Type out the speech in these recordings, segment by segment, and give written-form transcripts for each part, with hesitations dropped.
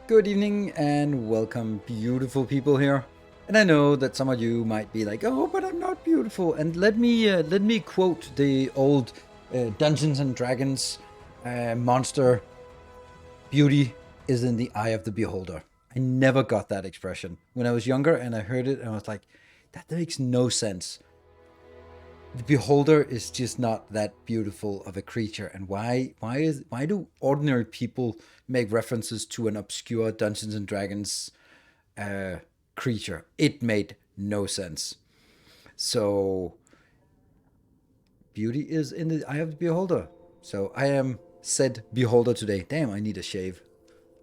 Good evening and welcome, beautiful people here. And I know that some of you might be like, "Oh, but I'm not beautiful." And let me quote the old Dungeons and Dragons monster: "Beauty is in the eye of the beholder." I never got that expression when I was younger, and I heard it, and I was like, "That makes no sense." The beholder is just not that beautiful of a creature, and why do ordinary people make references to an obscure Dungeons and Dragons uh, creature? It made no sense. So beauty is in the eye of the beholder. So I am said beholder today. Damn, I need a shave.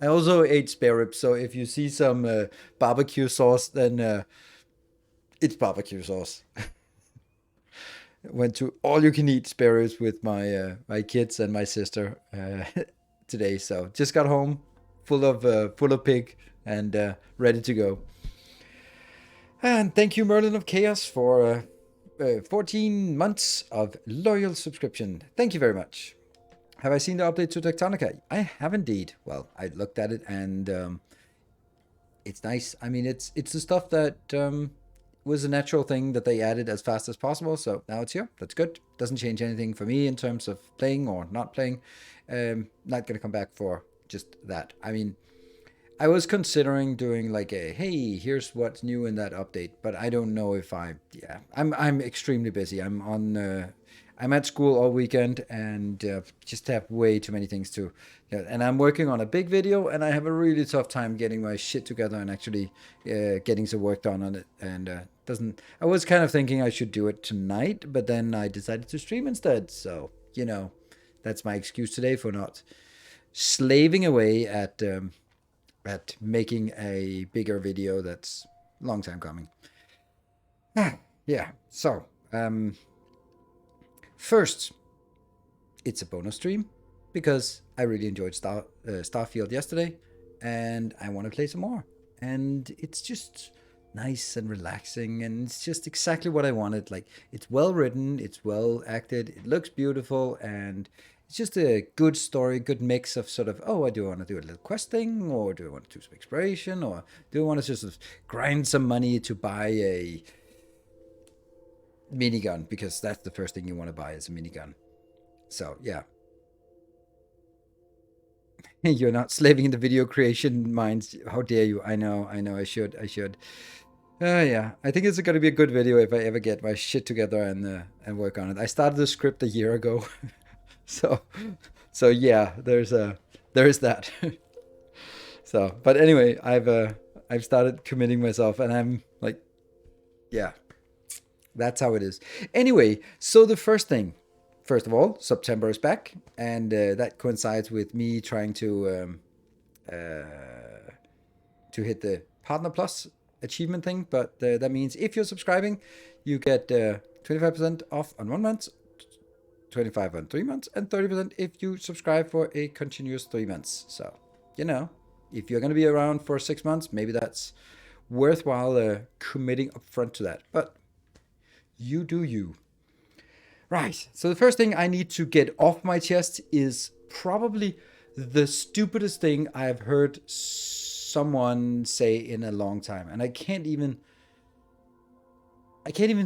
I also ate spare ribs, so if you see some barbecue sauce, then it's barbecue sauce. Went to all you can eat spare ribs with my kids and my sister today. So just got home, full of pig and ready to go. And thank you, Merlin of Chaos, for 14 months of loyal subscription. Thank you very much. Have I seen the update to Tectonica? I have indeed. Well, I looked at it and it's nice. I mean, it's the stuff that was a natural thing that they added as fast as possible. So now it's here. That's good. Doesn't change anything for me in terms of playing or not playing. Not gonna come back for just that. I mean, I was considering doing like a hey, here's what's new in that update, but I don't know if I'm extremely busy. I'm at school all weekend and just have way too many things to. Yeah, and I'm working on a big video, and I have a really tough time getting my shit together and actually getting some work done on it. And doesn't. I was kind of thinking I should do it tonight, but then I decided to stream instead. So that's my excuse today for not slaving away at making a bigger video that's a long time coming. Yeah. So first, it's a bonus stream because I really enjoyed Starfield yesterday, and I want to play some more. And it's just nice and relaxing, and it's just exactly what I wanted. Like, it's well written, it's well acted, it looks beautiful, and it's just a good story, good mix of sort of, oh, I do want to do a little quest thing, or do I want to do some exploration, or do I want to just sort of grind some money to buy a minigun, because that's the first thing you want to buy is a minigun. So yeah, you're not slaving in the video creation minds. How dare you? I know. I should. Yeah, I think it's going to be a good video if I ever get my shit together and work on it. I started the script a year ago, so yeah, there is that. So, but anyway, I've started committing myself, and I'm like, yeah, that's how it is. Anyway, so the first thing, first of all, September is back, and that coincides with me trying to hit the Partner Plus achievement thing. But that means if you're subscribing, you get 25% off on 1 month, 25 on 3 months, and 30% if you subscribe for a continuous 3 months. So if you're going to be around for 6 months, maybe that's worthwhile committing upfront to that. But you do you. Right. So the first thing I need to get off my chest is probably the stupidest thing I've heard someone say in a long time, and I can't even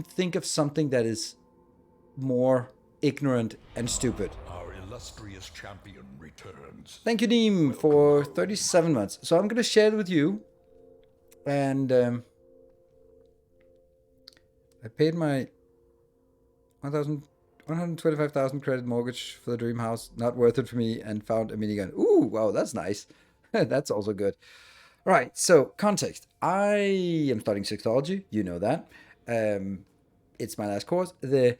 think of something that is more ignorant and stupid. Our illustrious champion returns. Thank you, Neem, for 37 months. So I'm going to share it with you. And I paid my 125,000 credit mortgage for the dream house. Not worth it for me, and found a minigun. Ooh, wow, that's nice. That's also good. All right, so context. I am studying sexology. You know that. It's my last course. The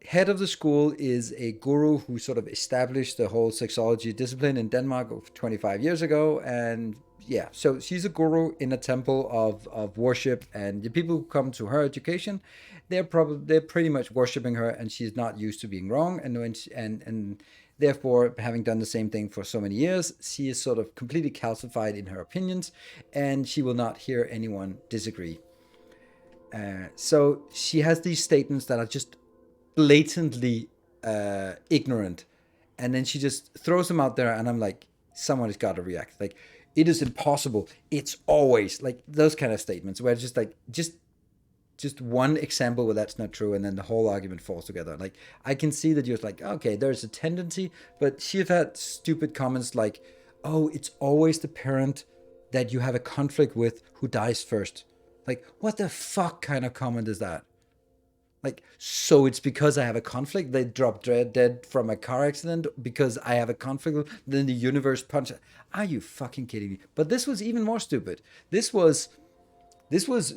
head of the school is a guru who sort of established the whole sexology discipline in Denmark 25 years ago. And yeah, so she's a guru in a temple of worship, and the people who come to her education, they're pretty much worshiping her, and she's not used to being wrong, and therefore, having done the same thing for so many years, she is sort of completely calcified in her opinions, and she will not hear anyone disagree. So she has these statements that are just blatantly ignorant, and then she just throws them out there, and I'm like, someone has got to react. Like, it is impossible, it's always like those kind of statements where it's just like just one example where that's not true, and then the whole argument falls together. Like, I can see that you're like, okay, there's a tendency, but she've had stupid comments like, oh, it's always the parent that you have a conflict with who dies first. Like, what the fuck kind of comment is that? Like, so it's because I have a conflict, they drop dead from a car accident because I have a conflict, then the universe punches. Are you fucking kidding me? But this was even more stupid. This was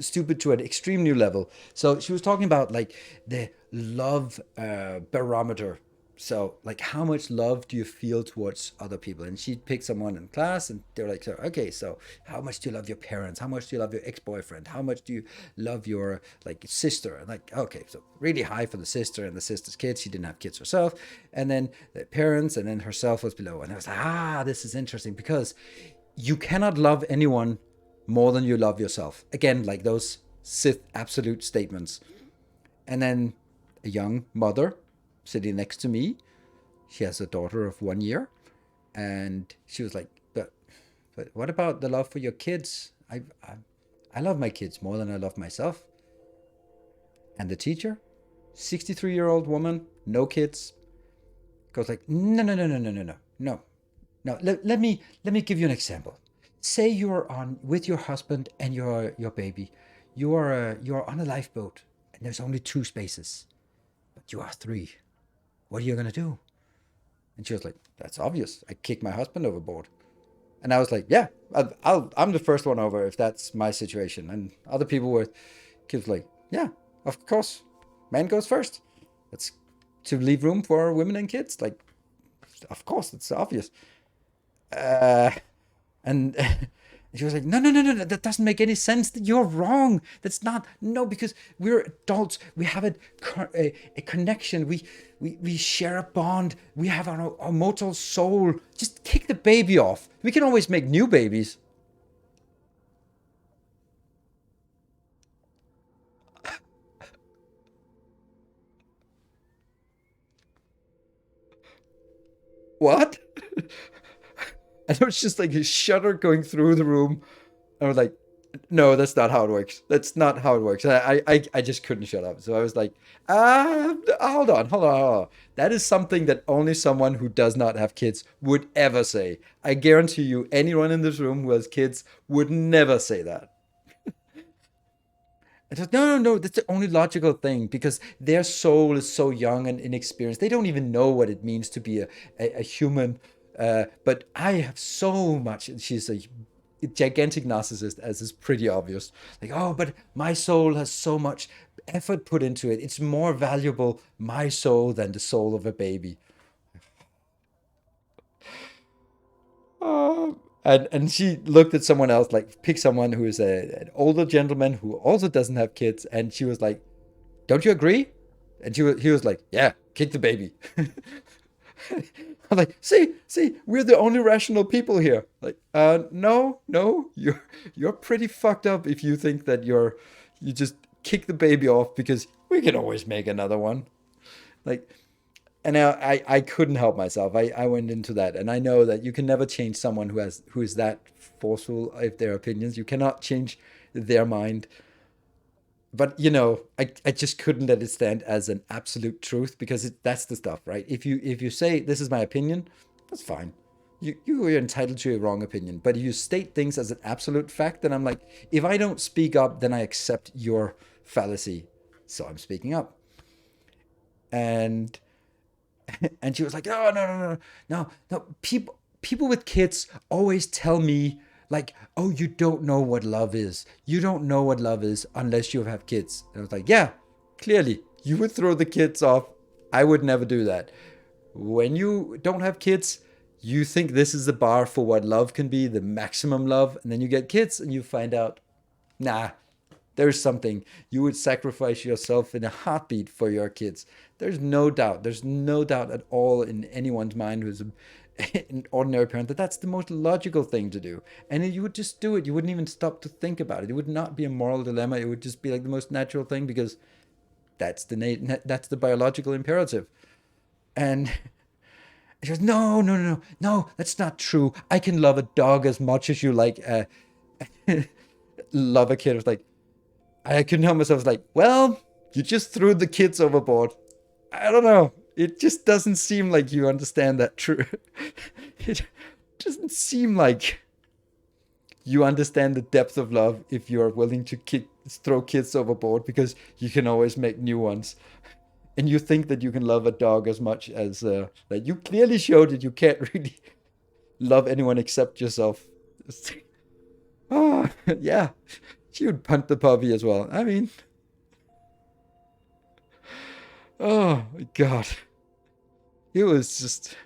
stupid to an extreme new level. So she was talking about like the love barometer. So like, how much love do you feel towards other people? And she picked someone in class, and they're like, so, okay, so how much do you love your parents? How much do you love your ex-boyfriend? How much do you love your like sister? And like, okay, so really high for the sister and the sister's kids. She didn't have kids herself, and then the parents, and then herself was below. And I was like, this is interesting because you cannot love anyone more than you love yourself. Again, like those Sith absolute statements. And then a young mother sitting next to me, she has a daughter of 1 year, and she was like, but what about the love for your kids? I love my kids more than I love myself. And the teacher, 63-year-old woman, no kids, goes like, no, no, no, no, no, no, no, no, no. Let me give you an example. Say you're on with your husband and your baby. You're on a lifeboat, and there's only 2 spaces, but you are 3. What are you gonna do? And she was like, that's obvious. I kick my husband overboard. And I was like, yeah, I'm the first one over if that's my situation. And other people were, kids like, yeah, of course, man goes first. That's to leave room for women and kids. Like, of course, it's obvious. And she was like, no, no, no, no, no, that doesn't make any sense. You're wrong. That's not, no, because we're adults. We have a connection. We share a bond. We have our immortal soul. Just kick the baby off. We can always make new babies. What? And it was just like a shudder going through the room. I was like, no, that's not how it works. That's not how it works. I just couldn't shut up. So I was like, hold on. That is something that only someone who does not have kids would ever say. I guarantee you, anyone in this room who has kids would never say that. I said, no, no, no, that's the only logical thing because their soul is so young and inexperienced. They don't even know what it means to be a human. But I have so much. She's a gigantic narcissist, as is pretty obvious. Like, oh, but my soul has so much effort put into it. It's more valuable, my soul, than the soul of a baby. And she looked at someone else, like pick someone who is an older gentleman who also doesn't have kids, and she was like, "Don't you agree?" And he was like, "Yeah, kick the baby." I'm like, see, we're the only rational people here. Like, no, no, you're pretty fucked up if you think that you just kick the baby off because we can always make another one. Like, and now I couldn't help myself. I went into that, and I know that you can never change someone who is that forceful of their opinions. You cannot change their mind. But I just couldn't let it stand as an absolute truth because that's the stuff, right? If you say this is my opinion, that's fine. You're entitled to your wrong opinion. But if you state things as an absolute fact, then I'm like, if I don't speak up, then I accept your fallacy. So I'm speaking up. And and she was like, oh, no, no, no, no, no. People with kids always tell me like, oh, you don't know what love is. You don't know what love is unless you have kids. And I was like, yeah, clearly you would throw the kids off. I would never do that. When you don't have kids, you think this is the bar for what love can be, the maximum love, and then you get kids and you find out, nah, there's something. You would sacrifice yourself in a heartbeat for your kids. There's no doubt. There's no doubt at all in anyone's mind who's an ordinary parent that that's the most logical thing to do. And you would just do it. You wouldn't even stop to think about it. It would not be a moral dilemma. It would just be like the most natural thing because that's the biological imperative. And She goes, no, no, no, no, no, that's not true. I can love a dog as much as you like love a kid. I was like, I couldn't help myself. I was like, well, you just threw the kids overboard. I don't know. It just doesn't seem like you understand that true. It doesn't seem like you understand the depth of love if you are willing to throw kids overboard because you can always make new ones. And you think that you can love a dog as much as like you clearly showed that you can't really love anyone except yourself. Oh, yeah, she would punt the puppy as well. I mean, oh my God, it was just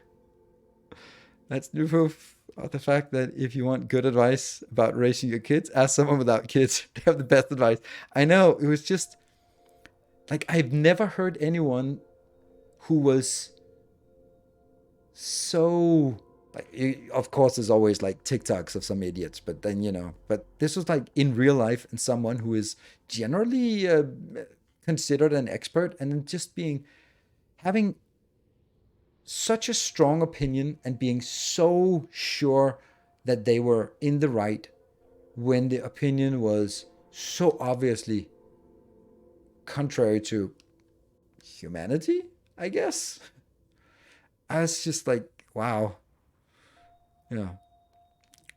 that's new proof of the fact that if you want good advice about raising your kids, ask someone without kids. They have the best advice. I know it was just like I've never heard anyone who was so like of course there's always like TikToks of some idiots, but then but this was like in real life and someone who is generally considered an expert and then just being having such a strong opinion and being so sure that they were in the right when the opinion was so obviously contrary to humanity, I guess. I was just like, wow. Yeah.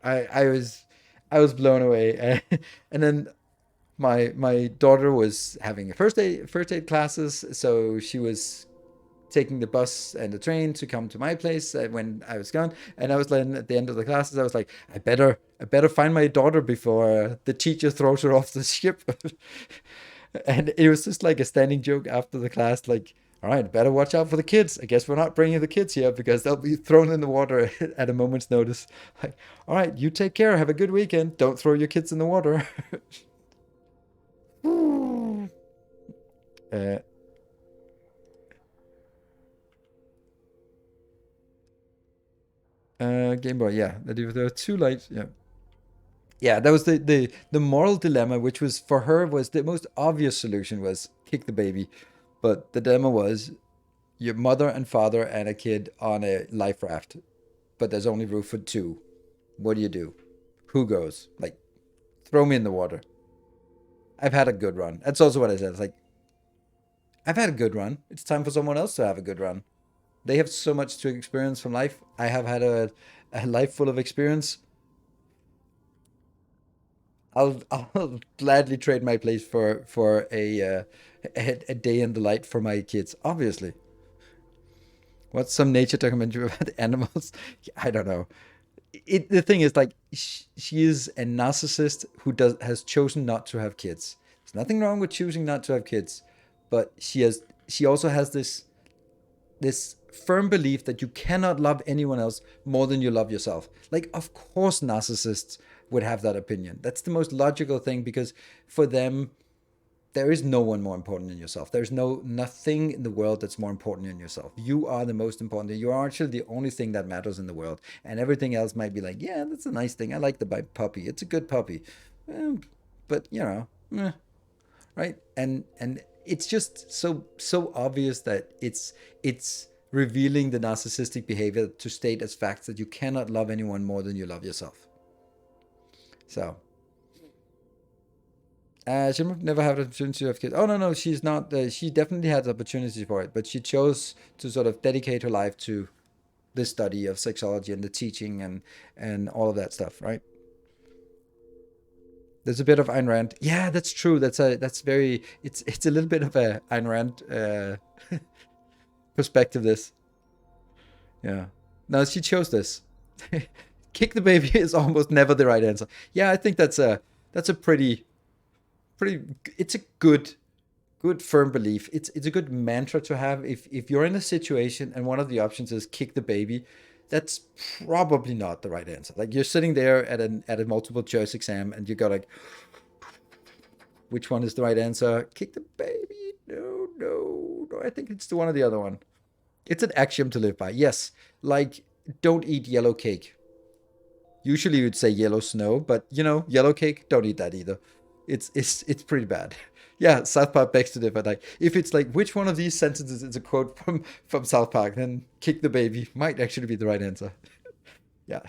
I was blown away. And then my daughter was having a first aid classes, so she was taking the bus and the train to come to my place when I was gone. And I was like, at the end of the classes, I was like, I better find my daughter before the teacher throws her off the ship. And it was just like a standing joke after the class, like, all right, better watch out for the kids. I guess we're not bringing the kids here because they'll be thrown in the water at a moment's notice. Like, all right, you take care. Have a good weekend. Don't throw your kids in the water. uh, Game Boy, yeah. There were two lights. Yeah. Yeah, that was the moral dilemma, which was for her was the most obvious solution was kick the baby, but the dilemma was your mother and father and a kid on a life raft, but there's only room for two. What do you do? Who goes? Like, throw me in the water. I've had a good run. That's also what I said. It's like, I've had a good run. It's time for someone else to have a good run. They have so much to experience from life. I have had a life full of experience. I'll gladly trade my place for a day in the light for my kids. Obviously, what's some nature documentary about animals? I don't know. The thing is like she is a narcissist who does has chosen not to have kids. There's nothing wrong with choosing not to have kids, but she also has this firm belief that you cannot love anyone else more than you love yourself. Like, of course, narcissists would have that opinion. That's the most logical thing because for them, there is no one more important than yourself. There's nothing in the world that's more important than yourself. You are the most important. You are actually the only thing that matters in the world, and everything else might be like, yeah, that's a nice thing. I like the puppy. It's a good puppy, but right? And it's just so obvious that it's revealing the narcissistic behavior to state as facts that you cannot love anyone more than you love yourself. So she never had an opportunity to have kids. Oh no, no, she's not. She definitely had opportunities for it, but she chose to sort of dedicate her life to the study of sexology and the teaching and all of that stuff, right? There's a bit of Ayn Rand. Yeah, that's true. That's very. It's a little bit of a Ayn Rand perspective. This, yeah. No, she chose this. Kick the baby is almost never the right answer. Yeah, I think that's a pretty. It's a good firm belief. It's a good mantra to have if you're in a situation and one of the options is kick the baby. That's probably not the right answer. Like you're sitting there at a multiple choice exam and you go like, which one is the right answer? Kick the baby? No, no, no. I think it's the one or the other one. It's an axiom to live by. Yes, like don't eat yellow cake. Usually you'd say yellow snow, but yellow cake, don't eat that either. It's pretty bad. Yeah, South Park begs to differ. Like, if it's like which one of these sentences is a quote from South Park, then kick the baby might actually be the right answer. Yeah,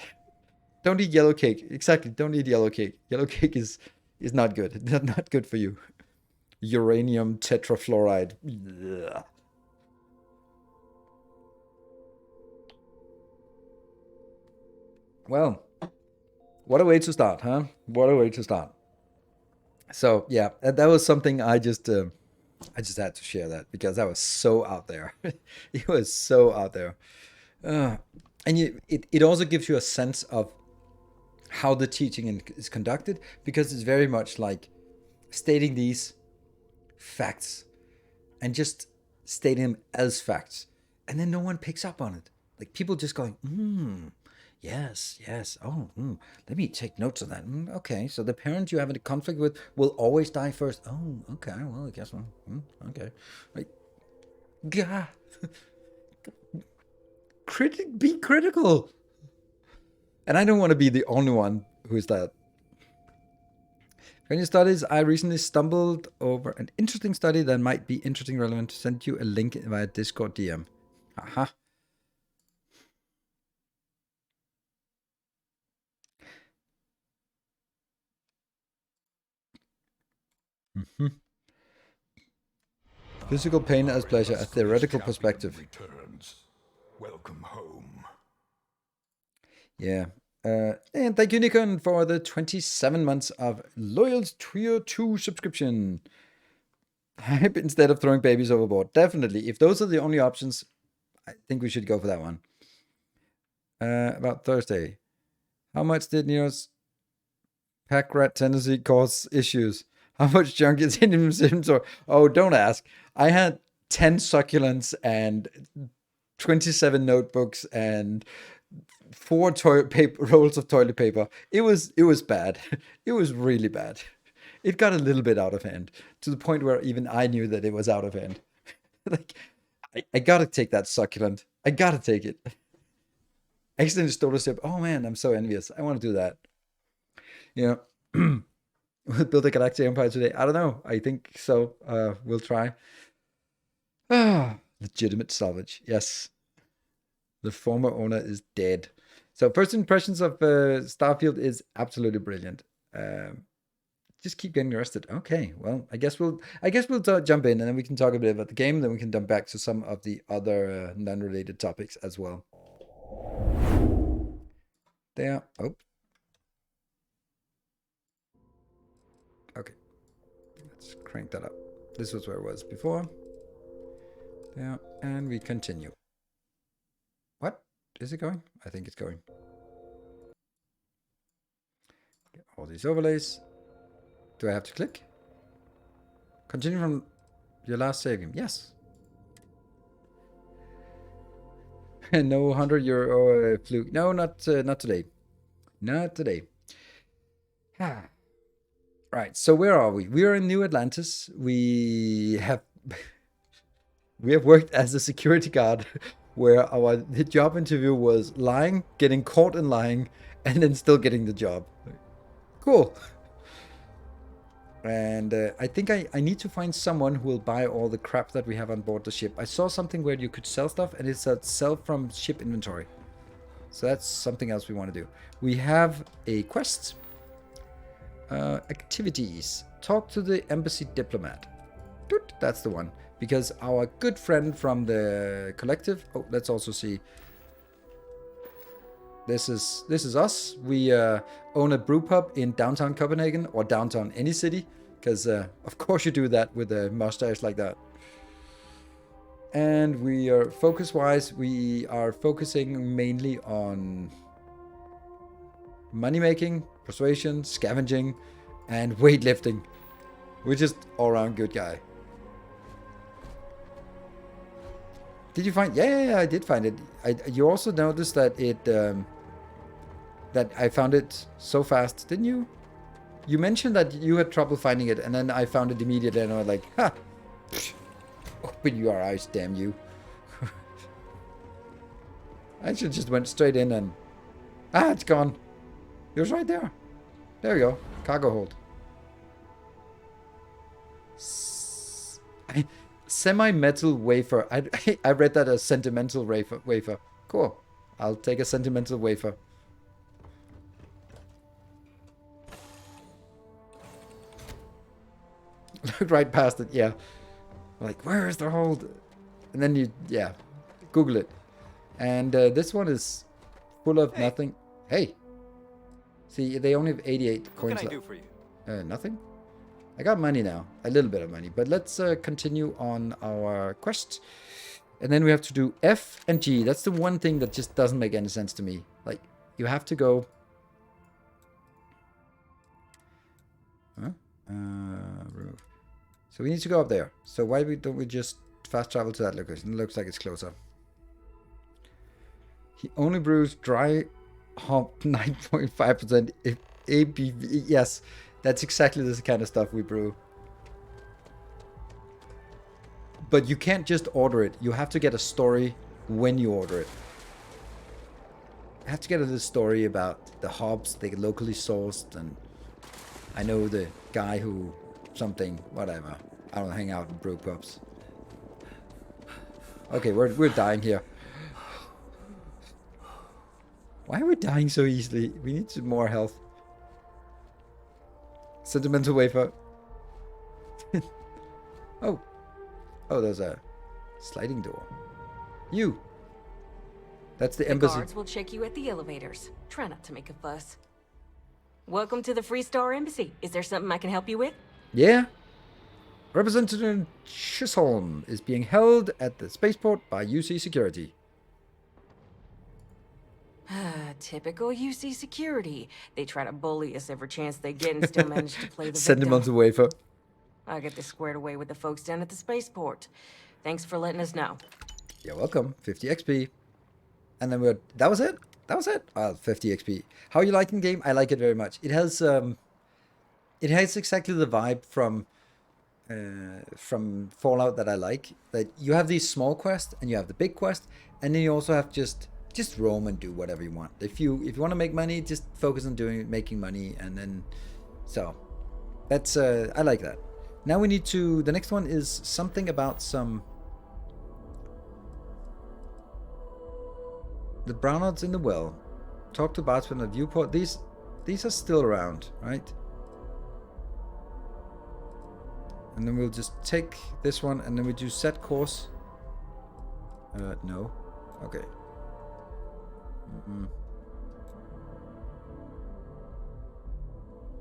don't eat yellow cake. Exactly, don't eat yellow cake. Yellow cake is not good. Not good for you. Uranium tetrafluoride. Ugh. Well, what a way to start, huh? What a way to start. So yeah, that was something I just had to share that because that was so out there. It was so out there. Uh, and it also gives you a sense of how the teaching is conducted because it's very much like stating these facts and just stating them as facts. And then no one picks up on it. Like people just going, yes, yes. Oh, let me take notes of that. Okay, so the parent you have a conflict with will always die first. Oh, okay. Well, I guess. Okay. Like, yeah. Be critical. And I don't want to be the only one who is that. Training studies, I recently stumbled over an interesting study that might be interesting, relevant to send you a link via Discord DM. Aha. Physical pain as pleasure, a theoretical perspective. Returns. Welcome home. Yeah. And thank you, Nikon, for the 27 months of loyal Tier 2 subscription. Hype instead of throwing babies overboard. Definitely. If those are the only options, I think we should go for that one. About Thursday. How much did Neo's pack rat tendency cause issues? How much junk is in his inventory? Oh, don't ask. I had 10 succulents and 27 notebooks and 4 toilet paper rolls of toilet paper. It was bad. It was really bad. It got a little bit out of hand to the point where even I knew that it was out of hand. Like, I gotta take that succulent. I gotta take it. I accidentally stole a sip. Oh man, I'm so envious. I want to do that. You know, build a galactic empire today. I don't know. I think so. We'll try. Legitimate salvage. Yes. The former owner is dead. So first impressions of Starfield is absolutely brilliant. Just keep getting arrested. Okay, well, I guess we'll jump in and then we can talk a bit about the game. Then we can jump back to some of the other non-related topics as well. There. Oh. Okay. Let's crank that up. This was where it was before. There, and we continue. What? Is it going? I think it's going. Get all these overlays. Do I have to click? Continue from your last save game. Yes. No 100 euro fluke. No, not today. Not today. Right. So where are we? We are in New Atlantis. We have worked as a security guard, where our job interview was lying, getting caught in lying, and then still getting the job. Cool. And I think I need to find someone who will buy all the crap that we have on board the ship. I saw something where you could sell stuff, and it said sell from ship inventory. So that's something else we want to do. We have a quest. Activities. Talk to the embassy diplomat. That's the one. Because our good friend from the collective... Oh, let's also see. This is us. We own a brew pub in downtown Copenhagen or downtown any city, because of course you do that with a mustache like that. And we are focus-wise, we are focusing mainly on money making, persuasion, scavenging, and weightlifting. We're just all-around good guy. Did you find? Yeah, I did find it. You also noticed that it that I found it so fast, didn't you? You mentioned that you had trouble finding it, and then I found it immediately, and I was like, ha! Open your eyes, damn you. I should just went straight in and... Ah, it's gone. It was right there. There we go. Cargo hold. Semi-metal wafer. I read that as sentimental wafer. Cool. I'll take a sentimental wafer. Look right past it, yeah. Like, where is the hold? And then you, yeah, Google it. And this one is full of nothing. Hey. See, they only have 88 coins left. What can I do for you? Nothing. I got money now. A little bit of money. But let's continue on our quest. And then we have to do F and G. That's the one thing that just doesn't make any sense to me. Like, you have to go... Huh? So we need to go up there. So why don't we just fast travel to that location? It looks like it's closer. He only brews dry hop 9.5% ABV. Yes, that's exactly the kind of stuff we brew. But you can't just order it. You have to get a story when you order it. You have to get a little story about the hops, they get locally sourced, and I know the guy who something, whatever. I don't hang out in brew pubs. Okay, we're dying here. Why are we dying so easily? We need some more health. Sentimental wafer. Oh. Oh, there's a sliding door. You. That's the embassy. Guards will check you at the elevators. Try not to make a fuss. Welcome to the Free Star Embassy. Is there something I can help you with? Yeah. Representative Chisholm is being held at the spaceport by UC security. Typical UC security. They try to bully us every chance they get and still manage to play the Send him on victim. the wafer. I'll get this squared away with the folks down at the spaceport. Thanks for letting us know. You're welcome. 50 XP. And then that was it? That was it? 50 XP. How you liking the game? I like it very much. It has exactly the vibe from Fallout that I like. That you have these small quests and you have the big quest, and then you also have just roam and do whatever you want. If you want to make money, just focus on making money, and then so that's I like that. Now we need to. The next one is something about the brownouts in the well. Talk to Bartsman at Viewport. These are still around, right? And then we'll just take this one, and then we do set course. No. Okay.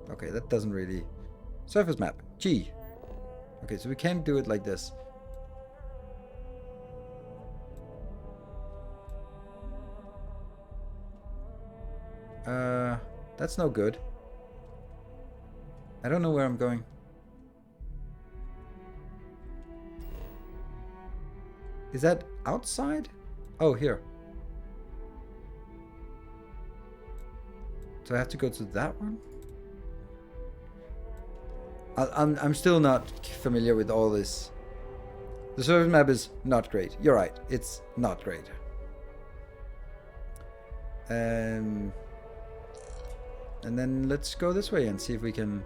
Okay, that doesn't really... Surface map. G. Okay, so we can't do it like this. That's no good. I don't know where I'm going. Is that outside? Oh, here. So I have to go to that one? I'm still not familiar with all this. The surface map is not great. You're right. It's not great. And then let's go this way and see if we can...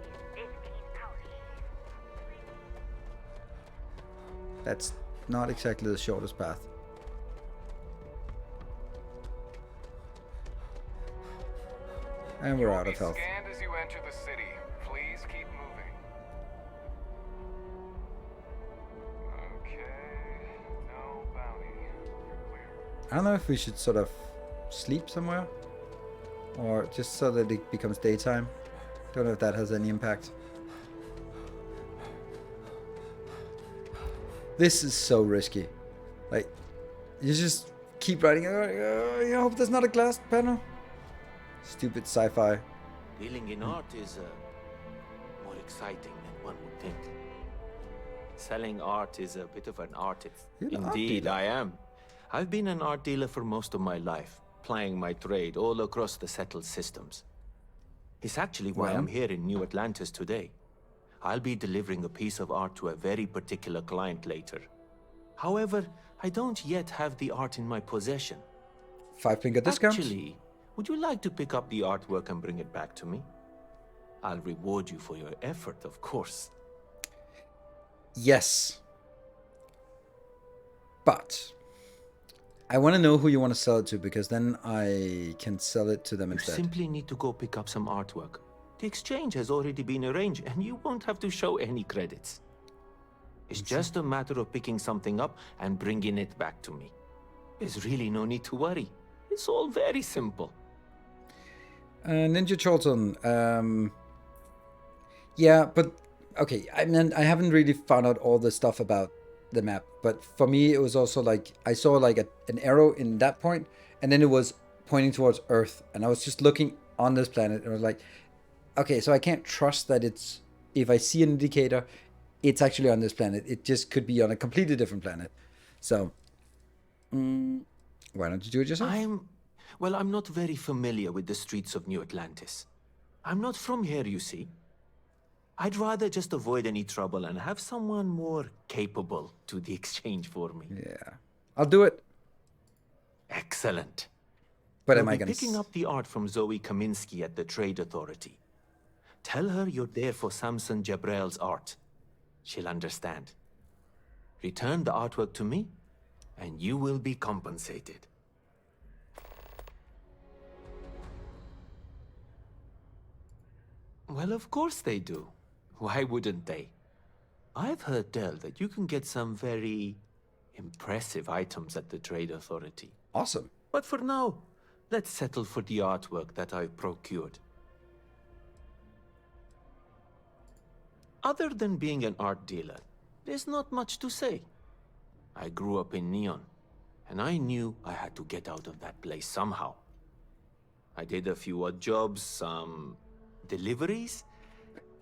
That's not exactly the shortest path. And we're out of health. Scanned as you enter the city. Please keep moving. Okay. No bounty. You're clear. I don't know if we should sort of sleep somewhere. Or just so that it becomes daytime. Don't know if that has any impact. This is so risky. Like, you just keep riding. I hope there's not a glass panel. Stupid sci-fi. Dealing in art is more exciting than one would think. Selling art is a bit of an artist. You're an art Indeed, dealer. I am. I've been an art dealer for most of my life, plying my trade all across the settled systems. It's actually why Well. I'm here in New Atlantis today. I'll be delivering a piece of art to a very particular client later. However, I don't yet have the art in my possession. 5-finger discount. Actually, would you like to pick up the artwork and bring it back to me? I'll reward you for your effort, of course. Yes. But I want to know who you want to sell it to, because then I can sell it to them You instead. simply need to go pick up some artwork. The exchange has already been arranged, and you won't have to show any credits. It's just a matter of picking something up and bringing it back to me. There's really no need to worry. It's all very simple. Ninja Chorton. Yeah, but okay. I mean, I haven't really found out all the stuff about the map, but for me, it was also like I saw like an arrow in that point, and then it was pointing towards Earth, and I was just looking on this planet, and I was like, okay, so I can't trust that it's, if I see an indicator, it's actually on this planet. It just could be on a completely different planet. So, why don't you do it yourself? I'm not very familiar with the streets of New Atlantis. I'm not from here, you see. I'd rather just avoid any trouble and have someone more capable do the exchange for me. Yeah, I'll do it. Excellent. But You'll am I be going picking up the art from Zoe Kaminsky at the Trade Authority. Tell her you're there for Samson Jabrel's art. She'll understand. Return the artwork to me, and you will be compensated. Well, of course they do. Why wouldn't they? I've heard tell that you can get some very impressive items at the Trade Authority. Awesome. But for now, let's settle for the artwork that I've procured. Other than being an art dealer, there's not much to say. I grew up in Neon, and I knew I had to get out of that place somehow. I did a few odd jobs, some deliveries,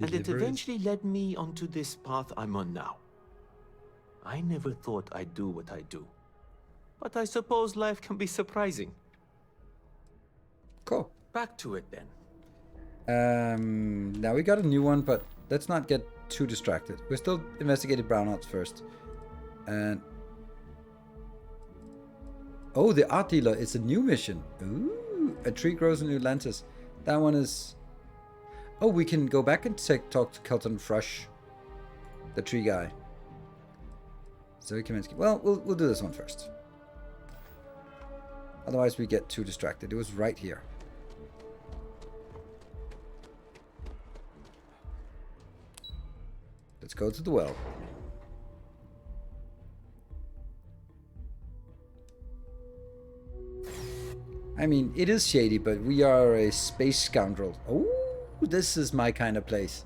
and it eventually led me onto this path I'm on now. I never thought I'd do what I do, but I suppose life can be surprising. Cool. Back to it then. Now we got a new one, but let's not get too distracted. We're still investigating brownouts first. And oh, the art dealer is a new mission. Ooh, a tree grows in New Atlantis. That one is. Oh, we can go back and talk to Kelton Frush, the tree guy. Zoe Kaminsky. Well, we'll do this one first. Otherwise, we get too distracted. It was right here. Let's go to the well. I mean, it is shady, but we are a space scoundrel. Oh, this is my kind of place.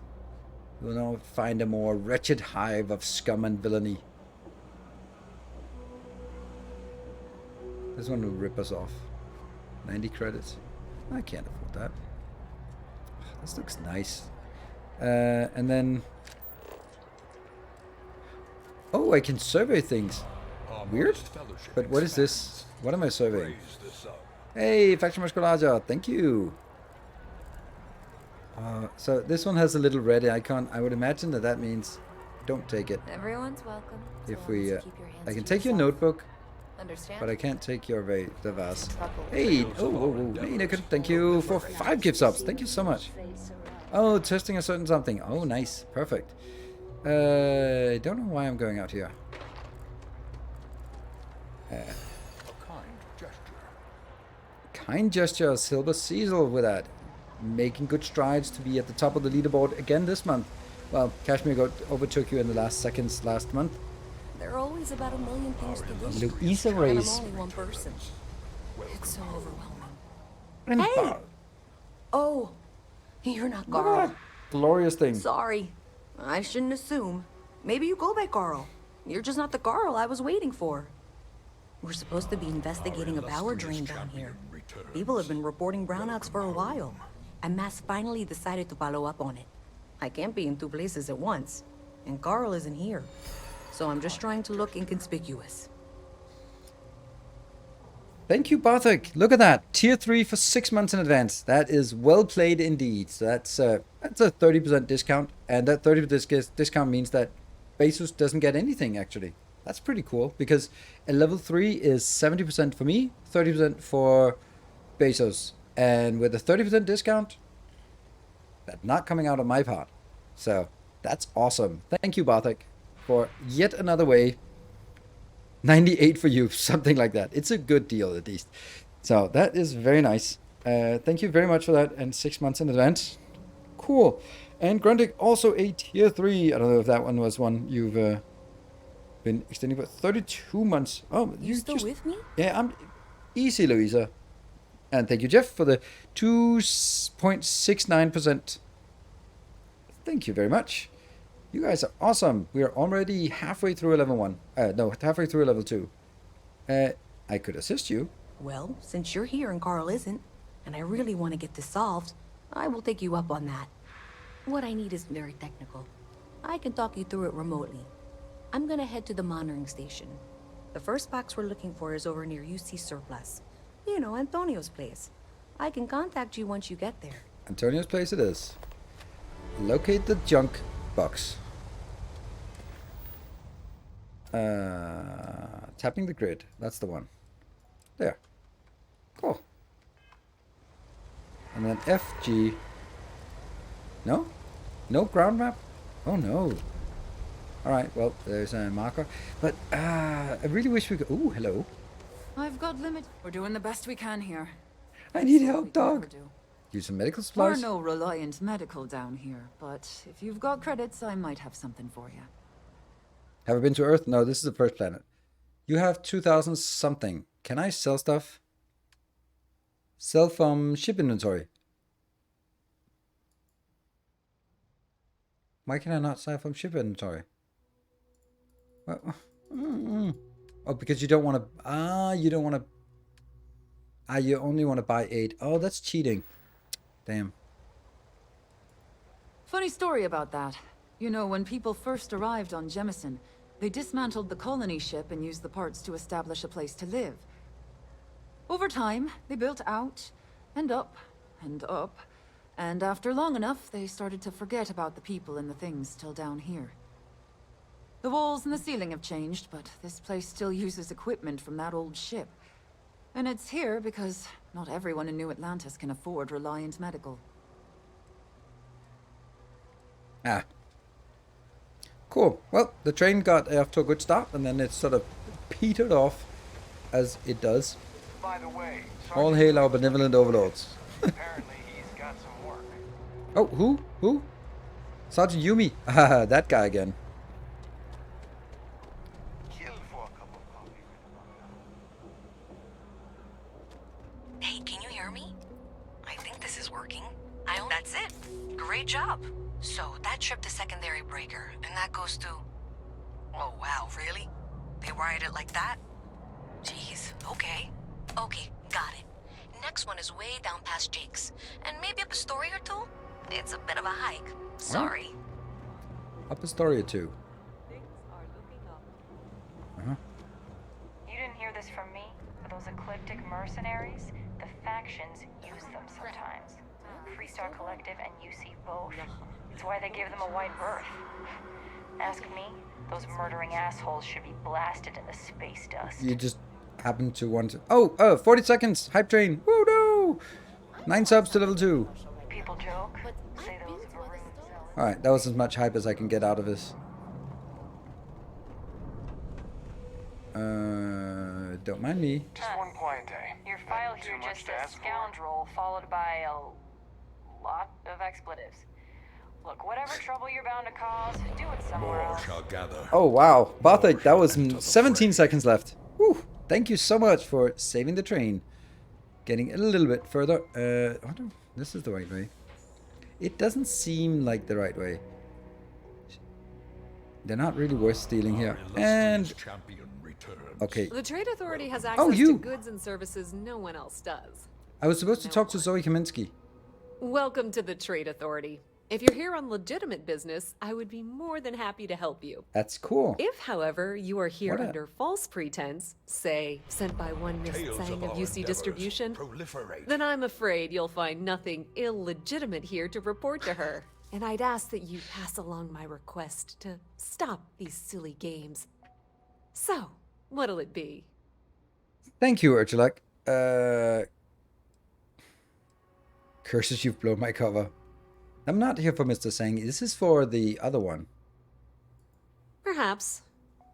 We'll now find a more wretched hive of scum and villainy. This one will rip us off. 90 credits. I can't afford that. This looks nice. And then... oh, I can survey things. Weird. But what is this? What am I surveying? Hey, Faction Musculaja, thank you. So this one has a little red icon. I would imagine that means don't take it. Everyone's welcome. If we, I can take your notebook, Understand? but I can't take your the vase. Hey, oh, hey, Nick, thank you for 5 gift subs. Thank you so much. Oh, testing a certain something. Oh, nice, perfect. I don't know why I'm going out here. Kind gesture, silver Cecil with that. Making good strides to be at the top of the leaderboard again this month. Well, Kashmir overtook you in the last seconds last month. There are always about a million things to do. Louisa And I'm Reyes. only one person. It's so overwhelming. And Hey! Oh, you're not Carl. glorious thing. Sorry. I shouldn't assume. Maybe you go by Carl. You're just not the Carl I was waiting for. We're supposed to be investigating a power drain down here. People have been reporting brownouts for a while. And Mass finally decided to follow up on it. I can't be in 2 places at once. And Carl isn't here. So I'm just trying to look inconspicuous. Thank you, Barthik. Look at that. Tier 3 for 6 months in advance. That is well played indeed. So that's a 30% discount. And that 30% discount means that Bezos doesn't get anything, actually. That's pretty cool. Because a level 3 is 70% for me, 30% for Bezos. And with a 30% discount, that's not coming out of my part. So that's awesome. Thank you, Barthik, for yet another way 98 for you, something like that. It's a good deal at least. So that is very nice. Thank you very much for that, and 6 months in advance. Cool. And Grundig, also a tier 3. I don't know if that one was one you've been extending for 32 months. Oh, You still with me? Yeah, I'm easy, Louisa. And thank you, Jeff, for the 2.69%. Thank you very much. You guys are awesome. We are already halfway through level 1. No, halfway through level 2. I could assist you. Well, since you're here and Carl isn't, and I really want to get this solved, I will take you up on that. What I need is very technical. I can talk you through it remotely. I'm gonna head to the monitoring station. The first box we're looking for is over near UC Surplus. You know, Antonio's place. I can contact you once you get there. Antonio's place it is. Locate the junk box. Tapping the grid. That's the one. There. Cool. And then FG. No? No ground map? Oh no. Alright, well, there's a marker. But I really wish we could. Ooh, hello. I've got limit. We're doing the best we can here. I need That's all help, we can dog. ever do. Use some medical We're supplies. no Reliant Medical down here, but if you've got credits, I might have something for you. Have I been to Earth? No, this is the first planet. You have 2,000 something. Can I sell stuff? Sell from ship inventory. Why can I not sell from ship inventory? Well, oh, because you don't want to. You don't want to. You only want to buy 8. Oh, that's cheating. Damn. Funny story about that. You know, when people first arrived on Jemison, they dismantled the colony ship and used the parts to establish a place to live. Over time, they built out, and up, and up, and after long enough, they started to forget about the people and the things still down here. The walls and the ceiling have changed, but this place still uses equipment from that old ship. And it's here because not everyone in New Atlantis can afford Reliant Medical. Ah. Cool. Well, the train got off to a good start, and then it sort of petered off, as it does. By the way, All hail our benevolent overlords. apparently he's got some work. Oh, who? Who? Sergeant Yumi. Ah, that guy again. Killed for a cup of coffee. Hey, can you hear me? I think this is working. That's it. Great job. So, that trip to Secondary Breaker, and that goes to... Oh, wow, really? They wired it like that? Jeez, okay. Okay, got it. Next one is way down past Jake's, and maybe up a story or two? It's a bit of a hike. Sorry. Up a story or two. You didn't hear this from me, but those ecliptic mercenaries, the factions use them sometimes. Freestar Collective and UC both. It's why they give them a wide berth. Ask me, those murdering assholes should be blasted into space dust. You just happen to want to... Oh, 40 seconds. Hype train. Woo, no. 9 subs to level 2. People joke, say those maroon zealots. Alright, that was as much hype as I can get out of this. Don't mind me. Just one quiet day. Your file Too here much just to says ask for. scoundrel followed by a lot of expletives. Look, whatever trouble you're bound to cause, do it somewhere More else. shall gather. Oh, wow. Barthik, that was 17 seconds left. Whew. Thank you so much for saving the train. Getting a little bit further. I wonder if this is the right way. It doesn't seem like the right way. They're not really worth stealing here. Our And... illustrious champion returns. Okay. The Trade Authority has Oh, access you. to goods and services no one else does. I was supposed to talk to Zoe Kaminsky. Welcome to the Trade Authority. If you're here on legitimate business, I would be more than happy to help you. That's cool. If, however, you are here What a- under false pretense, say, sent by one Miss Tales Tsang of of our UC endeavors Distribution, proliferate. then I'm afraid you'll find nothing illegitimate here to report to her. And I'd ask that you pass along my request to stop these silly games. So, what'll it be? Thank you, Urchulak. Curses, you've blown my cover. I'm not here for Mr. Tsang. This is for the other one. Perhaps.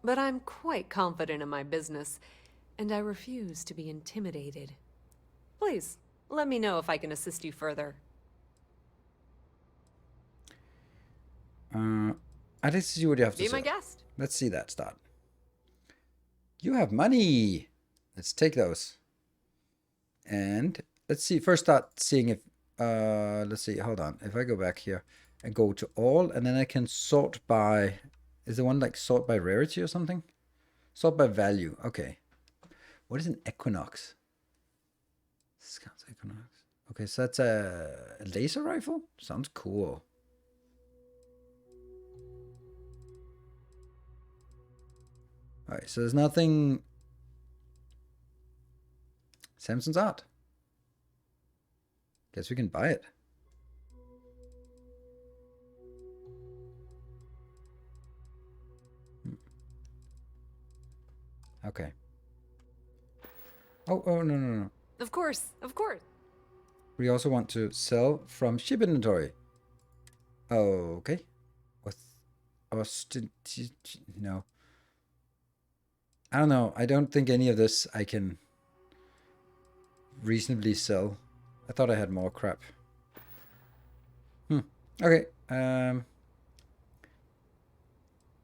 but I'm quite confident in my business, and I refuse to be intimidated. Please, let me know if I can assist you further. I did see what you have to Be say. my guest. Let's see that start. You have money. Let's take those. And let's see. First, start seeing if. Let's see. Hold on. If I go back here and go to all, and then I can sort by. Is the one like sort by rarity or something? Sort by value. Okay. What is an equinox? Scouts equinox. Okay, so that's a laser rifle. Sounds cool. Alright, so there's nothing. Samson's art. Guess we can buy it. Okay. Oh, no. Of course, of course. We also want to sell from ship inventory. Okay. With no. I don't know. I don't think any of this I can reasonably sell. I thought I had more crap. Okay.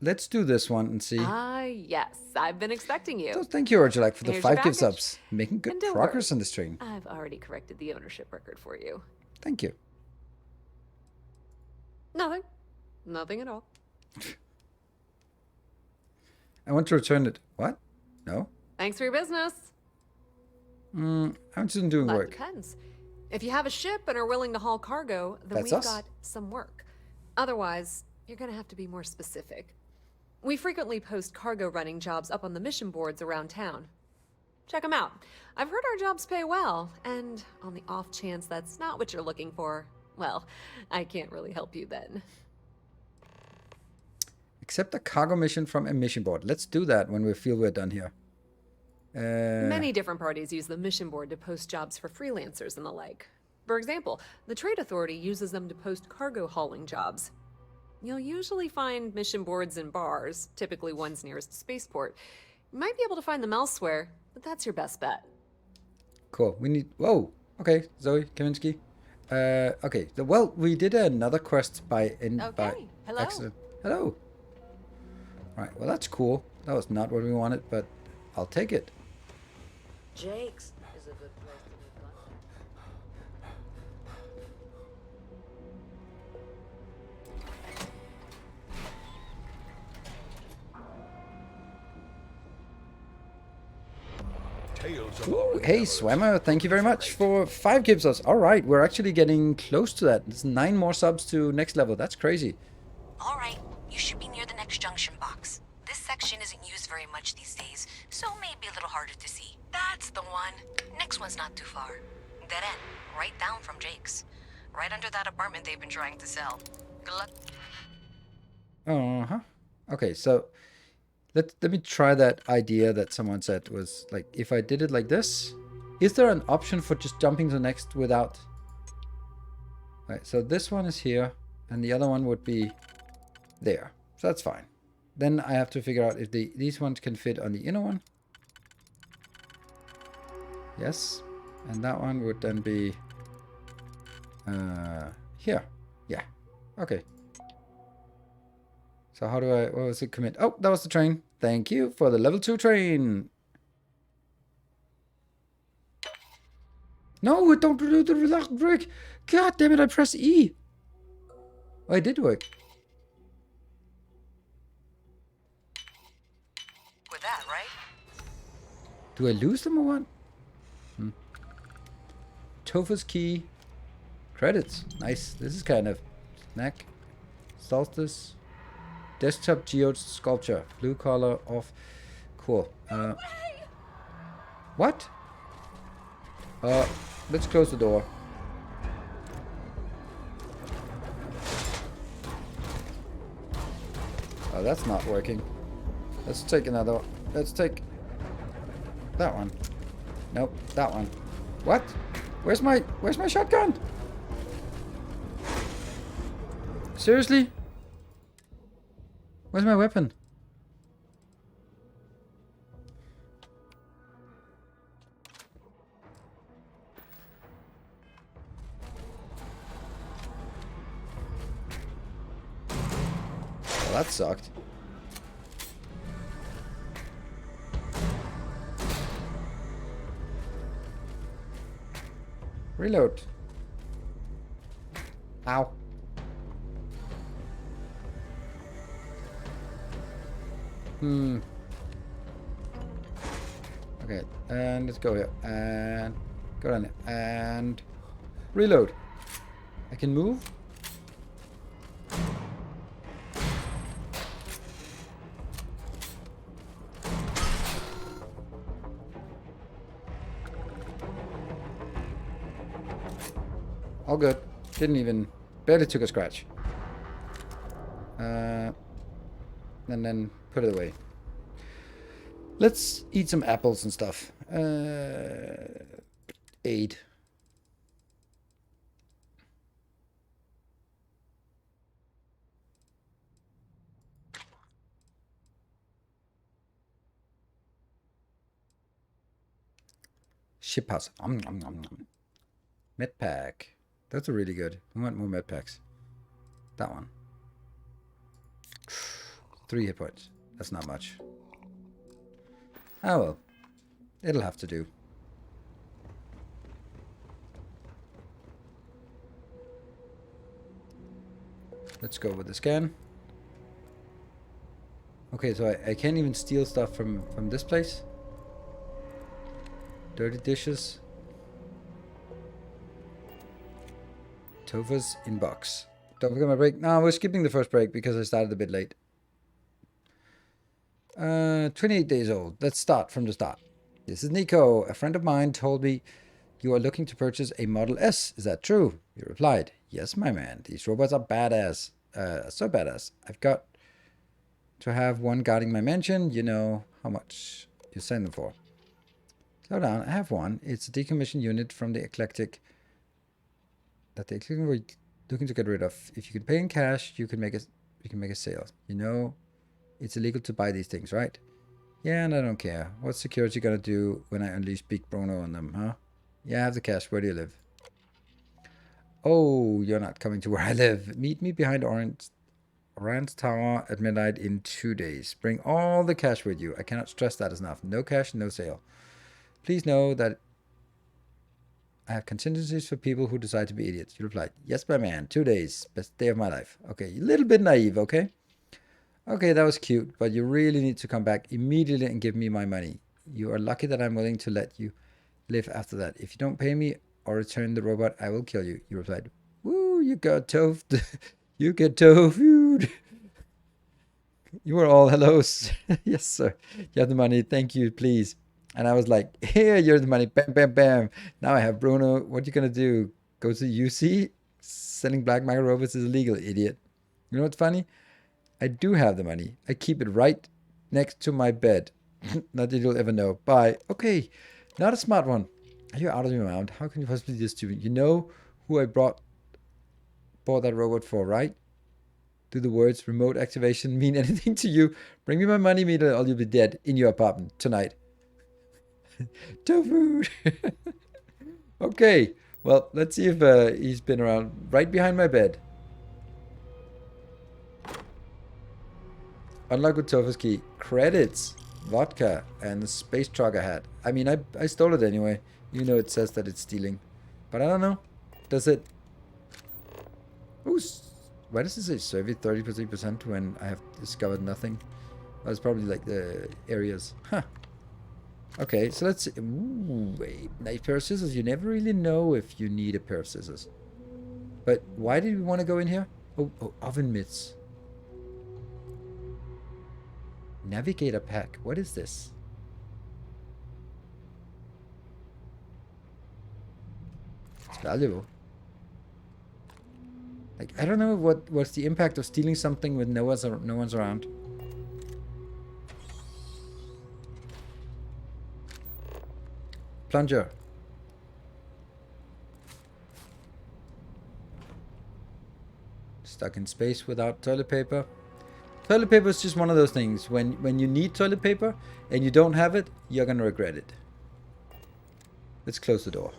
Let's do this one and see. Yes, I've been expecting you. So thank you, Urgelak, for the Here's your 5 gift package. subs. Making good And don't progress worry, on the stream. I've already corrected the ownership record for you. Thank you. Nothing. Nothing at all. I want to return it. What? No? Thanks for your business. I'm just doing That work. depends. If you have a ship and are willing to haul cargo, then That's we've us. got some work. Otherwise, you're gonna have to be more specific. We frequently post cargo running jobs up on the mission boards around town. Check them out. I've heard our jobs pay well, and on the off chance that's not what you're looking for, well, I can't really help you then. Accept a cargo mission from a mission board. Let's do that when we feel we're done here. Many different parties use the mission board to post jobs for freelancers and the like. For example, the Trade Authority uses them to post cargo hauling jobs. You'll usually find mission boards in bars, typically ones nearest a spaceport. You might be able to find them elsewhere, but that's your best bet. Cool. We need... Whoa. Okay, Zoe Kaminski. Okay. Well, we did another quest by Hello. accident. Hello. Right. Well, that's cool. That was not what we wanted, but I'll take it. Jake's is a good place to meet lunch. Tales of Ooh, our hey, endeavors. Swammer, thank you very much for 5 gift subs. All right, we're actually getting close to that. There's 9 more subs to next level. That's crazy. All right, you should be near the next junction box. This section isn't used very much these days, so maybe a little harder to see. That's the one. Next one's not too far. Dead end, right down from Jake's. Right under that apartment they've been trying to sell. Good luck. Uh-huh. Okay, so let me try that idea that someone said was like, if I did it like this, is there an option for just jumping to the next without? Right, so this one is here, and the other one would be there. So that's fine. Then I have to figure out if these ones can fit on the inner one. Yes. And that one would then be here. Yeah. Okay. So how do I, what was it, commit? Oh, that was the train. Thank you for the level 2 train. No, don't do the relax break. God damn it, I pressed E. Oh, it did work. With that, right? Do I lose them or what? Tofu's key. Credits. Nice. This is kind of snack. Solstice. Desktop geode sculpture. Blue color off. Cool. What? Let's close the door. Oh, that's not working. Let's take another one. Let's take that one. Nope, that one. What? Where's my shotgun? Seriously? Where's my weapon? Well, that sucked. Reload. Ow. Okay, and let's go here. And go down there. And reload. I can move. All good. Didn't even... Barely took a scratch. And then put it away. Let's eat some apples and stuff. 8. Ship house. Med pack. That's a really good. I want more med packs. That one. 3 hit points. That's not much. Oh well. It'll have to do. Let's go with the scan. Okay, so I can't even steal stuff from this place. Dirty dishes. Tofa's inbox. Don't forget my break. No, we're skipping the first break because I started a bit late. 28 days old. Let's start from the start. This is Nico. A friend of mine told me you are looking to purchase a Model S. Is that true? You replied, yes, my man. These robots are badass. So badass. I've got to have one guarding my mansion. You know how much you send them for. Slow down. I have one. It's a decommissioned unit from the eclectic that the eclectic were looking to get rid of. If you can pay in cash, you can make a sale. You know, it's illegal to buy these things, right? Yeah, and I don't care. What's security gonna do when I unleash Big Bruno on them, huh? Yeah, I have the cash. Where do you live? Oh, you're not coming to where I live. Meet me behind Orange Tower at midnight in 2 days. Bring all the cash with you. I cannot stress that enough. No cash, no sale. Please know that I have contingencies for people who decide to be idiots. You replied, yes, my man. 2 days. Best day of my life. Okay, a little bit naive, okay? Okay, that was cute, but you really need to come back immediately and give me my money. You are lucky that I'm willing to let you live after that. If you don't pay me or return the robot, I will kill you. You replied, woo, you got toafed. You get toafed. You were all hellos. Yes, sir. You have the money. Thank you, please. And I was like, here, you're the money. Bam, bam, bam. Now I have Bruno. What are you going to do? Go to UC? Selling black market robots is illegal, idiot. You know what's funny? I do have the money. I keep it right next to my bed. Not that you'll ever know. Bye. Okay. Not a smart one. Are you out of your mind? How can you possibly be this stupid? You know who I bought that robot for, right? Do the words remote activation mean anything to you? Bring me my money, meter, or you'll be dead in your apartment tonight. Tofu. Okay. Well, let's see if he's been around right behind my bed. Unlock with Tofu's key. Credits, vodka, and the space trucker hat. I mean, I stole it anyway. You know it says that it's stealing. But I don't know. Does it... Ooh, why does it say survey 30% when I have discovered nothing? That's probably like the areas. Huh. Okay, so let's see. Ooh, a nice pair of scissors. You never really know if you need a pair of scissors. But why did we want to go in here? Oh, oven mitts. Navigator pack. What is this? It's valuable. Like, I don't know what's the impact of stealing something when no one's around. Plunger. Stuck in space without toilet paper. Toilet paper is just one of those things. When you need toilet paper and you don't have it, you're gonna regret it. Let's close the door.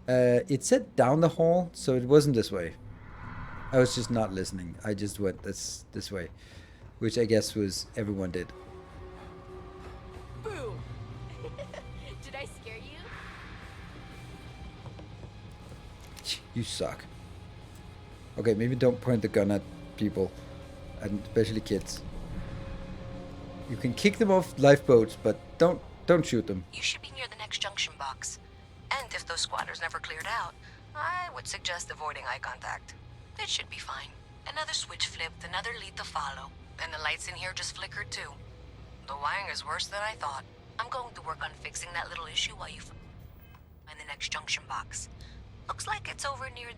It said down the hall, so it wasn't this way. I was just not listening. I just went this way, which I guess was everyone did. Boom! Did I scare you? You suck. Okay, maybe don't point the gun at people, and especially kids. You can kick them off lifeboats, but don't shoot them. You should be near the next junction box. And if those squatters never cleared out, I would suggest avoiding eye contact. It should be fine. Another switch flipped, another lead to follow. And the lights in here just flickered too. The wiring is worse than I thought. I'm going to work on fixing that little issue while you find the next junction box. Looks like it's over near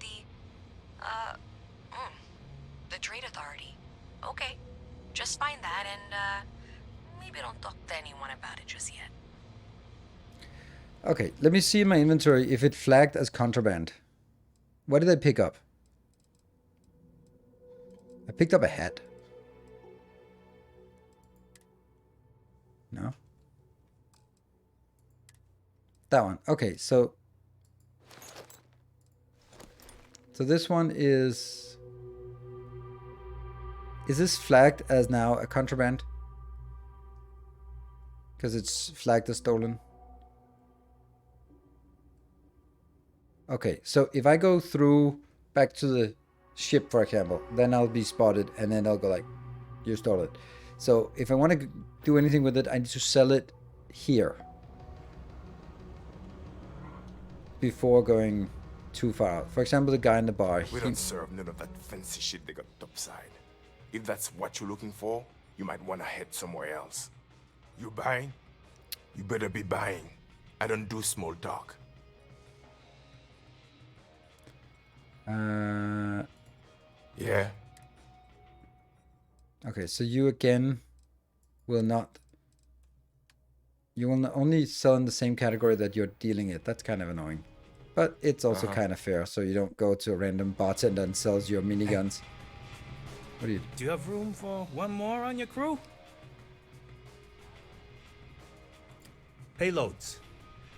the Trade Authority. Okay, just find that and, maybe don't talk to anyone about it just yet. Okay, let me see in my inventory if it flagged as contraband. What did I pick up? I picked up a hat. No? That one. Okay, so this one is this flagged as now a contraband? Because it's flagged as stolen. Okay, so if I go through back to the ship, for example, then I'll be spotted and then I'll go like, you stole it. So if I want to do anything with it, I need to sell it here before going too far out. For example, the guy in the bar. We don't serve none of that fancy shit they got topside. If that's what you're looking for, you might want to head somewhere else. You buying? You better be buying. I don't do small talk. Yeah. Okay, so you again will not. You will only sell in the same category that you're dealing it. That's kind of annoying. But it's also kind of fair, so you don't go to a random bartender and sells your miniguns. What do you do? Do you have room for one more on your crew? Payloads.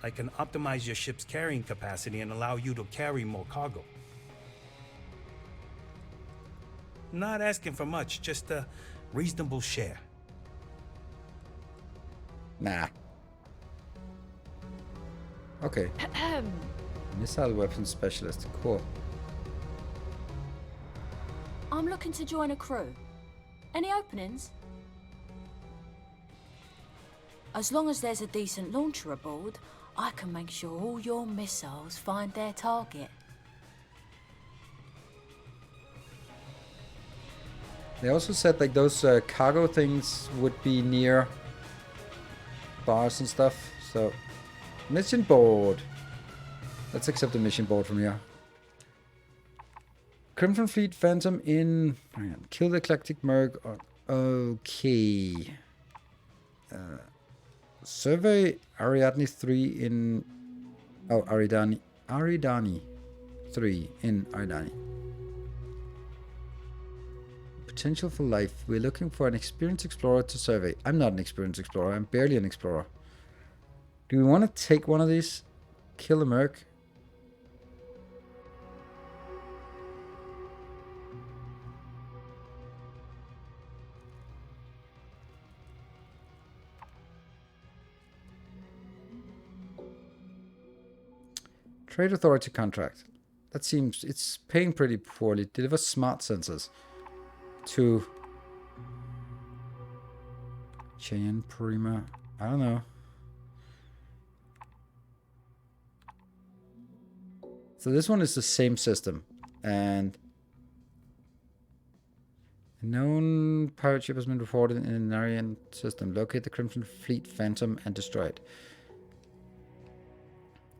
I can optimize your ship's carrying capacity and allow you to carry more cargo. Not asking for much, just a reasonable share. Nah. Okay. Missile weapons specialist. Cool. I'm looking to join a crew. Any openings? As long as there's a decent launcher aboard, I can make sure all your missiles find their target. They also said like those cargo things would be near bars and stuff. So, mission board. Let's accept the mission board from here. Crimson Fleet Phantom in... Kill the Eclectic Merc. Okay. Survey Ariadne 3 in... Oh, Aridani 3 in Aridani. Potential for life. We're looking for an experienced explorer to survey. I'm not an experienced explorer. I'm barely an explorer. Do we want to take one of these? Kill a merc? Trade Authority contract. That seems... It's paying pretty poorly. Deliver smart sensors to Cheyenne Prima. I don't know. So this one is the same system, and a known pirate ship has been reported in an Arian system. Locate the Crimson Fleet Phantom and destroy it.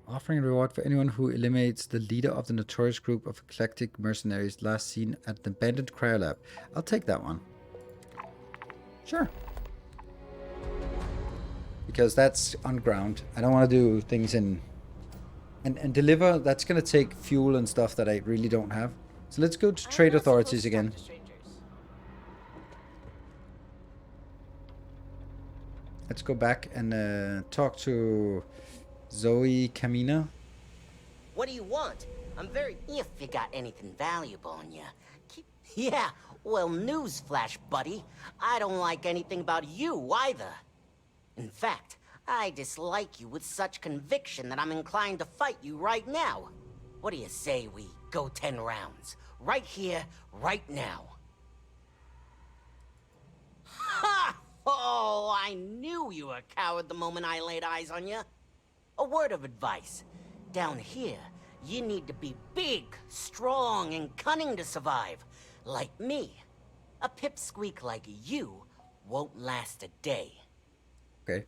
Offering a reward for anyone who eliminates the leader of the notorious group of eclectic mercenaries last seen at an abandoned cryolab. I'll take that one. Sure. Because that's on ground. I don't want to do things in... And deliver, that's going to take fuel and stuff that I really don't have. So let's go to Trade Authorities again. Let's go back and talk to Zoe Camina. What do you want? I'm very... If you got anything valuable on you. Yeah, well, newsflash, buddy. I don't like anything about you either. In fact, I dislike you with such conviction that I'm inclined to fight you right now. What do you say we go 10 rounds? Right here, right now. Ha! Oh, I knew you were a coward the moment I laid eyes on you. A word of advice. Down here, you need to be big, strong, and cunning to survive. Like me. A pipsqueak like you won't last a day. Okay.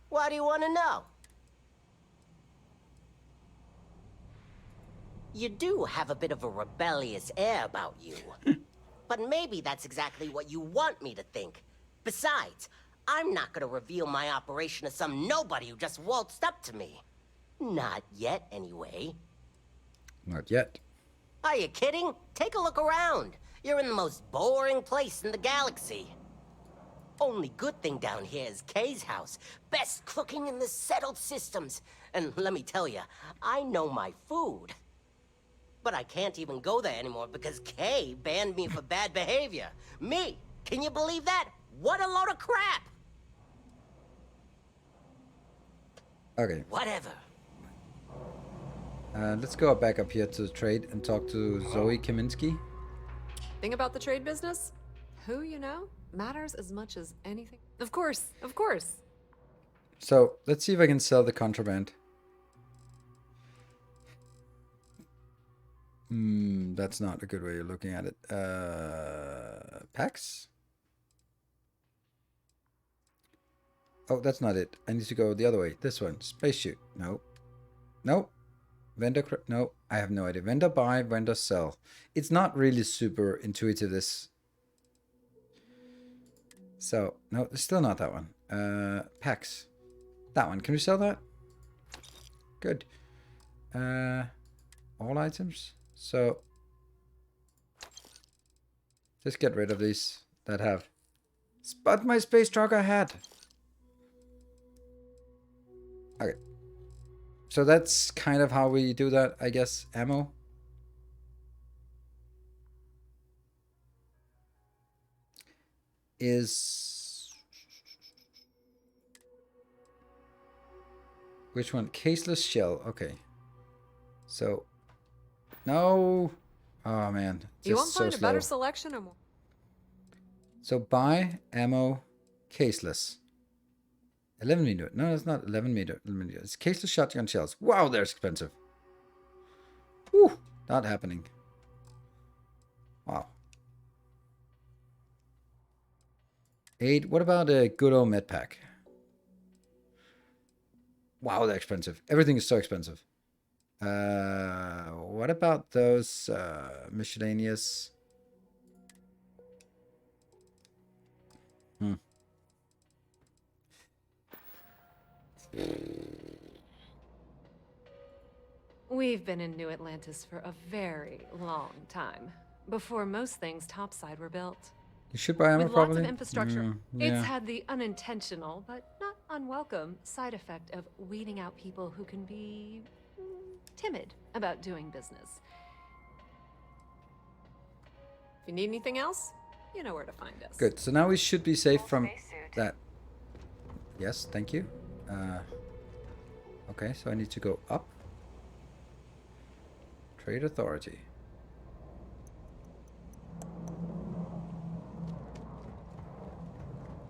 Why do you want to know? You do have a bit of a rebellious air about you. But maybe that's exactly what you want me to think. Besides, I'm not gonna reveal my operation to some nobody who just waltzed up to me. Not yet, anyway. Not yet. Are you kidding? Take a look around. You're in the most boring place in the galaxy. Only good thing down here is Kay's house. Best cooking in the settled systems. And let me tell you, I know my food. But I can't even go there anymore because Kay banned me for bad behavior. Me! Can you believe that? What a load of crap! Okay. Whatever. Let's go back up here to the trade and talk to Zoe Kaminsky. Thing about the trade business? Who you know matters as much as anything. Of course, of course. So let's see if I can sell the contraband. That's not a good way of looking at it. Packs? Oh, that's not it. I need to go the other way. This one. Space shoot. No. No. Vendor. No. I have no idea. Vendor buy, vendor sell. It's not really super intuitive, this. So, no, it's still not that one. Packs. That one. Can we sell that? Good. All items. So, just get rid of these that have. But my space trucker hat. Okay. So that's kind of how we do that, I guess. Ammo. Is... Which one? Caseless shell. Okay. So... No. Oh, man. You won't so find a slow. better selection or more. So buy ammo caseless. 11 meter. No, it's not 11 meter. 11 meter. It's caseless shotgun shells. Wow, they're expensive. Whew, not happening. Wow. 8. What about a good old med pack? Wow, they're expensive. Everything is so expensive. What about those miscellaneous? We've been in New Atlantis for a very long time. Before most things topside were built. You should buy ammo, With probably. lots of infrastructure. Yeah. It's had the unintentional, but not unwelcome, side effect of weeding out people who can be timid about doing business. If you need anything else, you know where to find us. Good. So now we should be safe from that. Yes, thank you. Okay, so I need to go up. Trade authority.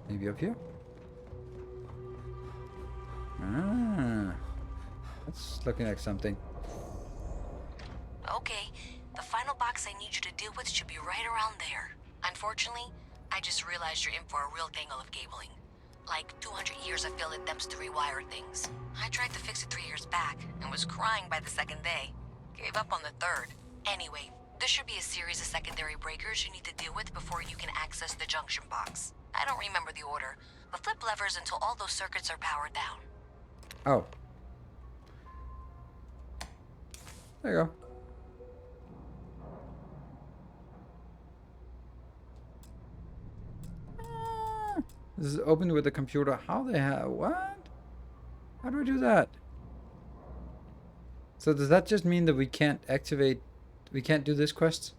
Maybe up here? Ah, that's looking like something. Okay, the final box I need you to deal with should be right around there. Unfortunately, I just realized you're in for a real tangle of cabling. Like 200 years of failed attempts to rewire things. I tried to fix it 3 years back and was crying by the second day. Gave up on the third. Anyway, there should be a series of secondary breakers you need to deal with before you can access the junction box. I don't remember the order, but flip levers until all those circuits are powered down. Oh. There you go. This is open with the computer. How the hell? What? How do we do that? Is So does that just mean that we can't activate... We can't do this quest?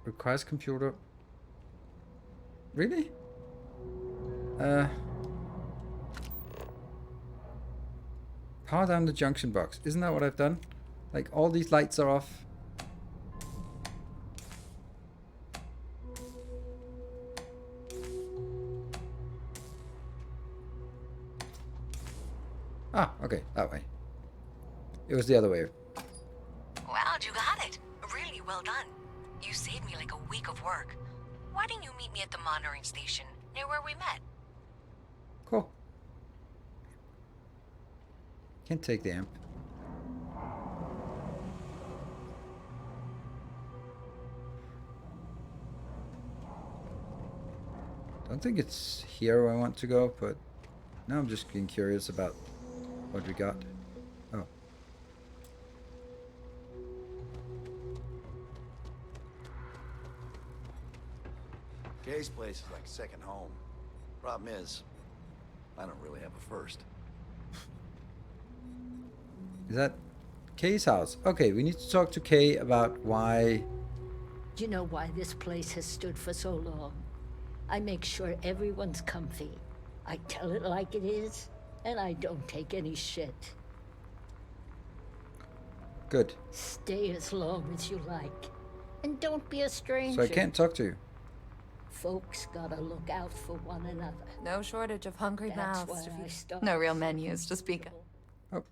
Requires computer... Really? Power down the junction box. Isn't that what I've done? Like, all these lights are off. Ah, okay, that way. It was the other way. Wow, you got it. Really well done. You saved me like a week of work. Why didn't you meet me at the monitoring station, near where we met? Cool. Can't take the amp. Don't think it's here I want to go, but now I'm just being curious about what we got. Oh. Kay's place is like second home. Problem is, I don't really have a first. Is that Kay's house? Okay, we need to talk to Kay about why... Do you know why this place has stood for so long? I make sure everyone's comfy. I tell it like it is, and I don't take any shit. Good. Stay as long as you like. And don't be a stranger. So I can't talk to you. Folks gotta look out for one another. No shortage of hungry That's mouths. why I started. No real menus to speak of. Oh.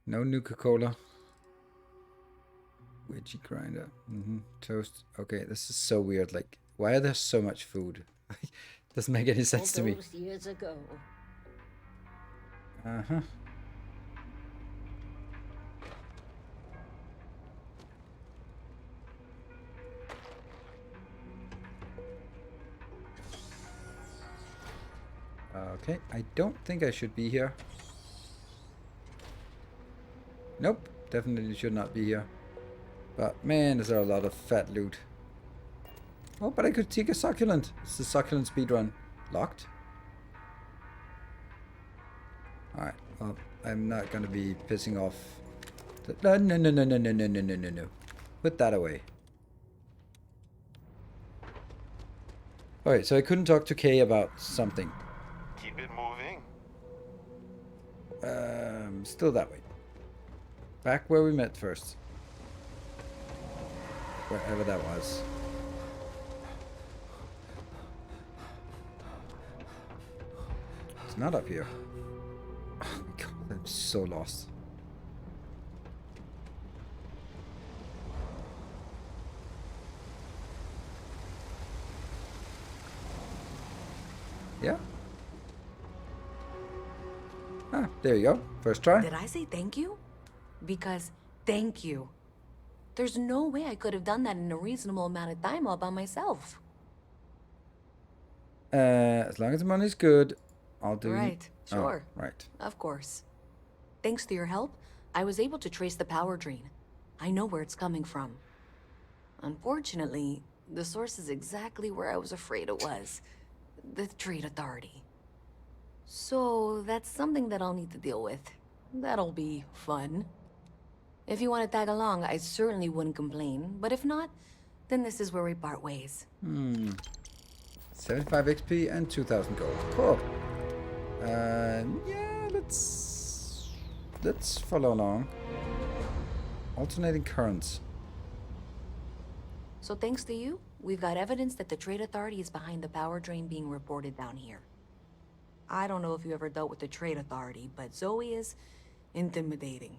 No Nuka-Cola. Wedgie grinder. Toast. Okay, this is so weird. Like, why are there so much food? Doesn't make any sense to me. All those years ago. Uh-huh. Okay, I don't think I should be here. Nope, definitely should not be here. But man, is there a lot of fat loot. Oh, but I could take a succulent. It's the succulent speedrun. Locked? Alright, well, I'm not gonna be pissing off. No. Put that away. Alright, so I couldn't talk to Kay about something. Keep it moving. Still that way. Back where we met first. Wherever that was. It's not up here. Oh my god, I'm so lost. Yeah. Ah, there you go. First try. Did I say thank you? Because thank you. There's no way I could have done that in a reasonable amount of time all by myself. As long as the money's good, I'll do. Right, sure. Oh, right. Of course. Thanks to your help, I was able to trace the power drain. I know where it's coming from. Unfortunately, the source is exactly where I was afraid it was. The Trade Authority. So that's something that I'll need to deal with. That'll be fun. If you want to tag along, I certainly wouldn't complain. But if not, then this is where we part ways. 75 XP and 2,000 gold. Cool. Yeah, let's follow along. Alternating currents. So thanks to you, we've got evidence that the Trade Authority is behind the power drain being reported down here. I don't know if you ever dealt with the Trade Authority, but Zoe is intimidating.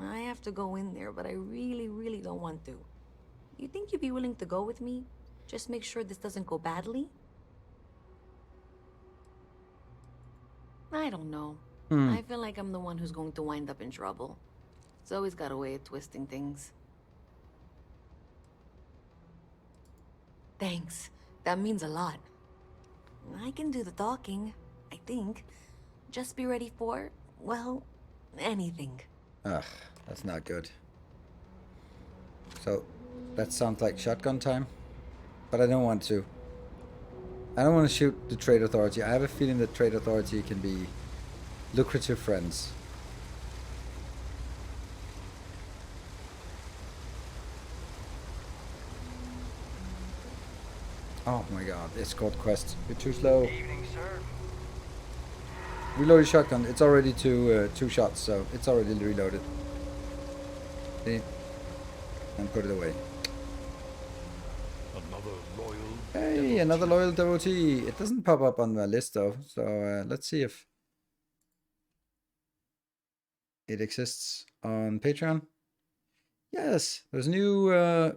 I have to go in there, but I really don't want to. You think you'd be willing to go with me? Just make sure this doesn't go badly? I don't know. I feel like I'm the one who's going to wind up in trouble. Zoe's got a way of twisting things. Thanks. That means a lot. I can do the talking, I think. Just be ready for, well, anything. Ugh, that's not good. So, That sounds like shotgun time. But I don't want to. I don't want to shoot the Trade Authority. I have a feeling that Trade Authority can be lucrative friends. Oh my god, escort quest. You're too slow. Evening, sir. Reload your shotgun. It's already two shots, so it's already reloaded. See? And put it away. Another loyal. Hey, another loyal devotee. It doesn't pop up on my list though, so let's see if it exists on Patreon. Yes, there's a new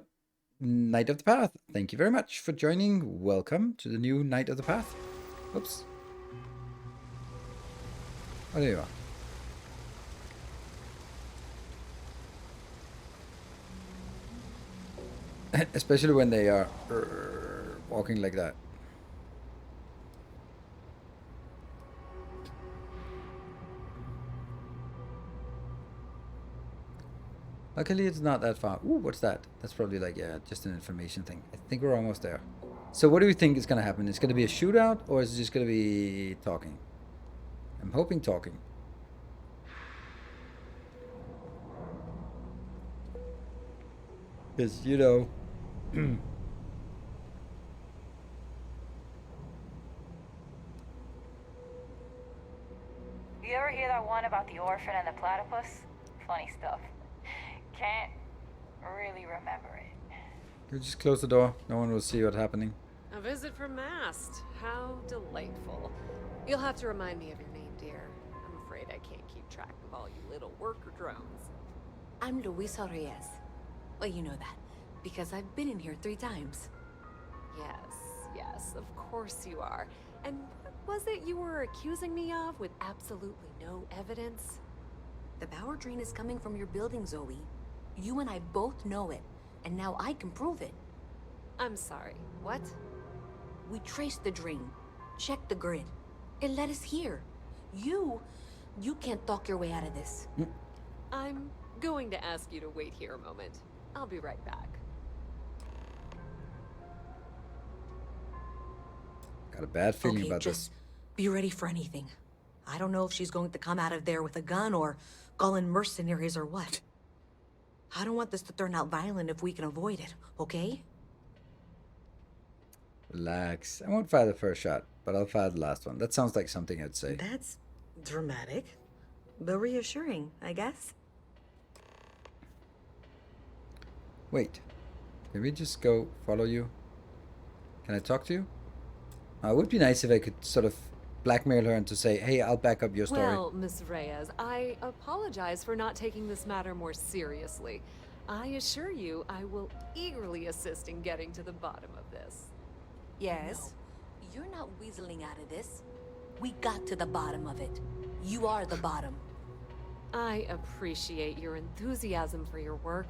Knight of the Path. Thank you very much for joining. Welcome to the new Knight of the Path. Oops. Oh, there you are. Especially when they are walking like that. Luckily, it's not that far. Ooh, what's that? That's probably like, yeah, just an information thing. I think we're almost there. So what do we think is going to happen? It's going to be a shootout, or is it just going to be talking? I'm hoping talking. Because, you know... You ever hear that one about the orphan and the platypus? Funny stuff. Can't really remember it. You just close the door. No one will see what's happening. A visit from Mast. How delightful. You'll have to remind me of your name, dear. I'm afraid I can't keep track of all you little worker drones. I'm Luisa Reyes. Well, you know that, because I've been in here 3 times. Yes, of course you are. And what was it you were accusing me of with absolutely no evidence? The power drain is coming from your building, Zoe. You and I both know it, and now I can prove it. I'm sorry, what? We traced the drain, checked the grid. It led us here. You can't talk your way out of this. I'm going to ask you to wait here a moment. I'll be right back. Got a bad feeling about just this. Be ready for anything. I don't know if she's going to come out of there with a gun or call in mercenaries or what. I don't want this to turn out violent if we can avoid it, okay? Relax. I won't fire the first shot, but I'll fire the last one. That sounds like something I'd say. That's dramatic, but reassuring, I guess. Wait. Can we just go follow you? Can I talk to you? It would be nice if I could sort of blackmail her and to say, hey, I'll back up your story. Well, Miss Reyes, I apologize for not taking this matter more seriously. I assure you I will eagerly assist in getting to the bottom of this. Yes? No, you're not weaseling out of this. We got to the bottom of it. You are the bottom. I appreciate your enthusiasm for your work,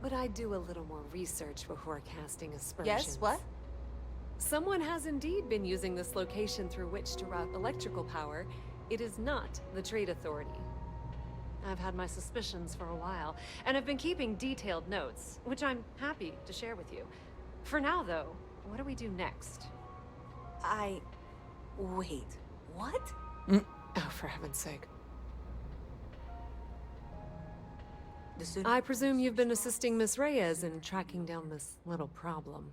but I'd do a little more research before casting aspersions. Yes, what? Someone has indeed been using this location through which to route electrical power. It is not the Trade Authority. I've had my suspicions for a while, and have been keeping detailed notes, which I'm happy to share with you. For now, though, what do we do next? Wait, what? Oh, for heaven's sake. I presume you've been assisting Miss Reyes in tracking down this little problem.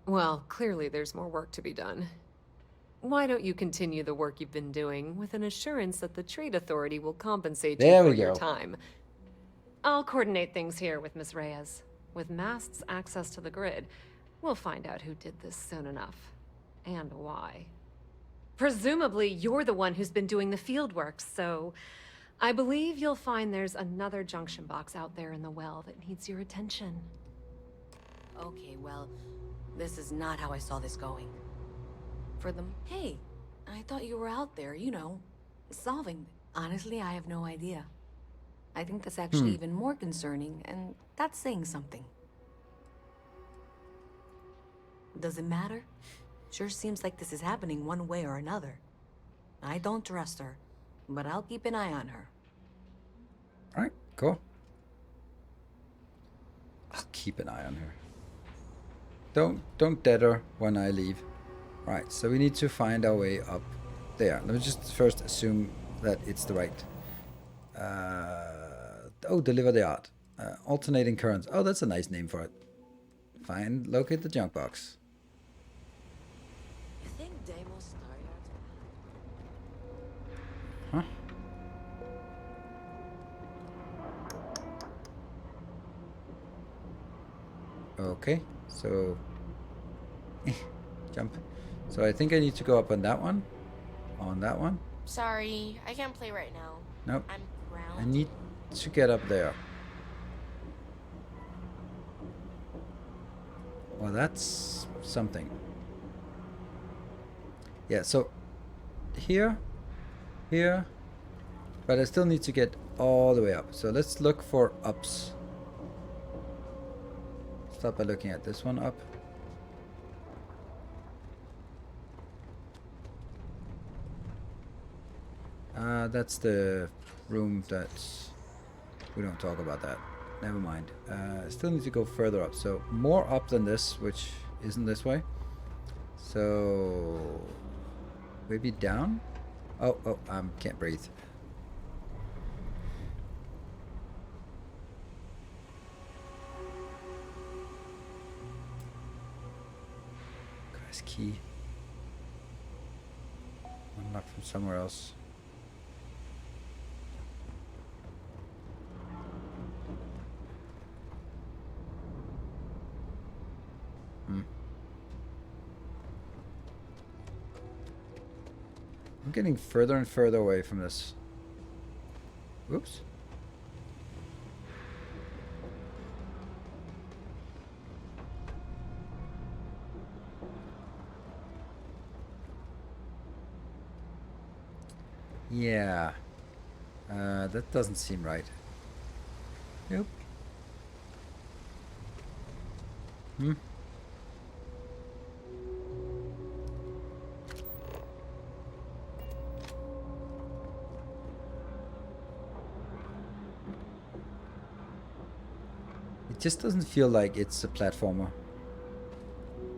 Well, clearly there's more work to be done. Why don't you continue the work you've been doing with an assurance that the Trade Authority will compensate you for your time? I'll coordinate things here with Miss Reyes. With Mast's access to the grid, we'll find out who did this soon enough. And why. Presumably, you're the one who's been doing the field work, so I believe you'll find there's another junction box out there in the well that needs your attention. Okay, well, this is not how I saw this going. For them, hey, I thought you were out there, you know, solving. Honestly, I have no idea. I think that's actually even more concerning, and that's saying something. Does it matter? Sure seems like this is happening one way or another. I don't trust her, but I'll keep an eye on her. Alright, cool. I'll keep an eye on her. Don't dead her when I leave. Right, so we need to find our way up there. Let me just first assume that it's the right. Deliver the art. Alternating currents. Oh, that's a nice name for it. Locate the junk box. You think Deimos tired? Huh? Okay, so jump. So I think I need to go up on that one. On that one. Sorry, I can't play right now. Nope. I'm grounded. I need to get up there. Well, that's something. Yeah, so here, but I still need to get all the way up. So let's look for ups. Start by looking at this one up. That's the room that's... We don't talk about that. Never mind. Still need to go further up. So more up than this, which isn't this way. So maybe down? Oh, can't breathe. Guy's key. Unlocked from somewhere else. I'm getting further and further away from this. Oops. Yeah. That doesn't seem right. Nope. It just doesn't feel like it's a platformer.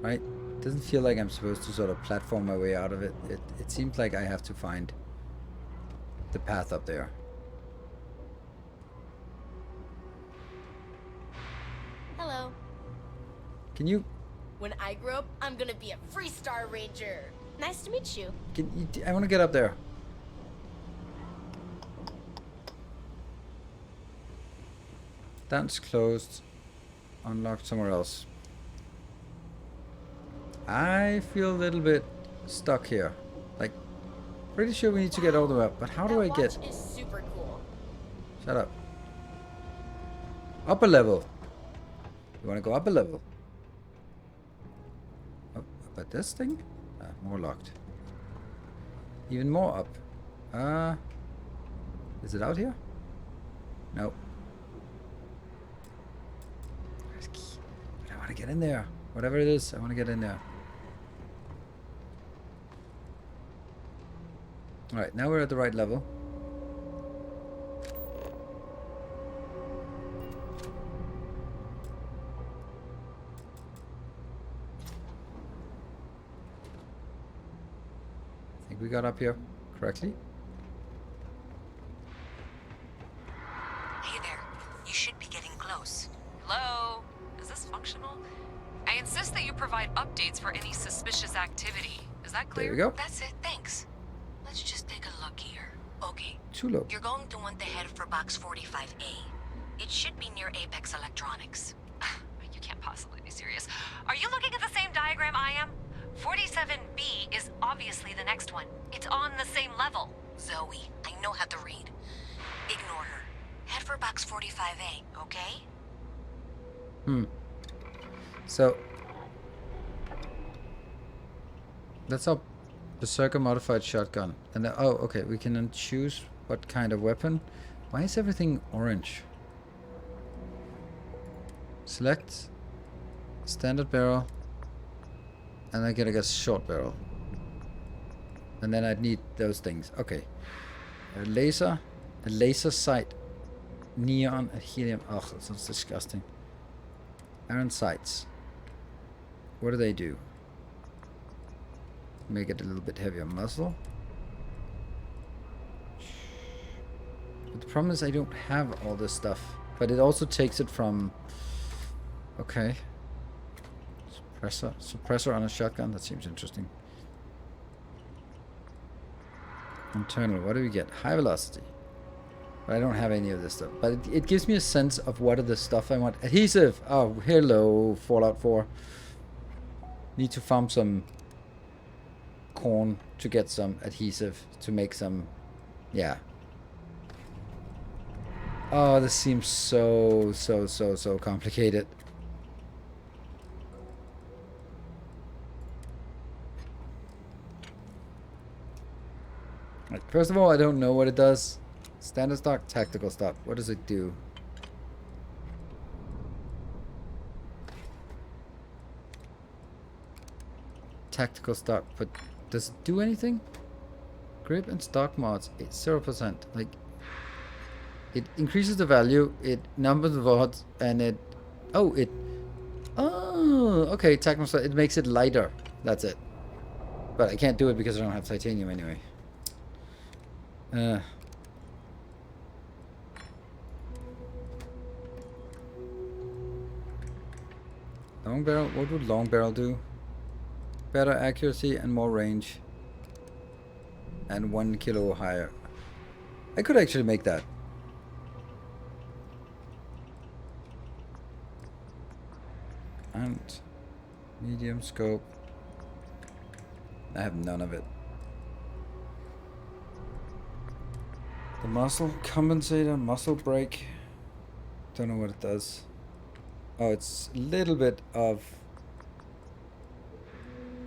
Right? It doesn't feel like I'm supposed to sort of platform my way out of it. It seems like I have to find the path up there. Hello. Can you... When I grow up, I'm gonna be a Freestar Ranger. Nice to meet you. I want to get up there. That's closed. Unlocked somewhere else. I feel a little bit stuck here. Like, pretty sure we need to get all the way up, but how do I get... That watch is super cool. Shut up. Up a level. You want to go up a level? Up at this thing? More locked. Even more up. Is it out here? No. But I want to get in there. Whatever it is, I want to get in there. Alright, now we're at the right level. I think we got up here correctly. Hey there. You should be getting close. Hello? Is this functional? I insist that you provide updates for any suspicious activity. Is that clear? There we go. That's it, thanks. Let's just take a look here. Okay. Too low. You're going to want to head for box 45A. It should be near Apex Electronics. You can't possibly be serious. Are you looking at the same diagram I am? 47B is obviously the next one. It's on the same level. Zoe, I know how to read. Ignore her. Head for box 45A, okay? So that's our Berserker modified shotgun. And then, oh, okay, we can then choose what kind of weapon. Why is everything orange? Select standard barrel, and I get a short barrel. And then I'd need those things. Okay, a laser sight, neon, and helium. Oh, that sounds disgusting. Iron sights. What do they do? Make it a little bit heavier muzzle. But the problem is I don't have all this stuff. But it also takes it from... Okay. Suppressor on a shotgun. That seems interesting. Internal. What do we get? High velocity. But I don't have any of this stuff. But it gives me a sense of what are the stuff I want. Adhesive. Oh, hello, Fallout 4. Need to farm some corn to get some adhesive to make some... Yeah. Oh, this seems so complicated. Right, first of all, I don't know what it does. Standard stock, tactical stock. What does it do? Tactical stock, but does it do anything? Grip and stock mods, it's 0%. Like, it increases the value, it numbers the VODs, and it... Oh, it... Oh, okay, tactical stock, it makes it lighter. That's it. But I can't do it because I don't have titanium anyway. Long barrel, what would long barrel do? Better accuracy and more range. And 1 kilo higher. I could actually make that. And medium scope. I have none of it. The muscle compensator, muscle brake. Don't know what it does. Oh, it's a little bit of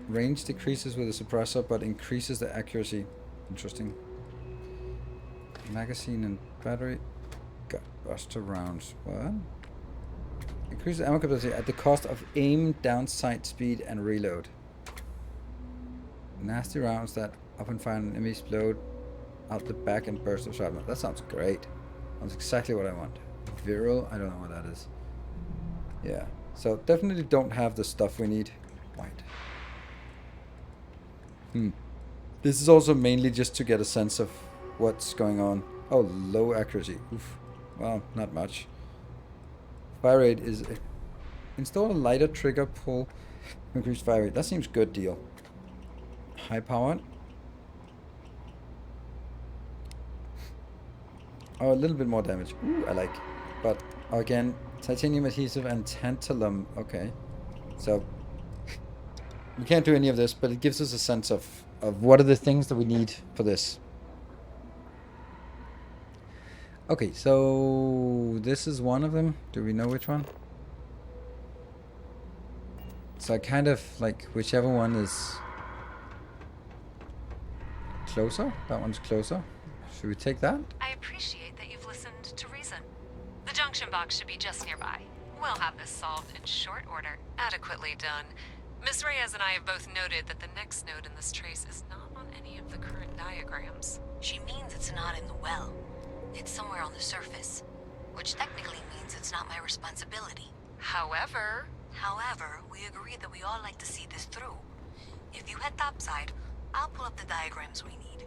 range decreases with the suppressor, but increases the accuracy. Interesting. Magazine and battery. Got buster rounds. What? Increases ammo capacity at the cost of aim, down sight speed, and reload. Nasty rounds that often fire an enemy explode out the back and burst of shrapnel. That sounds great. That's exactly what I want. Viral? I don't know what that is. Yeah. So definitely don't have the stuff we need. White. This is also mainly just to get a sense of what's going on. Oh, low accuracy. Oof. Well, not much. Fire rate is... Install a lighter trigger pull. Increased fire rate. That seems good deal. High powered. Oh, a little bit more damage. Ooh, I like. But again, titanium adhesive and tantalum. Okay. So we can't do any of this, but it gives us a sense of what are the things that we need for this. Okay, so this is one of them. Do we know which one? So I kind of like whichever one is closer. That one's closer. Should we take that? I appreciate that you've listened to reason. The junction box should be just nearby. We'll have this solved in short order. Adequately done. Miss Reyes and I have both noted that the next node in this trace is not on any of the current diagrams. She means it's not in the well. It's somewhere on the surface, which technically means it's not my responsibility. However, we agreed that we all like to see this through. If you head topside, I'll pull up the diagrams we need.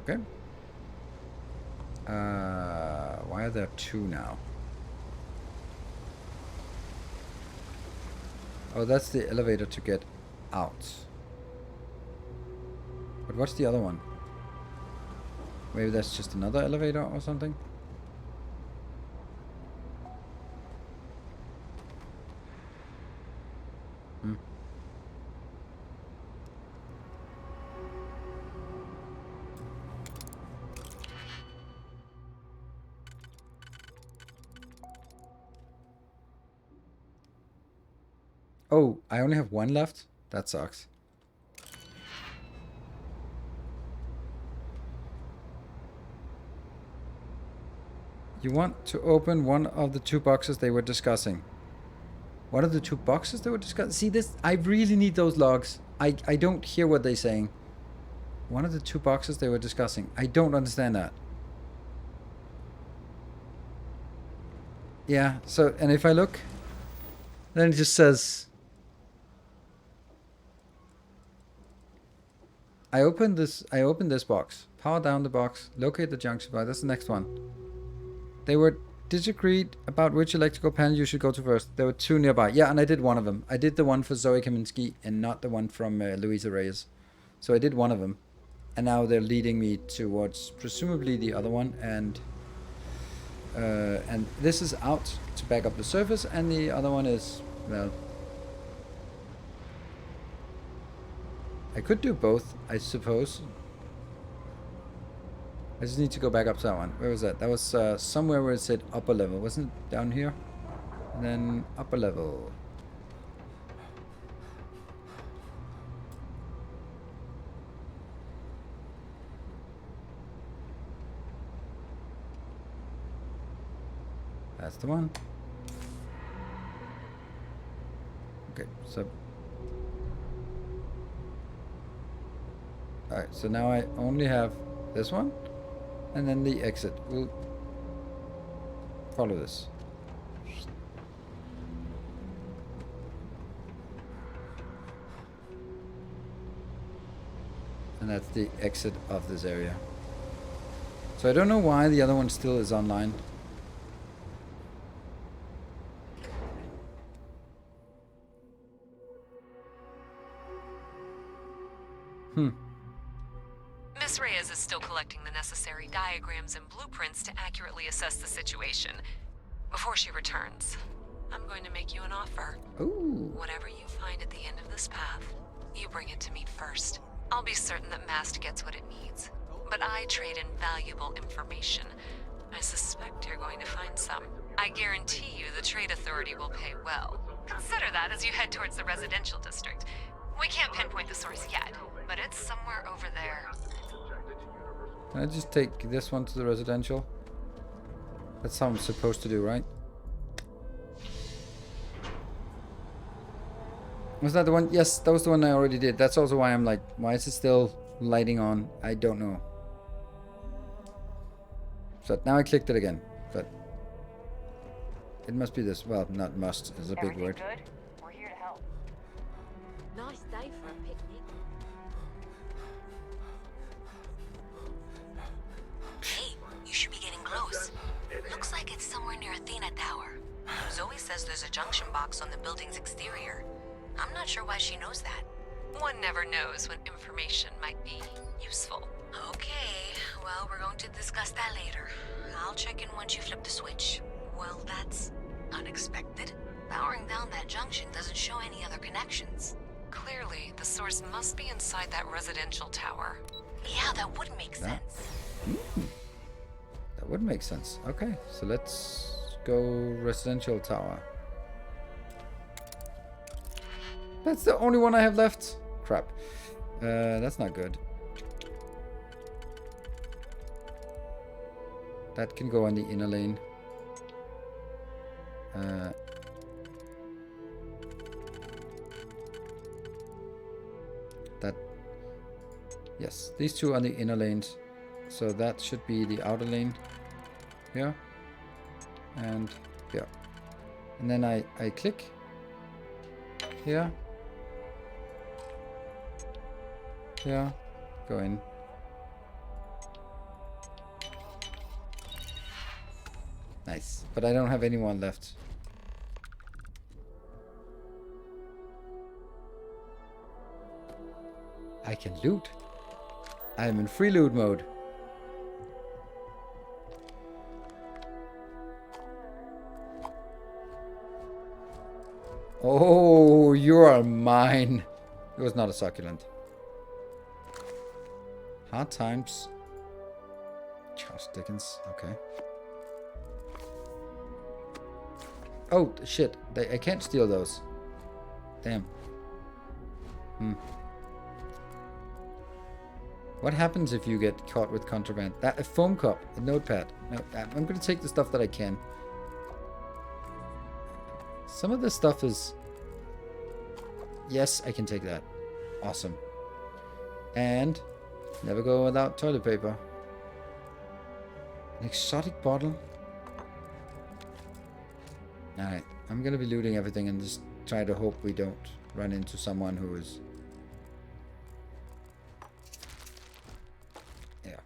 Okay. Why are there two now? Oh, that's the elevator to get out. But what's the other one? Maybe that's just another elevator or something? Oh, I only have one left? That sucks. You want to open one of the two boxes they were discussing. What are the two boxes they were discussing? See this? I really need those logs. I don't hear what they're saying. One of the two boxes they were discussing. I don't understand that. Yeah, so, and if I look, then it just says, I opened this box. Power down the box. Locate the junction box. That's the next one. They were disagreed about which electrical panel you should go to first. There were 2 nearby. Yeah, and I did one of them. I did the one for Zoe Kaminsky and not the one from Luisa Reyes. So I did one of them. And now they're leading me towards presumably the other one. And this is out to back up the surface. And the other one is, well... I could do both, I suppose. I just need to go back up to that one. Where was that? That was somewhere where it said upper level. Wasn't it down here? And then upper level. That's the one. Okay, so... Alright, so now I only have this one. And then the exit. We'll follow this. And that's the exit of this area. So I don't know why the other one still is online. Miss Reyes is still collecting the necessary diagrams and blueprints to accurately assess the situation. Before she returns, I'm going to make you an offer. Ooh. Whatever you find at the end of this path, you bring it to me first. I'll be certain that Mast gets what it needs. But I trade in valuable information. I suspect you're going to find some. I guarantee you the Trade Authority will pay well. Consider that as you head towards the residential district. We can't pinpoint the source yet, but it's somewhere over there. Can I just take this one to the residential? That's how I'm supposed to do, right? Was that the one? Yes, that was the one I already did. That's also why I'm like, why is it still lighting on? I don't know. So now I clicked it again, but it must be this. Well, not must is a big word. Good? We're here to help. Nice day for a picnic. Hey, you should be getting close. Looks like it's somewhere near Athena Tower. Zoe says there's a junction box on the building's exterior. I'm not sure why she knows that. One never knows when information might be useful. Okay, well, we're going to discuss that later. I'll check in once you flip the switch. Well, that's unexpected. Powering down that junction doesn't show any other connections. Clearly, the source must be inside that residential tower. Yeah, that would make sense. That would make sense. Okay, so let's go residential tower. That's the only one I have left. Crap. That's not good. That can go on the inner lane. That. Yes, these two are the inner lanes. So that should be the outer lane. Here. And here. And then I click. Here. Here. Go in. Nice. But I don't have anyone left. I can loot. I am in free loot mode. Oh, you are mine. It was not a succulent. Hard times. Charles Dickens. Okay. Oh, shit. I can't steal those. Damn. What happens if you get caught with contraband? A foam cup, a notepad. No, I'm going to take the stuff that I can. Some of this stuff is... Yes, I can take that. Awesome. And never go without toilet paper. An exotic bottle. Alright, I'm gonna be looting everything and just try to hope we don't run into someone who is... Yeah.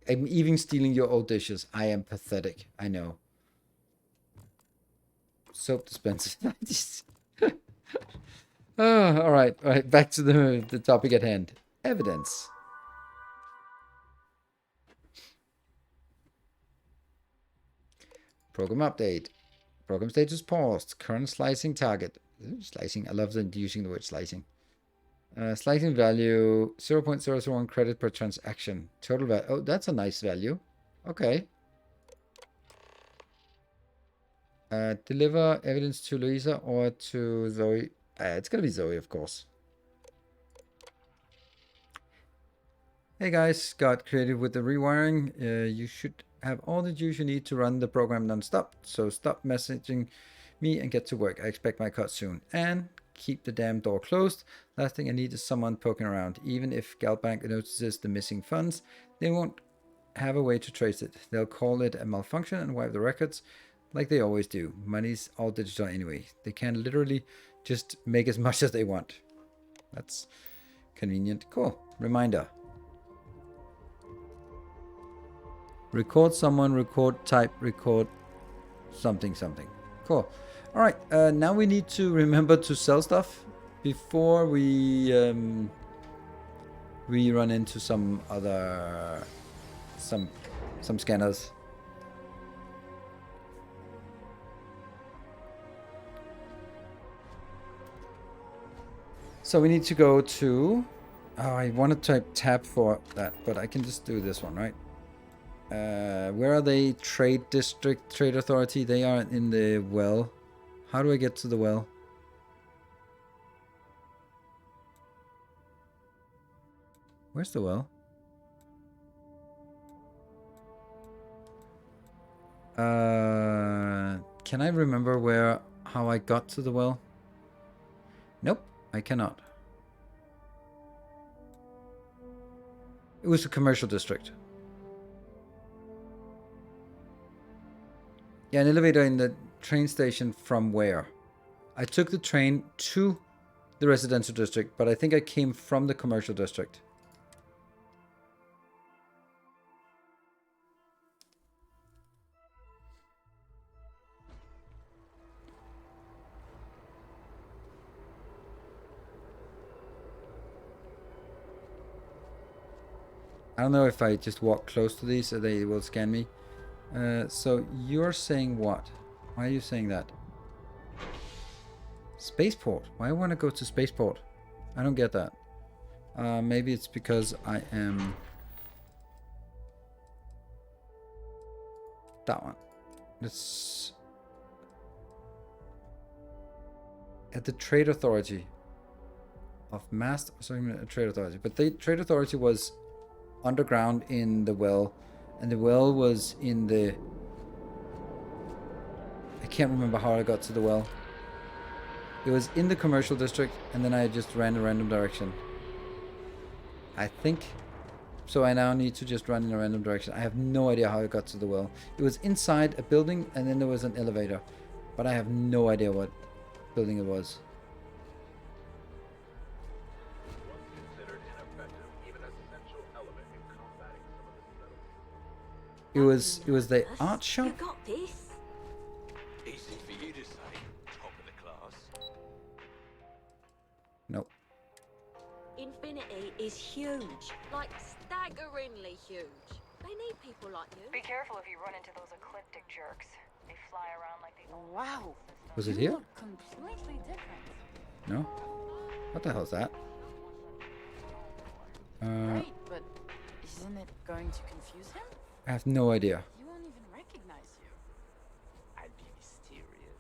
I'm even stealing your old dishes. I am pathetic. I know. Soap dispensers. Oh, all right. Back to the topic at hand. Evidence. Program update. Program status paused. Current slicing target. Ooh, slicing. I love using the word slicing. Slicing value 0.001 credit per transaction. Total value. Oh, that's a nice value. Okay. Deliver evidence to Louisa or to Zoe. It's gonna be Zoe, of course. Hey guys, got creative with the rewiring. You should have all the juice you need to run the program non-stop. So stop messaging me and get to work. I expect my cut soon. And keep the damn door closed. Last thing I need is someone poking around. Even if Galbank notices the missing funds, they won't have a way to trace it. They'll call it a malfunction and wipe the records like they always do. Money's all digital anyway. They can literally just make as much as they want. That's convenient. Cool. Reminder. Record someone, record type, record something. Cool. All right. Now we need to remember to sell stuff before we run into some other some scanners. So we need to go to... Oh, I want to type tab for that, but I can just do this one, right? Where are they? Trade District, Trade Authority. They are in the well. How do I get to the well? Where's the well? Can I remember how I got to the well? Nope, I cannot. It was a commercial district. Yeah, an elevator in the train station from where? I took the train to the residential district, but I think I came from the commercial district. I don't know if I just walk close to these so they will scan me. So you're saying what? Why are you saying that? Spaceport? Why I want to go to Spaceport? I don't get that. Maybe it's because I am... That one. It's... At the Trade Authority. Of Mass... Sorry, Trade Authority. But the Trade Authority was underground in the well. And the well was in the... I can't remember how I got to the well. It was in the commercial district, and then I just ran a random direction. I think. So I now need to just run in a random direction. I have no idea how I got to the well. It was inside a building, and then there was an elevator. But I have no idea what building it was. It was the art shop. You got this. Easy for you to say, top of the class. Nope. Infinity is huge, like staggeringly huge. They need people like you. Be careful if you run into those ecliptic jerks. They fly around like they own Wow. Was it here? Completely different. No. What the hell is that? Right, but isn't it going to confuse him? I have no idea. He won't even recognize you. I'd be mysterious.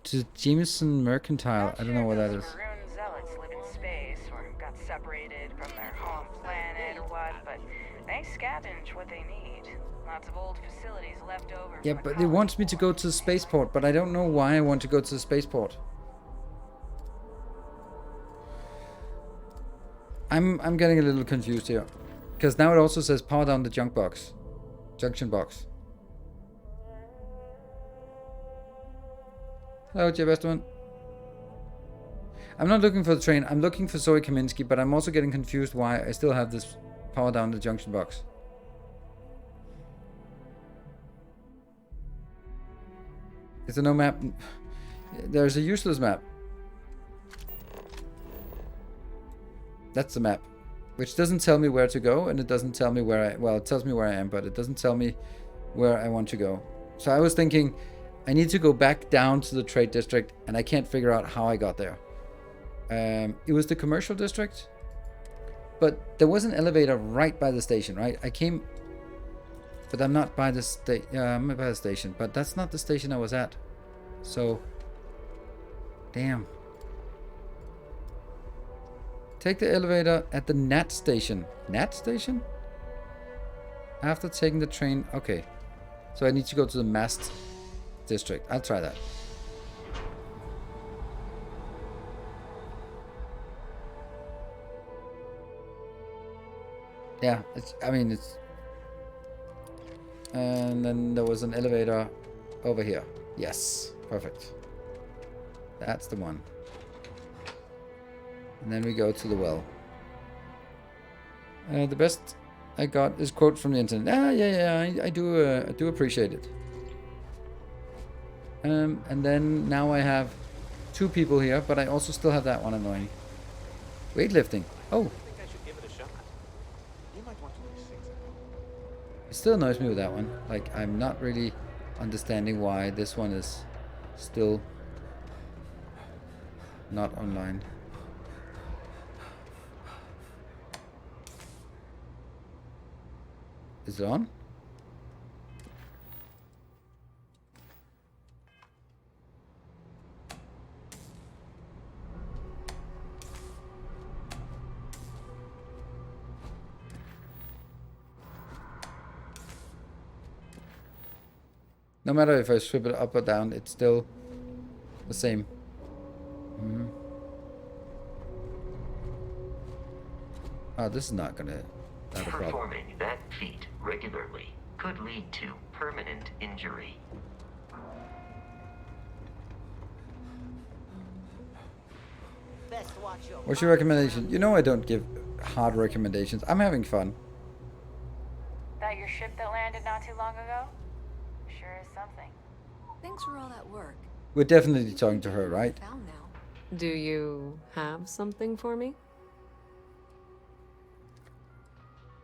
To Jameson Mercantile. I don't know what that is. Maroon zealots live in space or got separated from their home planet or what, but they scavenge what they need. Lots of old facilities left over. Yeah, but it wants me to go to the spaceport, but I don't know why I want to go to the spaceport. I'm getting a little confused here. Because now it also says power down the junction box. Hello, Jeff Westerman. I'm not looking for the train. I'm looking for Zoe Kaminsky, but I'm also getting confused why I still have this power down the junction box. Is there no map? There's a useless map. That's the map. Which doesn't tell me where to go, and it doesn't tell me where I... Well, it tells me where I am, but it doesn't tell me where I want to go. So I was thinking, I need to go back down to the trade district, and I can't figure out how I got there. It was the commercial district, but there was an elevator right by the station, right? I came... But I'm not by the I'm by the station, but that's not the station I was at. So, damn. Take the elevator at the Nat station. Nat station? After taking the train, okay. So I need to go to the Mast district. I'll try that. Yeah, I mean, it's... And then there was an elevator over here. Yes, perfect. That's the one. And then we go to the well. The best I got is quote from the internet. I do appreciate it. And then now I have 2 people here, but I also still have that one annoying. Weightlifting. Oh. It still annoys me with that one. Like, I'm not really understanding why this one is still not online. Is it on? No matter if I swipe it up or down, it's still the same. Oh, this is not gonna have a problem. Performing that feat regularly could lead to permanent injury. What's your recommendation? You know I don't give hard recommendations. I'm having fun. That your ship that landed not too long ago? Sure is something. Thanks for all that work. We're definitely talking to her, right? Found now. Do you have something for me?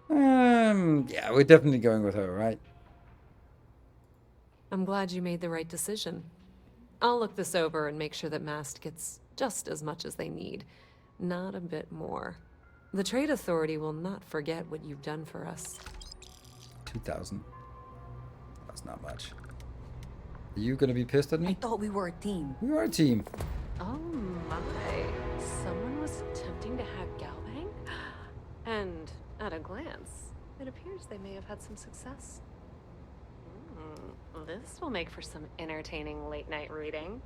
Yeah, we're definitely going with her, right? I'm glad you made the right decision. I'll look this over and make sure that Mast gets just as much as they need, not a bit more. The Trade Authority will not forget what you've done for us. 2,000. That's not much. Are you gonna be pissed at me? I thought we were a team. We are a team. Oh my. Someone was attempting to hack Galbang? And at a glance, it appears they may have had some success. This will make for some entertaining late-night reading.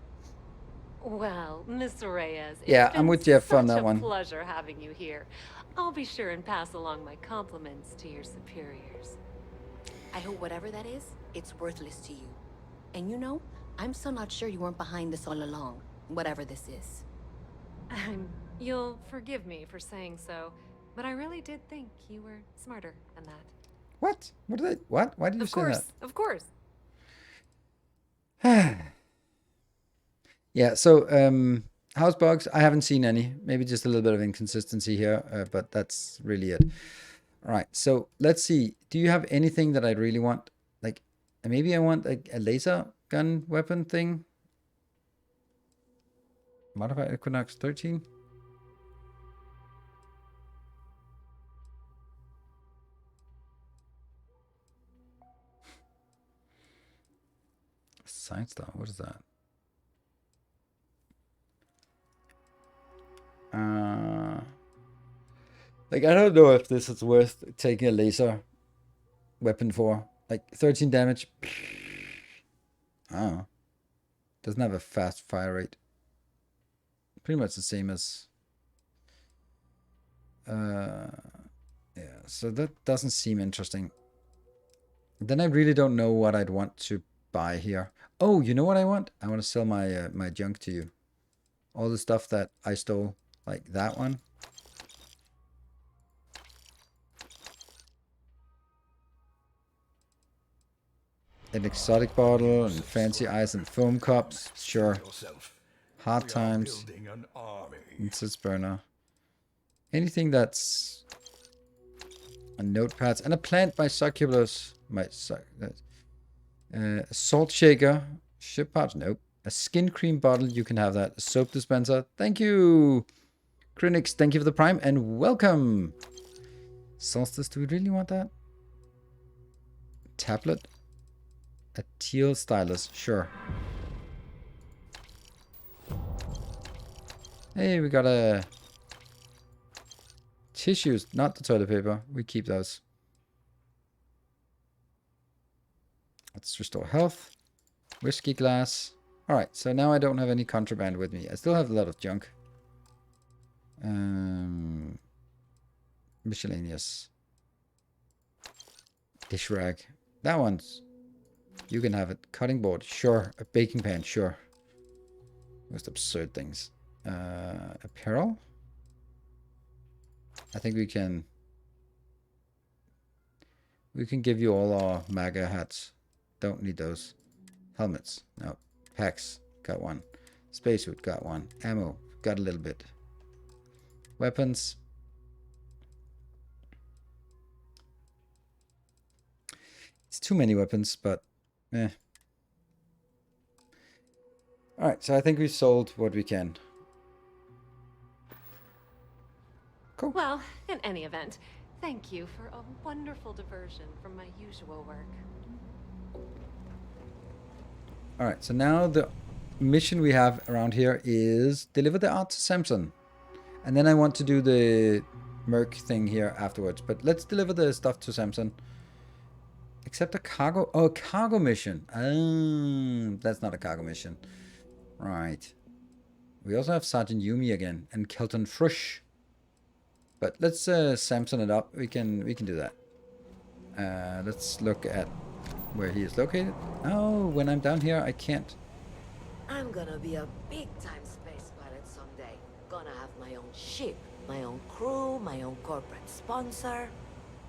Well, Miss Reyes, Yeah, it's I'm been with Jeff on that such a one. pleasure having you here. I'll be sure and pass along my compliments to your superiors. I hope whatever that is, it's worthless to you. And you know, I'm still not sure you weren't behind this all along, whatever this is. You'll forgive me for saying so, but I really did think you were smarter than that. What? What did I... What? Why did you say that? Of course. Yeah, so house bugs, I haven't seen any. Maybe just a little bit of inconsistency here, but that's really it. All right, so let's see. Do you have anything that I really want? Like, maybe I want a laser gun weapon thing. Modified Equinox 13. Side star, what is that? Like, I don't know if this is worth taking a laser weapon for. Like, 13 damage. Oh. Doesn't have a fast fire rate. Pretty much the same as... yeah, so that doesn't seem interesting. Then I really don't know what I'd want to buy here. Oh, you know what I want? I want to sell my my junk to you. All the stuff that I stole, like that one. An exotic bottle and fancy ice and foam cups. Sure. Hard times. Incense burner. Anything that's a notepad and a plant by succubus. A salt shaker. Ship parts. Nope. A skin cream bottle. You can have that. A soap dispenser. Thank you. Crinix, thank you for the prime and welcome. Solstice, do we really want that? Tablet. A teal stylus. Sure. Hey, we got a tissues, not the toilet paper. We keep those. Let's restore health. Whiskey glass. Alright, so now I don't have any contraband with me. I still have a lot of junk. Miscellaneous. Dish rag. That one's... You can have it. Cutting board. Sure. A baking pan. Sure. Most absurd things. Apparel. I think we can give you all our MAGA hats. Don't need those. Helmets. No. Packs. Got one. Spacesuit. Got one. Ammo. Got a little bit. Weapons. It's too many weapons, but eh. Alright, so I think we sold what we can. Cool. Well, in any event, thank you for a wonderful diversion from my usual work. Alright, so now the mission we have around here is deliver the art to Samson. And then I want to do the Merc thing here afterwards. But let's deliver the stuff to Samson. Except a cargo... Oh, a cargo mission. That's not a cargo mission. Right. We also have Sergeant Yumi again. And Kelton Frush. But let's Samson it up. We can do that. Let's look at where he is located. Oh, when I'm down here, I can't. I'm gonna be a big-time space pilot someday. Gonna have my own ship, my own crew, my own corporate sponsor.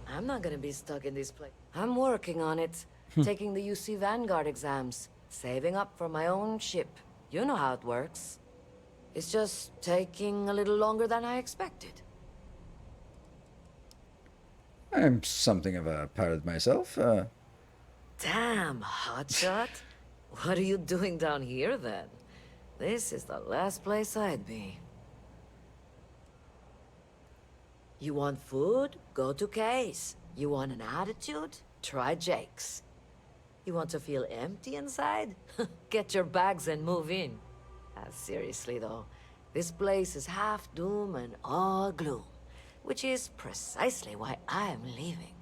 I'm not gonna be stuck in this place. I'm working on it. Taking the UC Vanguard exams. Saving up for my own ship. You know how it works. It's just taking a little longer than I expected. I'm something of a pirate myself. Damn, hotshot. What are you doing down here, then? This is the last place I'd be. You want food? Go to Kay's. You want an attitude? Try Jake's. You want to feel empty inside? Get your bags and move in. Seriously, though, this place is half doom and all gloom, which is precisely why I'm leaving.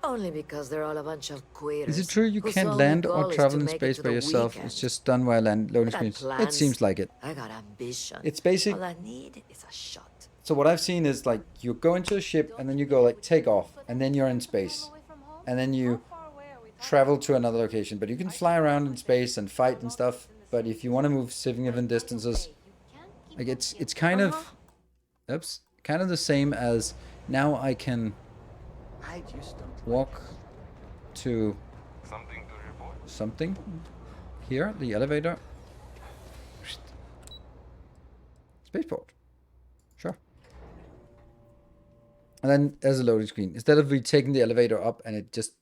Only because they're all a bunch of queers. Is it true you can't land or travel in space by yourself? Weekend. It's just done while loading screens. It seems like it. I got ambition. It's basic. All I need is a shot. So what I've seen is like you go into a ship and then you go like take off and then you're in space. And then you travel to another location. But you can fly around in space and fight and stuff. But if you want to move significant distances, like it's kind of kind of the same as now I can walk to something here, the elevator. Spaceport. Sure. And then there's a loading screen. Instead of we taking the elevator up and it just...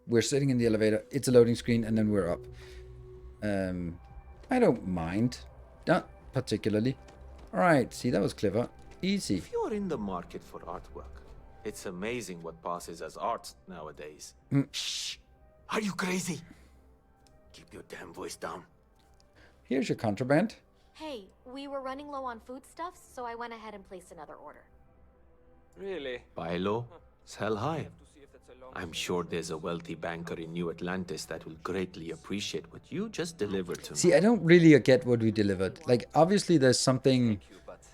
We're sitting in the elevator, it's a loading screen, and then we're up. I don't mind. Not particularly. Alright, see, that was clever. Easy. If you're in the market for artwork, it's amazing what passes as art nowadays. Shh! Are you crazy? Keep your damn voice down. Here's your contraband. Hey, we were running low on foodstuffs, so I went ahead and placed another order. Really? Buy low, sell high. I'm sure there's a wealthy banker in New Atlantis that will greatly appreciate what you just delivered to me. See, I don't really get what we delivered. Like, obviously there's something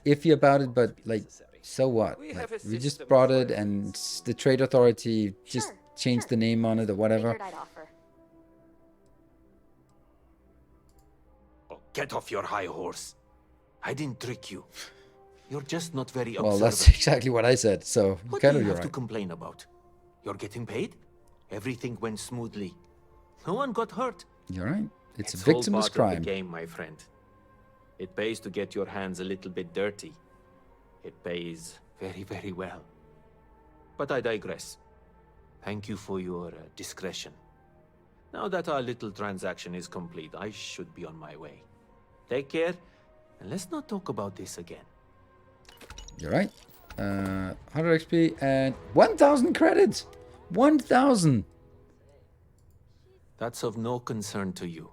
iffy about it, but like, So what? Like, we just brought it, and the trade authority just changed the name on it or whatever. Oh, get off your high horse. I didn't trick you. You're just not very Well, observant. that's exactly what I said. So What kind do of you you're have to right. complain about? You're getting paid? Everything went smoothly. No one got hurt. You're right. It's a all victimless part of crime. the game, my friend. It pays to get your hands a little bit dirty. It pays very, very well. But I digress. Thank you for your discretion. Now that our little transaction is complete, I should be on my way. Take care, and let's not talk about this again. You're right. 100 XP and 1,000 credits. 1,000. That's of no concern to you.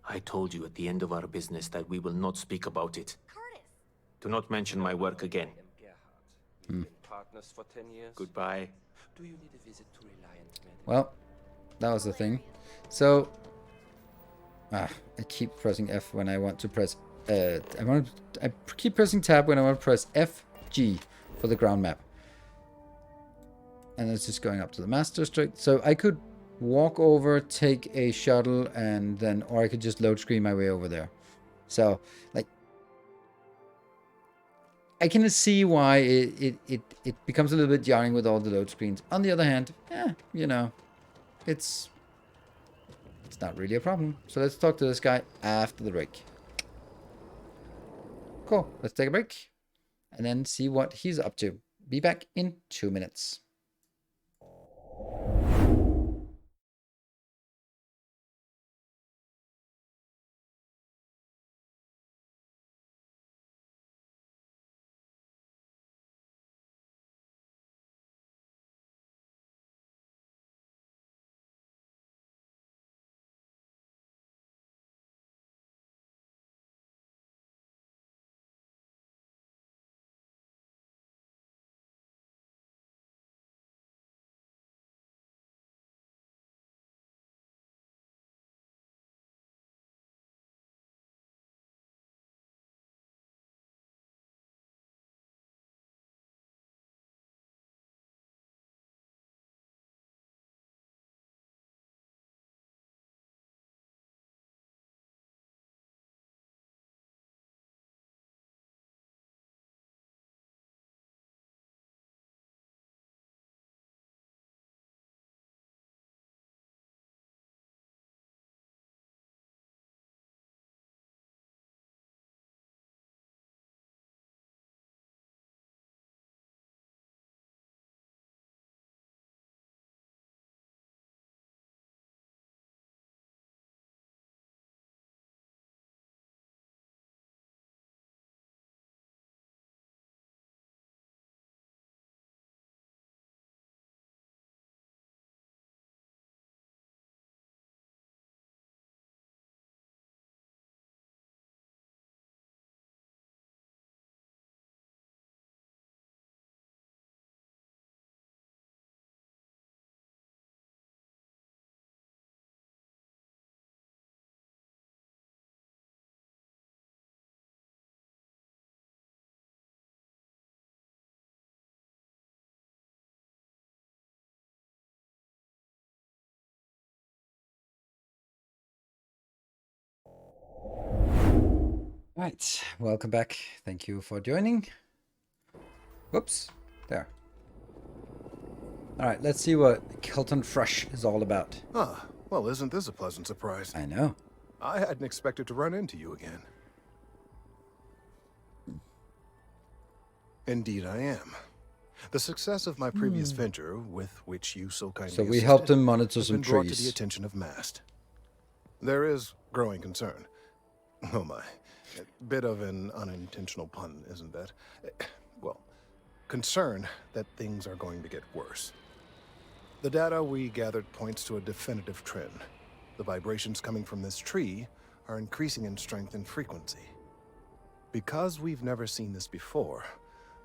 I told you at the end of our business that we will not speak about it. Do not mention my work again. Partners for 10 years. Goodbye. Do you need a visit to Reliant Med? Well, that was the thing. So, I keep pressing F when I want to press. I keep pressing tab when I want to press FG for the ground map. And it's just going up to the master straight. So I could walk over, take a shuttle, and then, or I could just load screen my way over there. So, like, I can see why it becomes a little bit jarring with all the load screens. On the other hand, you know, it's not really a problem. So let's talk to this guy after the break. Cool. Let's take a break and then see what he's up to. Be back in 2 minutes. Right, welcome back. Thank you for joining. Whoops, there. All right, let's see what Kelton Fresh is all about. Ah, well, isn't this a pleasant surprise? I know. I hadn't expected to run into you again. Indeed I am. The success of my previous venture, with which you so kindly So we helped him monitor has some been brought to trees. the attention of Mast. There is growing concern. Oh my. A bit of an unintentional pun, isn't that? Well, concern that things are going to get worse. The data we gathered points to a definitive trend. The vibrations coming from this tree are increasing in strength and frequency. Because we've never seen this before,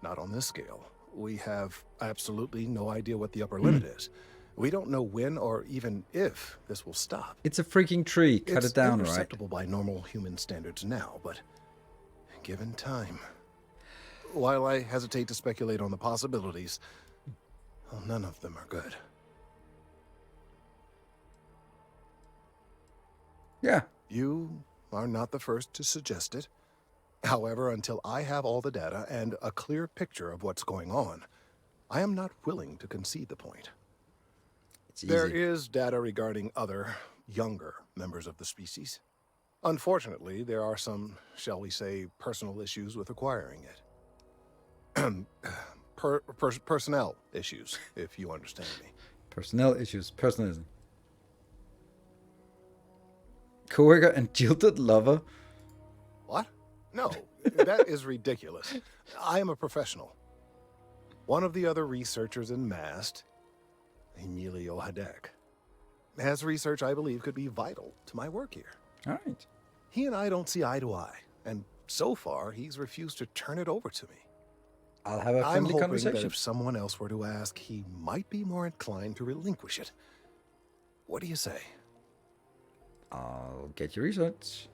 not on this scale, we have absolutely no idea what the upper limit is. We don't know when or even if this will stop. It's a freaking tree. Cut it down, It's right? imperceptible by normal human standards now, but given time... while I hesitate to speculate on the possibilities, well, none of them are good. Yeah. You are not the first to suggest it. However, until I have all the data and a clear picture of what's going on, I am not willing to concede the point. It's easy. There is data regarding other, younger members of the species. Unfortunately, there are some, shall we say, personal issues with acquiring it. Personnel issues, if you understand me. Personnel issues. Personalism. Coworker and jilted lover. What? No, that is ridiculous. I am a professional. One of the other researchers in MAST, Emilio Hadek, has research I believe could be vital to my work here. All right. He and I don't see eye to eye, and so far he's refused to turn it over to me. I'll have a I'm friendly hoping conversation. that if someone else were to ask, he might be more inclined to relinquish it. What do you say? I'll get your research.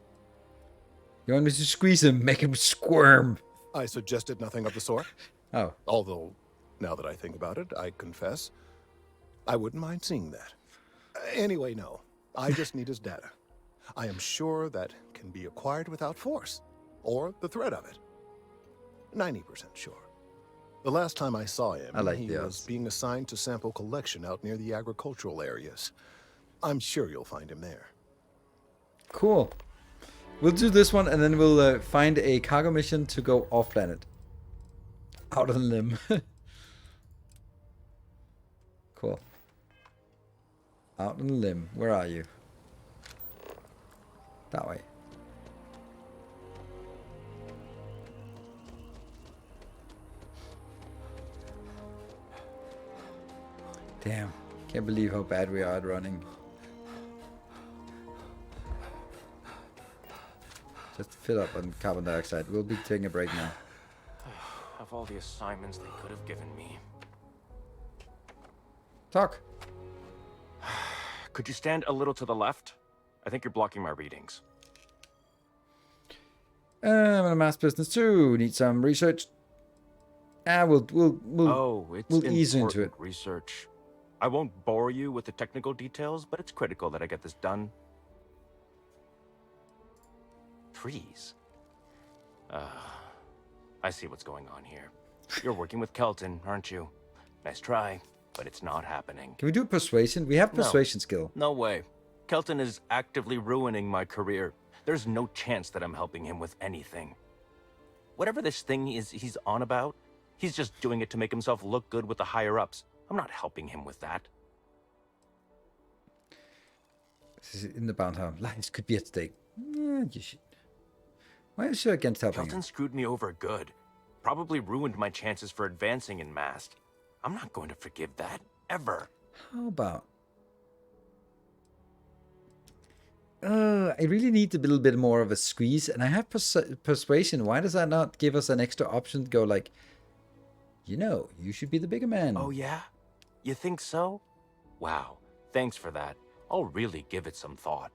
You want me to squeeze him, make him squirm? I suggested nothing of the sort. Oh. Although, now that I think about it, I confess, I wouldn't mind seeing that. Anyway, no. I just need his data. I am sure that can be acquired without force, or the threat of it. 90% sure. The last time I saw him, he was being assigned to sample collection out near the agricultural areas. I'm sure you'll find him there. Cool. We'll do this one, and then we'll find a cargo mission to go off-planet. Out on a limb. Cool. Out on a limb. Where are you? That way. Damn. Can't believe how bad we are at running. Just fill up on carbon dioxide. We'll be taking a break now. Of all the assignments they could have given me. Talk. Could you stand a little to the left? I think you're blocking my readings. I'm in a mass business too. Need some research. We'll ease into it. Research. I won't bore you with the technical details, but it's critical that I get this done. Trees. I see what's going on here. You're working with Kelton, aren't you? Nice try, but it's not happening. Can we do persuasion? We have persuasion skill. No way. Kelton is actively ruining my career. There's no chance that I'm helping him with anything. Whatever this thing is he's on about, he's just doing it to make himself look good with the higher-ups. I'm not helping him with that. This is in the bound house. Lives could be at stake. You should. Why is she against helping Kelton him? screwed me over good. Probably ruined my chances for advancing in MAST. I'm not going to forgive that, ever. How about... I really need a little bit more of a squeeze, and I have persuasion. Why does that not give us an extra option to go like, you know, you should be the bigger man? Oh, yeah? You think so? Wow, thanks for that. I'll really give it some thought.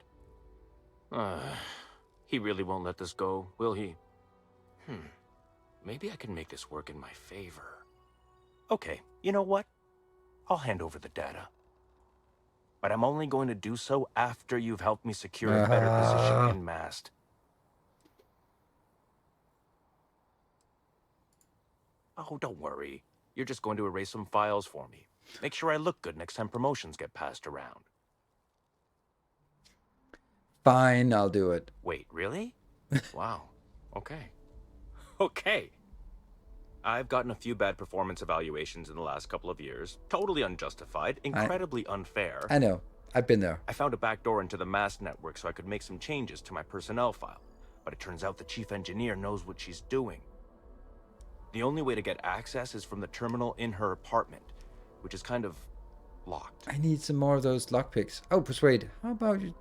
He really won't let this go, will he? Maybe I can make this work in my favor. Okay, you know what? I'll hand over the data. But I'm only going to do so after you've helped me secure a better position in MAST. Oh, don't worry. You're just going to erase some files for me. Make sure I look good next time promotions get passed around. Fine, I'll do it. Wait, really? Wow. Okay. Okay. I've gotten a few bad performance evaluations in the last couple of years. Totally unjustified, incredibly unfair. I know. I've been there. I found a backdoor into the MAST network so I could make some changes to my personnel file. But it turns out the chief engineer knows what she's doing. The only way to get access is from the terminal in her apartment, which is kind of locked. I need some more of those lockpicks. Oh, persuade. How about you?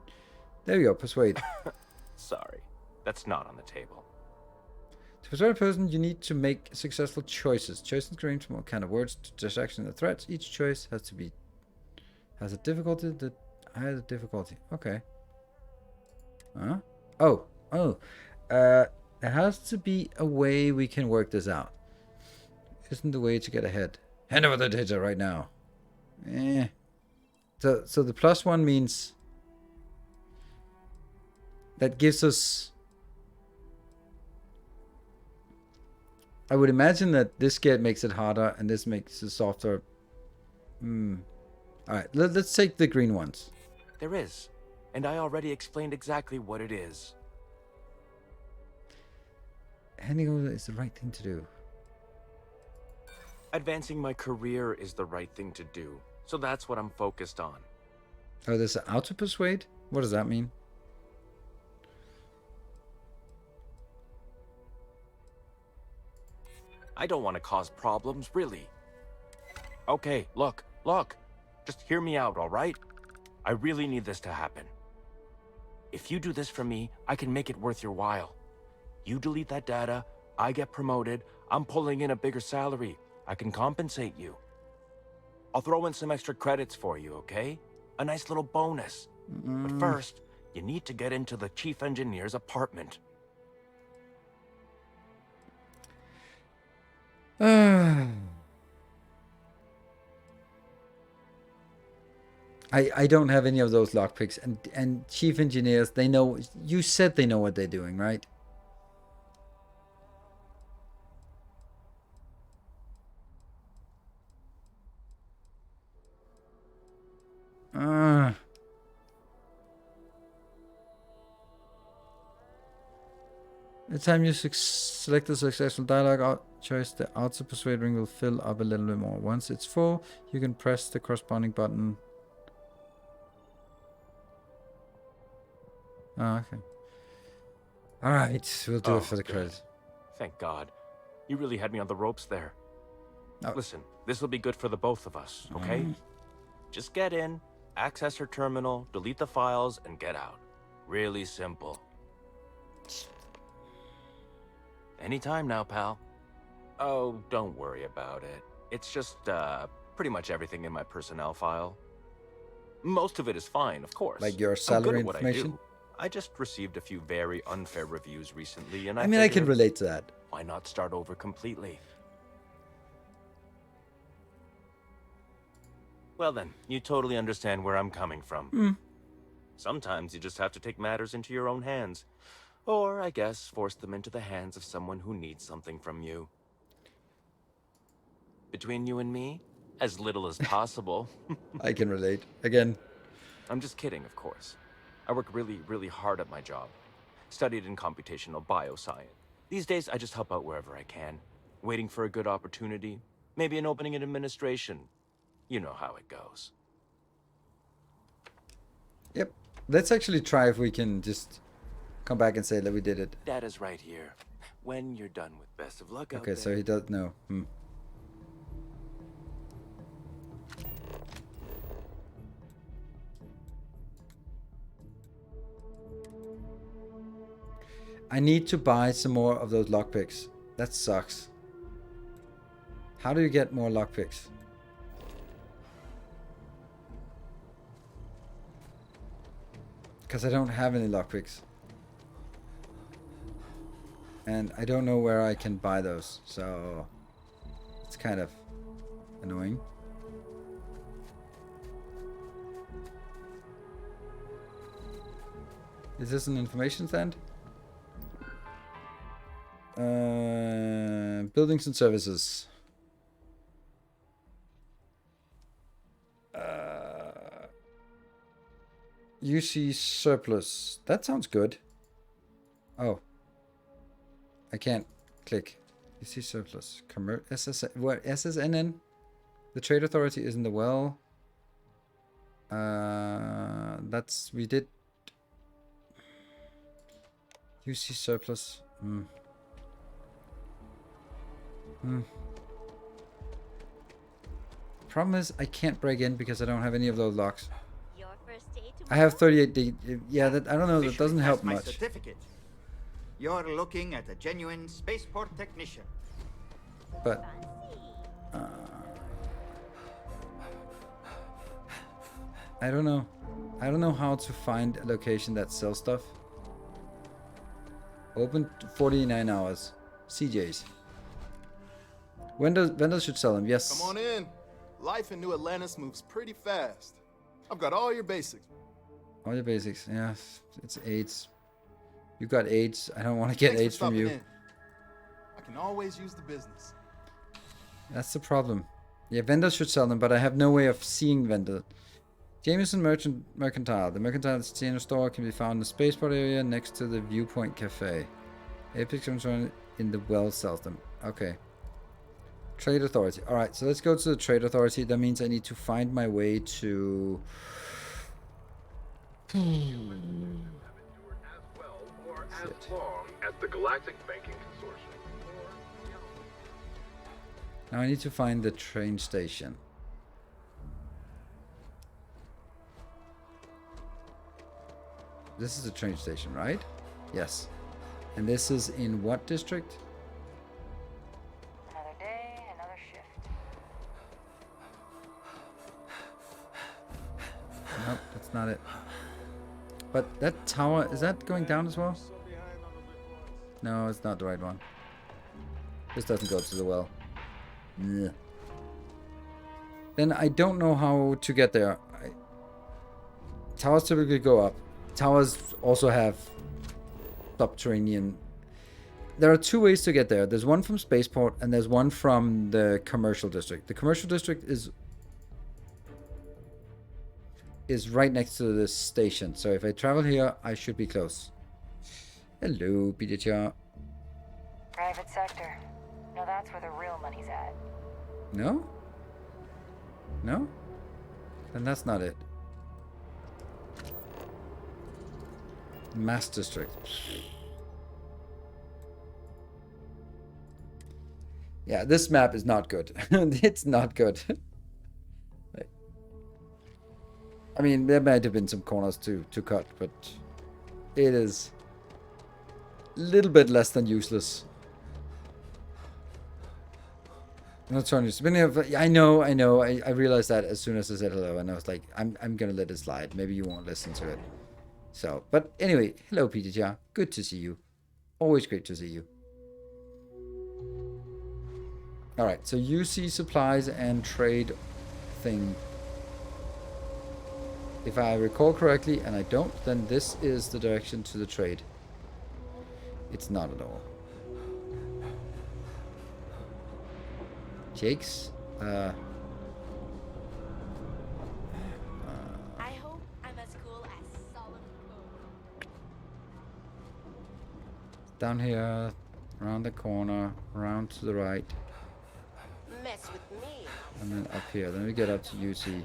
There you go, persuade. Sorry, that's not on the table. To persuade a person, you need to make successful choices. Choices range from all kind of words to distraction and threats. Each choice has a difficulty that higher the difficulty. Okay. Huh? Oh. There has to be a way we can work this out. isn't the way to get ahead. Hand over the data right now. So the +1 means that gives us. I would imagine that this gate makes it harder and this makes it softer. Alright, let's take the green ones. There is. And I already explained exactly what it is. Handing over is the right thing to do. Advancing my career is the right thing to do. So that's what I'm focused on. Oh, there's an auto persuade? What does that mean? I don't want to cause problems, really. Okay, look. Just hear me out, all right? I really need this to happen. If you do this for me, I can make it worth your while. You delete that data, I get promoted, I'm pulling in a bigger salary. I can compensate you. I'll throw in some extra credits for you, okay? A nice little bonus. But first, you need to get into the chief engineer's apartment. I don't have any of those lockpicks, and chief engineers, they know. You said they know what they're doing, right? The time you select a successful dialogue choice, the auto persuade ring will fill up a little bit more. Once it's full, you can press the corresponding button. Oh, okay. Alright, we'll do it for the credit. Thank God. You really had me on the ropes there. Listen, this will be good for the both of us, okay? Just get in, access her terminal, delete the files, and get out. Really simple. Anytime now, pal. Oh, don't worry about it. It's just, pretty much everything in my personnel file. Most of it is fine, of course. Like your I'm good salary at what information? I just received a few very unfair reviews recently, and I mean, I can figured, relate to that. why not start over completely? Well then, you totally understand where I'm coming from. Sometimes you just have to take matters into your own hands. Or, I guess, force them into the hands of someone who needs something from you. Between you and me, as little as possible. I can relate. Again. I'm just kidding, of course. I work really, really hard at my job. Studied in computational bioscience. These days, I just help out wherever I can. Waiting for a good opportunity. Maybe an opening in administration. You know how it goes. Yep. Let's actually try if we can just come back and say that we did it. Data's right here. When you're done with best of luck out Okay, there. so he does know. I need to buy some more of those lockpicks. That sucks. How do you get more lockpicks? Because I don't have any lockpicks. And I don't know where I can buy those, so it's kind of annoying. Is this an information stand? Buildings and services. UC surplus. That sounds good. Oh. I can't click. UC surplus. What? SSNN? The Trade Authority is in the well. That's... We did... UC surplus. Problem is, I can't break in because I don't have any of those locks. I have 38D. Yeah, that I don't know. That doesn't help my much. Certificate. You're looking at a genuine spaceport technician. But I don't know. I don't know how to find a location that sells stuff. Open 49 hours. CJ's. Vendors should sell them. Yes. Come on in. Life in New Atlantis moves pretty fast. I've got all your basics. All your basics. Yeah, it's AIDS. You got AIDS. I don't want to get Thanks AIDS for from you. stopping in. I can always use the business. That's the problem. Yeah, vendors should sell them, but I have no way of seeing vendor. Jameson Mercantile. The Mercantile Casino store can be found in the spaceport area next to the Viewpoint Cafe. Apex Concern in the well sells them. Okay. Trade Authority. Alright, so let's go to the Trade Authority. That means I need to find my way to... As long as the Galactic Banking Consortium. Now I need to find the train station. This is a train station, right? Yes. And this is in what district? Another day, another shift. Nope, that's not it. But that tower, is that going down as well? No, it's not the right one. This doesn't go to the well. Ugh. Then I don't know how to get there. Towers typically go up. Towers also have subterranean. There are two ways to get there. There's one from Spaceport and there's one from the commercial district. The commercial district is right next to this station. So if I travel here, I should be close. Hello, Peter. Private sector. Now that's where the real money's at. No? No? Then that's not it. Mass district. Yeah, this map is not good. It's not good. I mean, there might have been some corners to cut, but it is a little bit less than useless. No, Tony, it's been here for, I know. I realized that as soon as I said hello, and I was like, I'm gonna let it slide. Maybe you won't listen to it. So, but anyway, hello, Peter. Good to see you. Always great to see you. All right, so UC supplies and trade thing. If I recall correctly, and I don't, then this is the direction to the trade. It's not at all. Jake's. I hope I'm as cool as Solomon. Down here, around the corner, around to the right, Mess with me. and then up here. Then we get up to UC.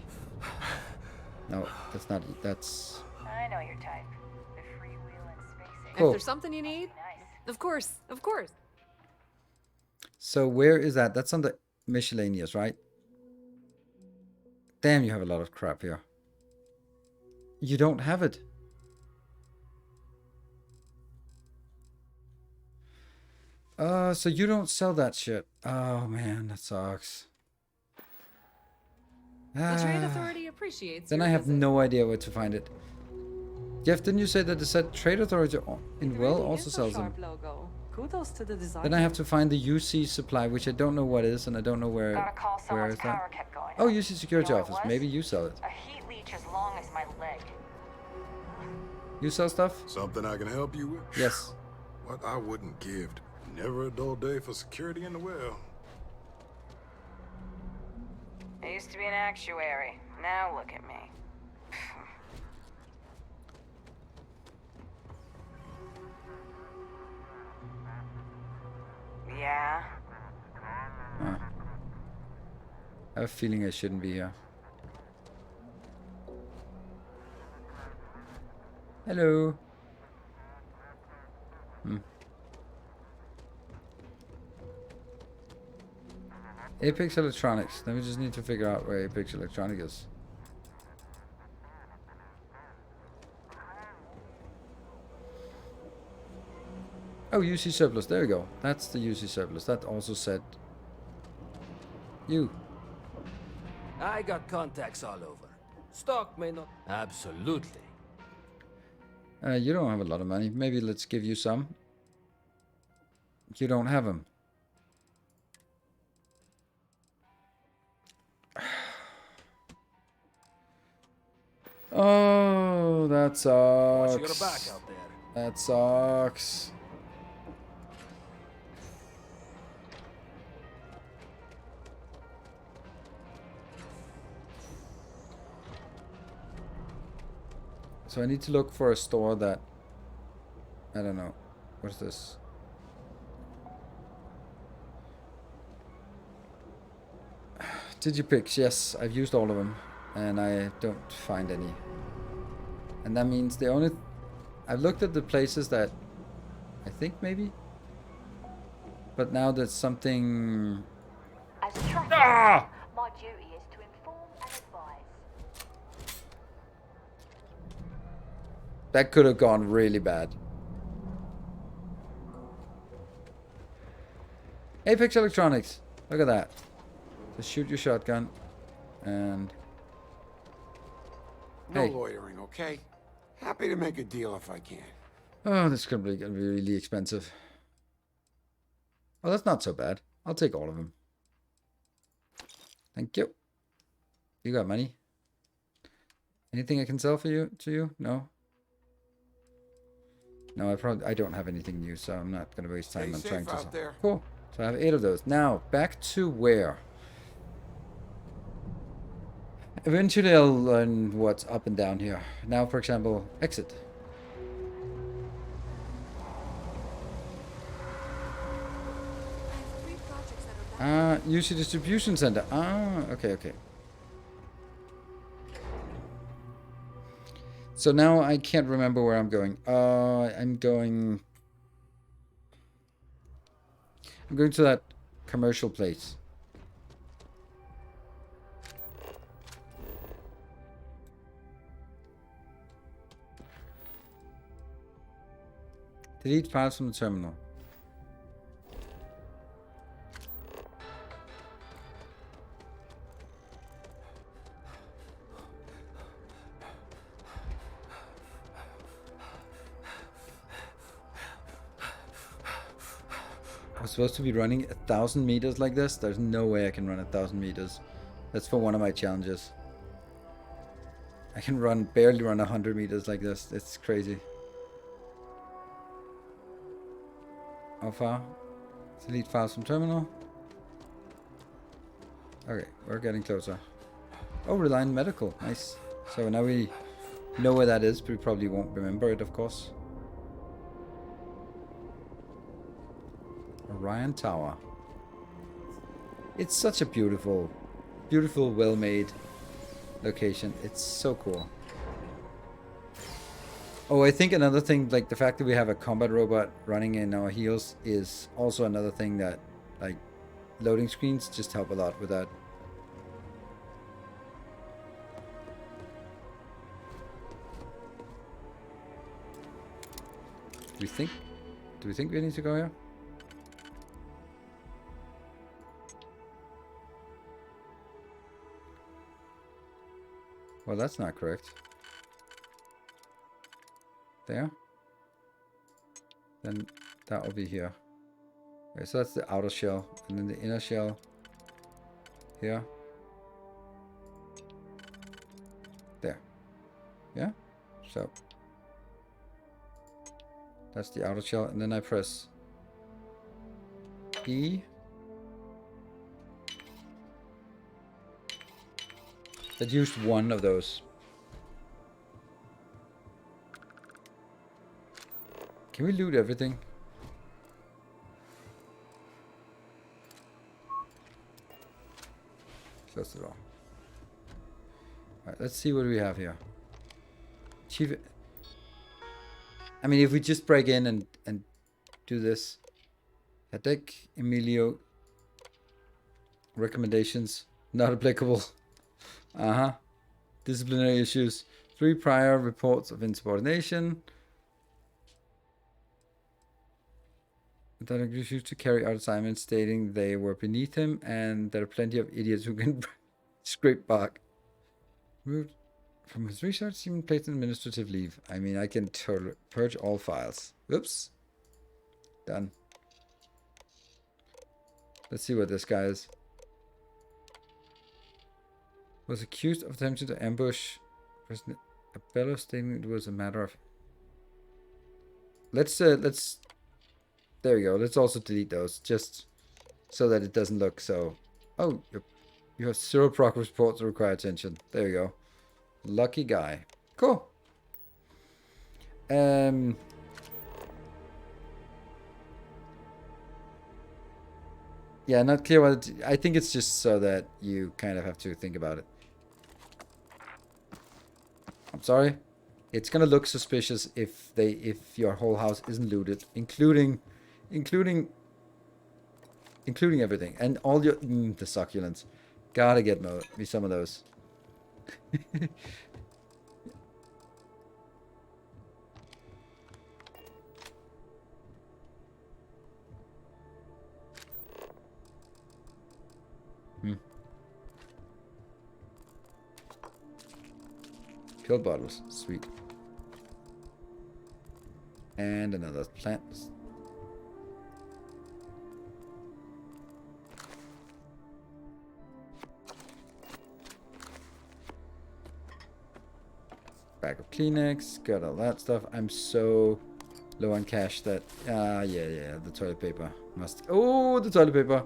No, that's not. That's. I know your type. The freewheel and space. Cool. If there's something you need, of course, of course. So where is that? That's on the miscellaneous, right? Damn, you have a lot of crap here. You don't have it. So you don't sell that shit. Oh man, that sucks. The Trade Authority appreciates. Then your I have visit. no idea where to find it. Jeff, didn't you say that the said Trade Authority in Well also sells them? Logo. Kudos to the design. Then I have to find the UC supply, which I don't know what is, and I don't know where. Gotta call Where someone's is that? power kept going. Oh, UC Security You know what Office. it was? Maybe you sell it. A heat leech as long as my leg. You sell stuff? Something I can help you with? Yes. What I wouldn't give. Never a dull day for security in the well. I used to be an actuary. Now look at me. Yeah. Huh. I have a feeling I shouldn't be here. Hello. Apex Electronics. Then we just need to figure out where Apex Electronic is. Oh, UC surplus. There we go. That's the UC surplus. That also said you. I got contacts all over. Stock may not. Absolutely. You don't have a lot of money. Maybe let's give you some. You don't have them. Oh, that sucks. Watching your back out there. That sucks. So I need to look for a store that... I don't know. What's this? Digipix, yes, I've used all of them. And I don't find any. And that means the only... I've looked at the places that... I think maybe? But now there's something... As traffic, my duty is to inform and advise. That could have gone really bad. Apex Electronics. Look at that. Just shoot your shotgun. And... No hey. loitering, okay? Happy to make a deal if I can. Oh, this is gonna be really expensive. Oh, that's not so bad. I'll take all of them. Thank you. You got money? Anything I can sell for you? To you? No. No, I don't have anything new, so I'm not gonna waste time on trying to sell. Cool. So I have 8 of those. Now back to where? Eventually I'll learn what's up and down here. Now, for example, exit. Use the distribution center. Okay. So now I can't remember where I'm going. I'm going to that commercial place. Delete files from the terminal. I'm supposed to be running 1,000 meters like this. There's no way I can run 1,000 meters. That's for one of my challenges. I can barely run 100 meters like this. It's crazy. How far? Delete files from terminal. Okay, we're getting closer. Oh, Reliant Medical. Nice. So now we know where that is, but we probably won't remember it, of course. Orion Tower. It's such a beautiful, well-made location. It's so cool. Oh, I think another thing, like the fact that we have a combat robot running in our heels is also another thing that, like, loading screens just help a lot with that. Do we think we need to go here? Well, that's not correct. There. Then that will be here. Okay, so that's the outer shell. And then the inner shell here. There. Yeah? So. That's the outer shell. And then I press E. That used one of those. Can we loot everything? Close it all. Alright, let's see what we have here. Chief. I mean, if we just break in and do this. Headache, Emilio. Recommendations. Not applicable. Disciplinary issues. 3 prior reports of insubordination. That refused to carry out assignments, stating they were beneath him and there are plenty of idiots who can scrape bark. Removed from his research, even placed on administrative leave. I mean, I can purge all files. Oops. Done. Let's see what this guy is. Was accused of attempting to ambush. A bellow statement was a matter of... Let's there we go. Let's also delete those, just so that it doesn't look so... Oh, you have 0 progress reports that require attention. There you go. Lucky guy. Cool. Yeah, not clear what I think it's just so that you kind of have to think about it. I'm sorry. It's gonna look suspicious if your whole house isn't looted, including everything and all your the succulents. Gotta get me some of those. Pill bottles, sweet. And another plant. Bag of Kleenex, got all that stuff. I'm so low on cash that yeah, the toilet paper must. Oh, the toilet paper.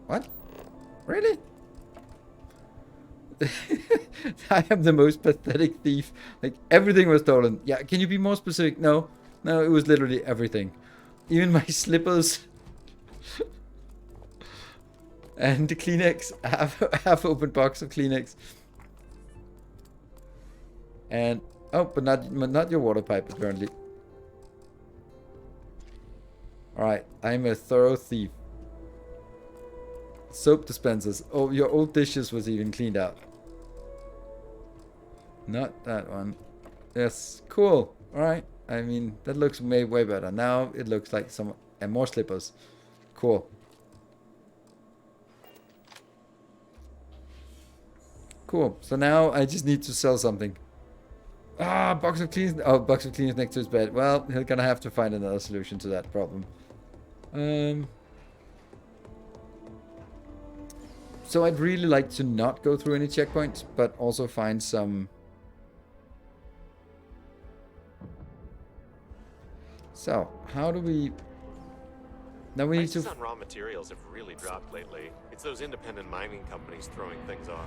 What? Really? I am the most pathetic thief. Like, everything was stolen. Yeah, can you be more specific? No, it was literally everything. Even my slippers. And the Kleenex. Half open box of Kleenex. And oh, but not your water pipe apparently. Alright, I'm a thorough thief. Soap dispensers. Oh, your old dishes was even cleaned out. Not that one. Yes, cool. Alright. I mean, that looks way better. Now it looks like some... And more slippers. Cool. Cool. So now I just need to sell something. Ah, box of cleans. Oh, box of cleans next to his bed. Well, he's gonna have to find another solution to that problem. So I'd really like to not go through any checkpoints, but also find some... So, how do we... Now we need to... Prices on raw materials have really dropped lately. It's those independent mining companies throwing things off.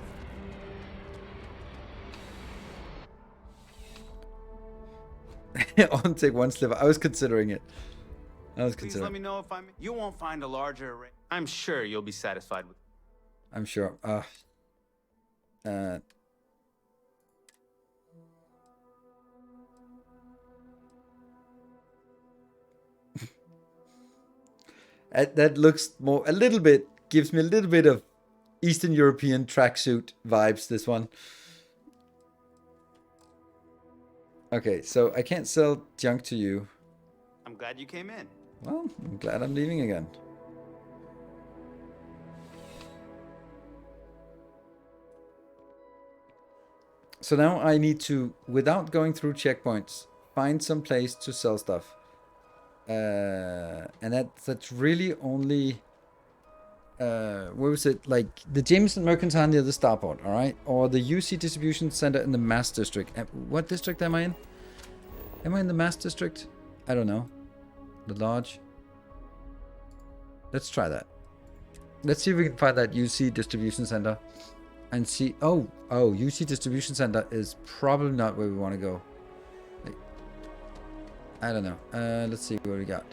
On take one sliver. I was considering it. Please let me know if you won't find a larger array. I'm sure you'll be satisfied with. I'm sure. That looks more a little bit, gives me a little bit of Eastern European tracksuit vibes, this one. Okay, so I can't sell junk to you. I'm glad you came in. Well, I'm glad I'm leaving again. So now I need to, without going through checkpoints, find some place to sell stuff. And that's really only... where was it? Like the Jameson Mercantile near the Starport, alright? Or the UC Distribution Center in the Mass District. What district am I in? Am I in the Mass District? I don't know. The Lodge. Let's try that. Let's see if we can find that UC Distribution Center. And see... Oh, UC Distribution Center is probably not where we want to go. Like, I don't know. Let's see what we got.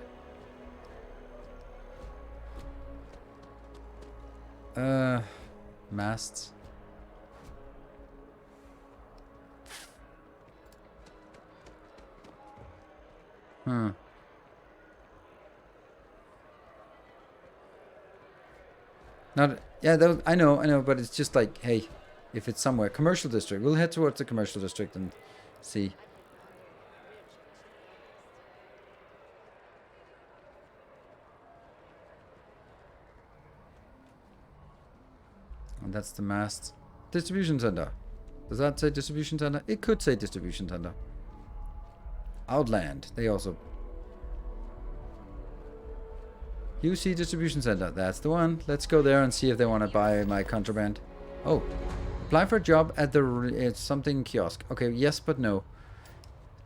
Masts. Not, yeah, that was, I know, but it's just like, hey, if it's somewhere, commercial district, we'll head towards the commercial district and see. And that's the mast. Distribution center. Does that say distribution center? It could say distribution center. Outland. They also... UC Distribution Center. That's the one. Let's go there and see if they want to buy my contraband. Oh. Apply for a job at the something kiosk. Okay, yes, but no.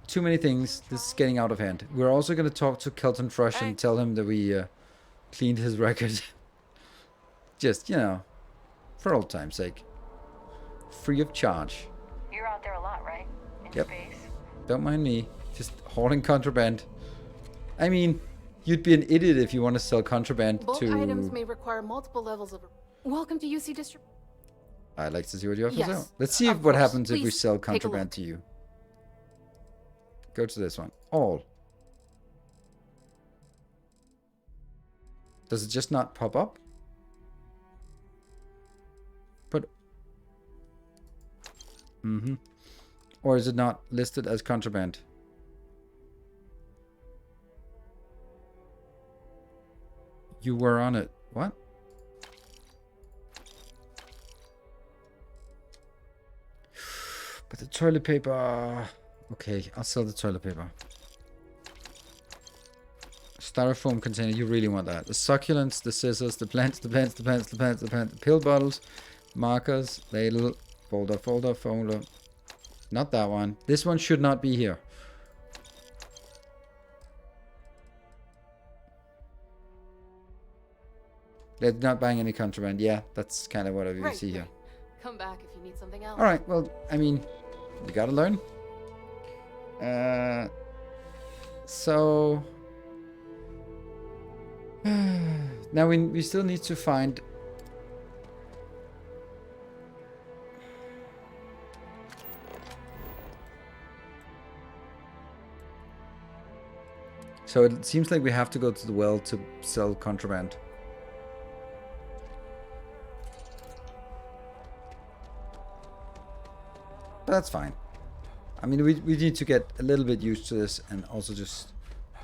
Too many things. This is getting out of hand. We're also going to talk to Kelton Thrush and tell him that we cleaned his record. Just, you know, for old time's sake. Free of charge. You're out there a lot, right? In Yep. space? Don't mind me. Just hauling contraband. I mean, you'd be an idiot if you want to sell contraband Bulk to... items may require multiple levels of... Welcome to UC District. I'd like to see what you have to Yes, sell. Let's see of what course. happens if we Please sell take a contraband look. to you. Go to this one. All. Does it just not pop up? But... Mm-hmm. Or is it not listed as contraband? You were on it. What? But the toilet paper... Okay, I'll sell the toilet paper. Styrofoam container, you really want that. The succulents, the scissors, the plants, the pill bottles, markers, ladle, folder. Not that one. This one should not be here. They're not buying any contraband. Yeah, that's kind of what I see here. Come back if you need something else. Alright, well, I mean, you gotta learn. So... now we still need to find... So it seems like we have to go to the well to sell contraband. But that's fine. I mean, we need to get a little bit used to this and also just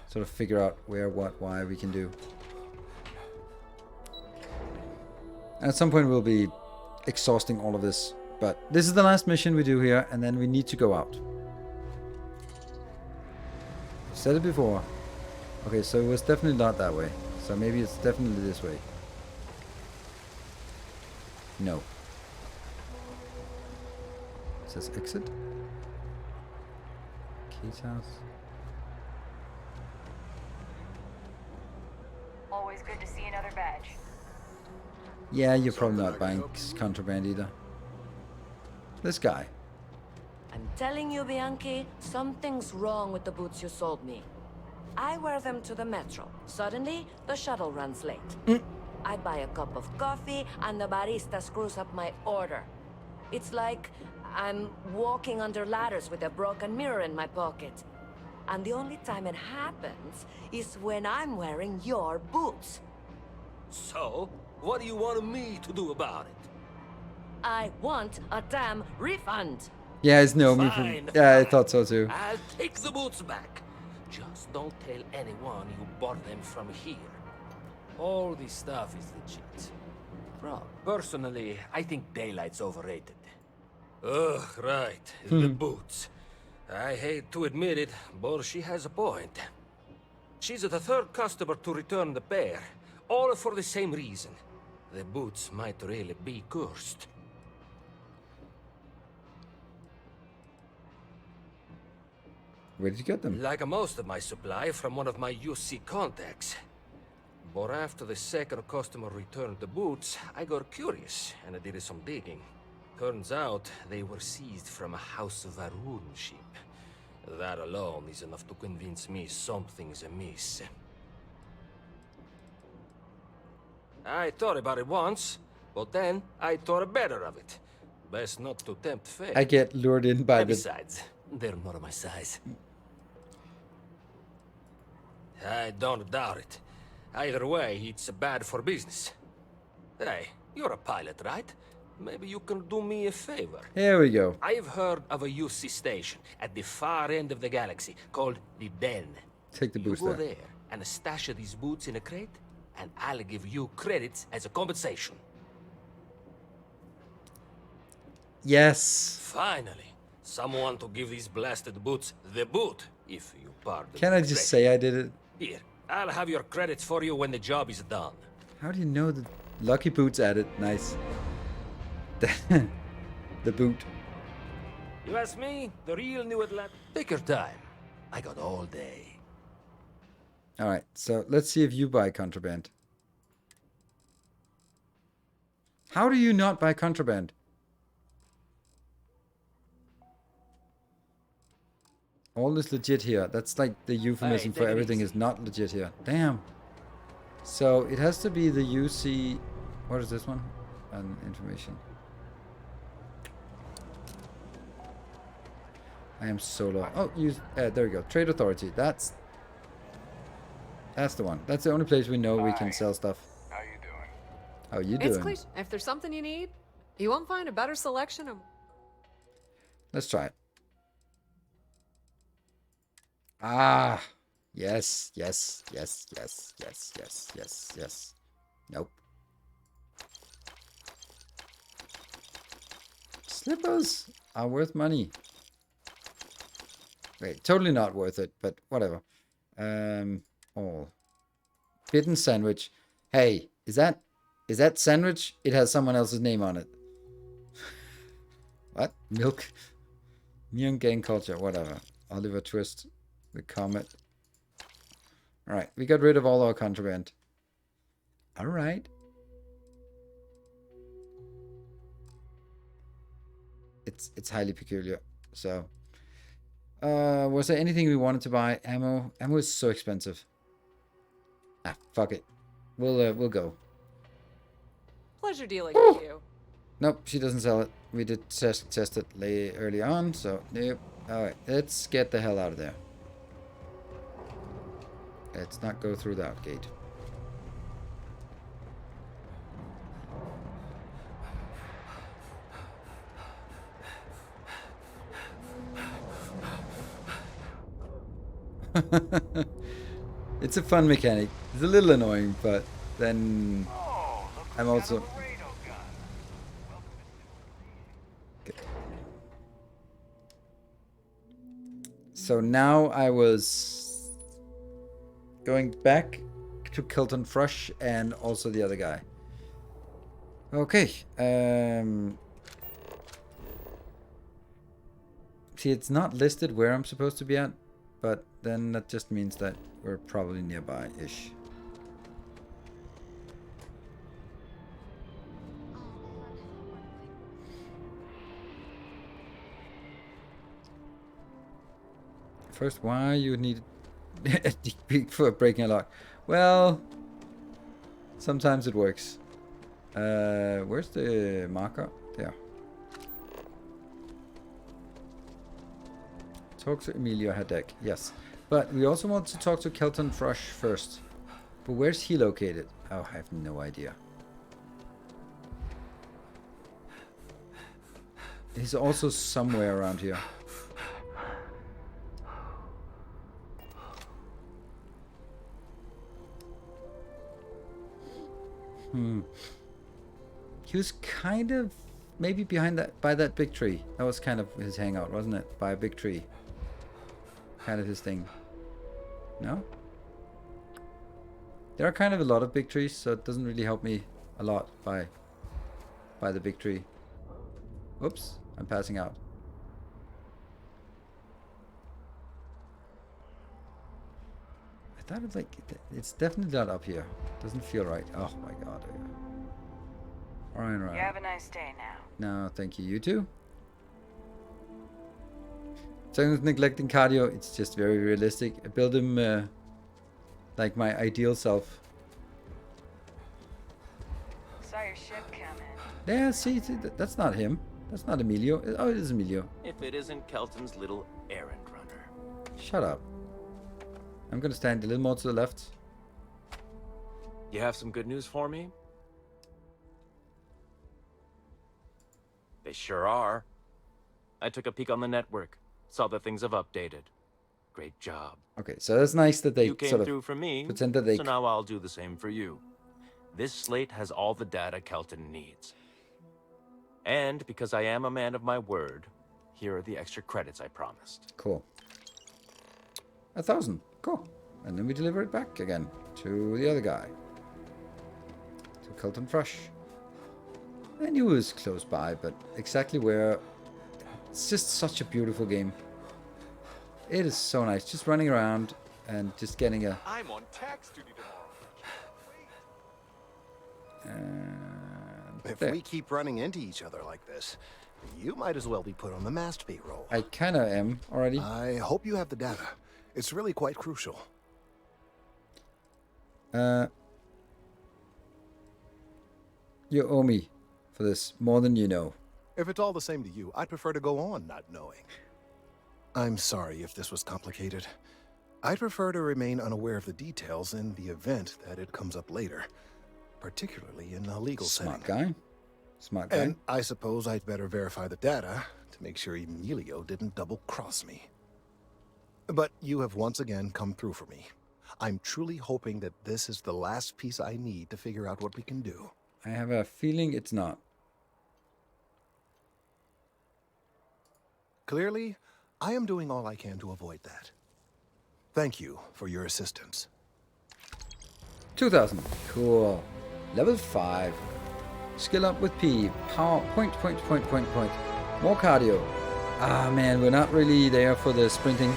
sort of figure out where, what, why we can do. And at some point we'll be exhausting all of this. But this is the last mission we do here, and then we need to go out. Said it before. Okay, so it was definitely not that way. So maybe it's definitely this way. No. It says exit. Key's house. Always good to see another badge. Yeah, you're probably not buying contraband either. This guy. I'm telling you, Bianchi, something's wrong with the boots you sold me. I wear them to the metro. Suddenly, the shuttle runs late. I buy a cup of coffee, and the barista screws up my order. It's like I'm walking under ladders with a broken mirror in my pocket. And the only time it happens is when I'm wearing your boots. So, what do you want me to do about it? I want a damn refund. Yeah, it's no me from... Yeah, I thought so too. I'll take the boots back. Just don't tell anyone you bought them from here. All this stuff is legit. Personally, I think Daylight's overrated. Ugh, right. The boots. I hate to admit it, but she has a point. She's the third customer to return the pair, all for the same reason. The boots might really be cursed. Where did you get them? Like most of my supply from one of my UC contacts. But after the second customer returned the boots, I got curious and I did some digging. Turns out they were seized from a House of Varun ship. That alone is enough to convince me something's amiss. I thought about it once, but then I thought better of it. Best not to tempt fate. I get lured in by And the... besides, they're not my size. I don't doubt it. Either way, it's bad for business. Hey, you're a pilot, right? Maybe you can do me a favor. Here we go. I've heard of a UC station at the far end of the galaxy called the Den. Take the boots You go there. there and stash these boots in a crate, and I'll give you credits as a compensation. Yes. Finally, someone to give these blasted boots the boot, if you pardon. Can I the just expression. say I did it? Here, I'll have your credits for you when the job is done. How do you know the Lucky Boots added? Nice. the boot. You ask me, the real New Atlanta. Take your time. I got all day. All right, so let's see if you buy contraband. How do you not buy contraband? All is legit here. That's like the euphemism for everything is not legit here. Damn. So it has to be the UC. What is this one? Information. I am so low. Oh, there we go. Trade Authority. That's the one. That's the only place we know we can sell stuff. How you doing? How you It's doing? cliche. If there's something you need, you won't find a better selection of... Let's try it. Ah, yes, yes, yes, yes, yes, yes, yes, yes. Nope. Slippers are worth money. Wait, totally not worth it, but whatever. All. Bitten sandwich. Hey, is that sandwich? It has someone else's name on it. What? Milk? Myung gang culture, whatever. Oliver Twist. The Comet. Alright, we got rid of all our contraband. Alright. It's highly peculiar. So was there anything we wanted to buy? Ammo. Ammo is so expensive. Ah, fuck it. We'll go. Pleasure dealing with you. Nope, she doesn't sell it. We did test it early on, so nope. Alright, let's get the hell out of there. Let's not go through that gate. It's a fun mechanic. It's a little annoying, but then I'm also... Okay. So now I was going back to Kelton Frush and also the other guy. Okay. See, it's not listed where I'm supposed to be at, but then that just means that we're probably nearby-ish. First, why you need a deep peek for breaking a lock? Well, sometimes it works. Where's the marker? There. Talk to Emilio Hadek. Yes. But we also want to talk to Kelton Frush first. But where's he located? Oh, I have no idea. He's also somewhere around here. He was kind of maybe behind that, by that big tree. That was kind of his hangout, wasn't it? By a big tree. Kind of his thing. No? There are kind of a lot of big trees, so it doesn't really help me a lot by the big tree. Oops, I'm passing out. I thought it's like, it's definitely not up here. Doesn't feel right. Oh my god. Alright. You have a nice day now. No, thank you. You too? Someone's neglecting cardio. It's just very realistic. I build him like my ideal self. Saw your ship come in. Yeah, see, that's not him. That's not Emilio. Oh, it is Emilio. If it isn't Kelton's little errand runner. Shut up. I'm gonna stand a little more to the left. You have some good news for me? They sure are. I took a peek on the network. Saw that things have updated. Great job. Okay, so that's nice that they you came sort of through for me, pretend that they... so now I'll do the same for you. This slate has all the data Kelton needs. And because I am a man of my word, here are the extra credits I promised. Cool. 1,000. Cool. And then we deliver it back again to the other guy. To Kelton Frush. I knew it was close by, but exactly where... It's just such a beautiful game. It is so nice. Just running around and just getting a... I'm on tax duty tomorrow. If we keep running into each other like this, you might as well be put on the masturbate roll. I kind of am already. I hope you have the data. It's really quite crucial. You owe me for this more than you know. If it's all the same to you, I'd prefer to go on not knowing. I'm sorry if this was complicated. I'd prefer to remain unaware of the details in the event that it comes up later, particularly in a legal setting. Smart guy. And I suppose I'd better verify the data to make sure Emilio didn't double-cross me. But you have once again come through for me. I'm truly hoping that this is the last piece I need to figure out what we can do. I have a feeling it's not. Clearly, I am doing all I can to avoid that. Thank you for your assistance. 2000. Cool. Level 5. Skill up with P. Power. Point. More cardio. Ah, man. We're not really there for the sprinting.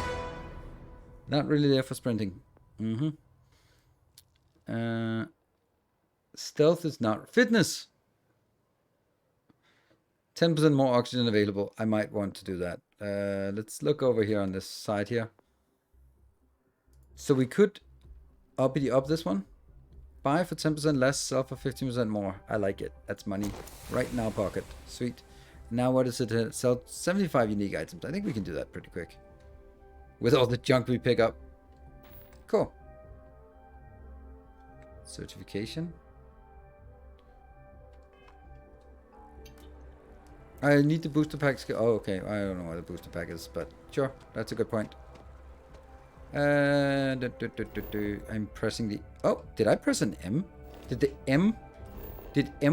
Not really there for sprinting. Stealth is not. Fitness. 10% more oxygen available. I might want to do that. Let's look over here on this side here. So we could up this one. Buy for 10% less, sell for 15% more. I like it. That's money right in our pocket. Sweet. Now what is it? Sell 75 unique items. I think we can do that pretty quick. With all the junk we pick up. Cool. Certification. I need the booster pack skill. Oh, okay. I don't know what the booster pack is, but sure. That's a good point. I'm pressing the... Oh, did I press an M? Did M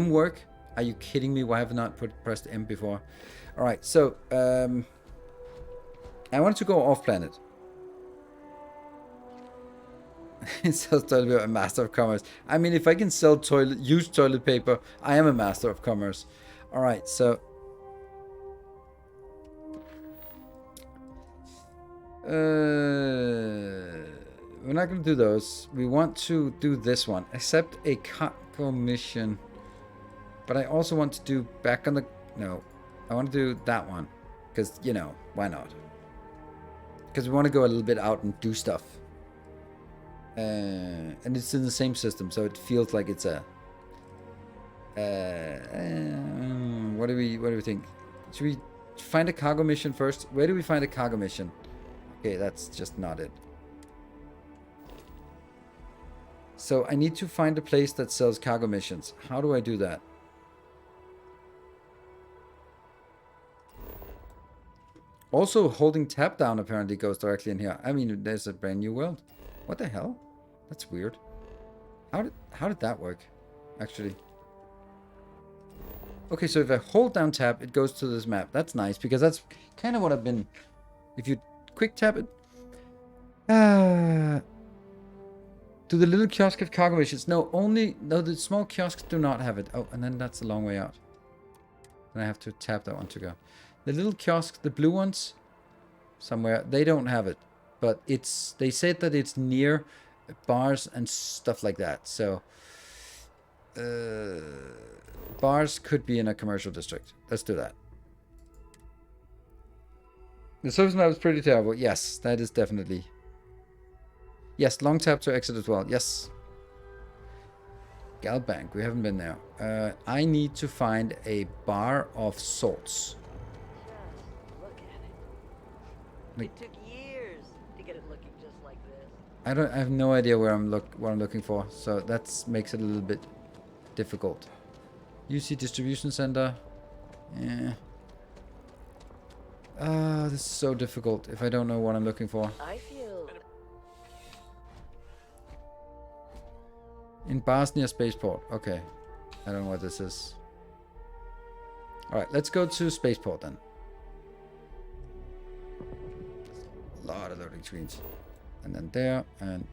work? Are you kidding me? Why have I not pressed M before? All right, so I wanted to go off planet. Sells toilet paper, a master of commerce. I mean, if I can sell used toilet paper, I am a master of commerce. All right, so we're not going to do those. We want to do this one. Accept a cargo mission. But I also want to do back on the... No. I want to do that one. Because, you know, why not? Because we want to go a little bit out and do stuff. And it's in the same system, so it feels like it's a... what do we think? Should we find a cargo mission first? Where do we find a cargo mission? Okay, that's just not it. So I need to find a place that sells cargo missions. How do I do that? Also, holding tab down apparently goes directly in here. I mean, there's a brand new world. What the hell? That's weird. How did that work? Actually. Okay, so if I hold down tab, it goes to this map. That's nice, because that's kind of what I've been... If you quick tap it... Do the little kiosk have cargo missions? No, the small kiosks do not have it. Oh, and then that's a long way out. Then I have to tap that one to go. The little kiosks, the blue ones, somewhere, they don't have it. But they said that it's near bars and stuff like that. So, bars could be in a commercial district. Let's do that. The service map is pretty terrible. Yes, that is definitely... Yes, long tap to exit as well. Yes. Gal Bank, we haven't been there. I need to find a bar of sorts. Look at it. It took years to get it looking just like this. I have no idea what I'm looking for, so that makes it a little bit difficult. UC distribution center. Yeah. This is so difficult if I don't know what I'm looking for. I feel... In bars near Spaceport. Okay. I don't know what this is. Alright, let's go to Spaceport then. A lot of loading screens. And then there, and...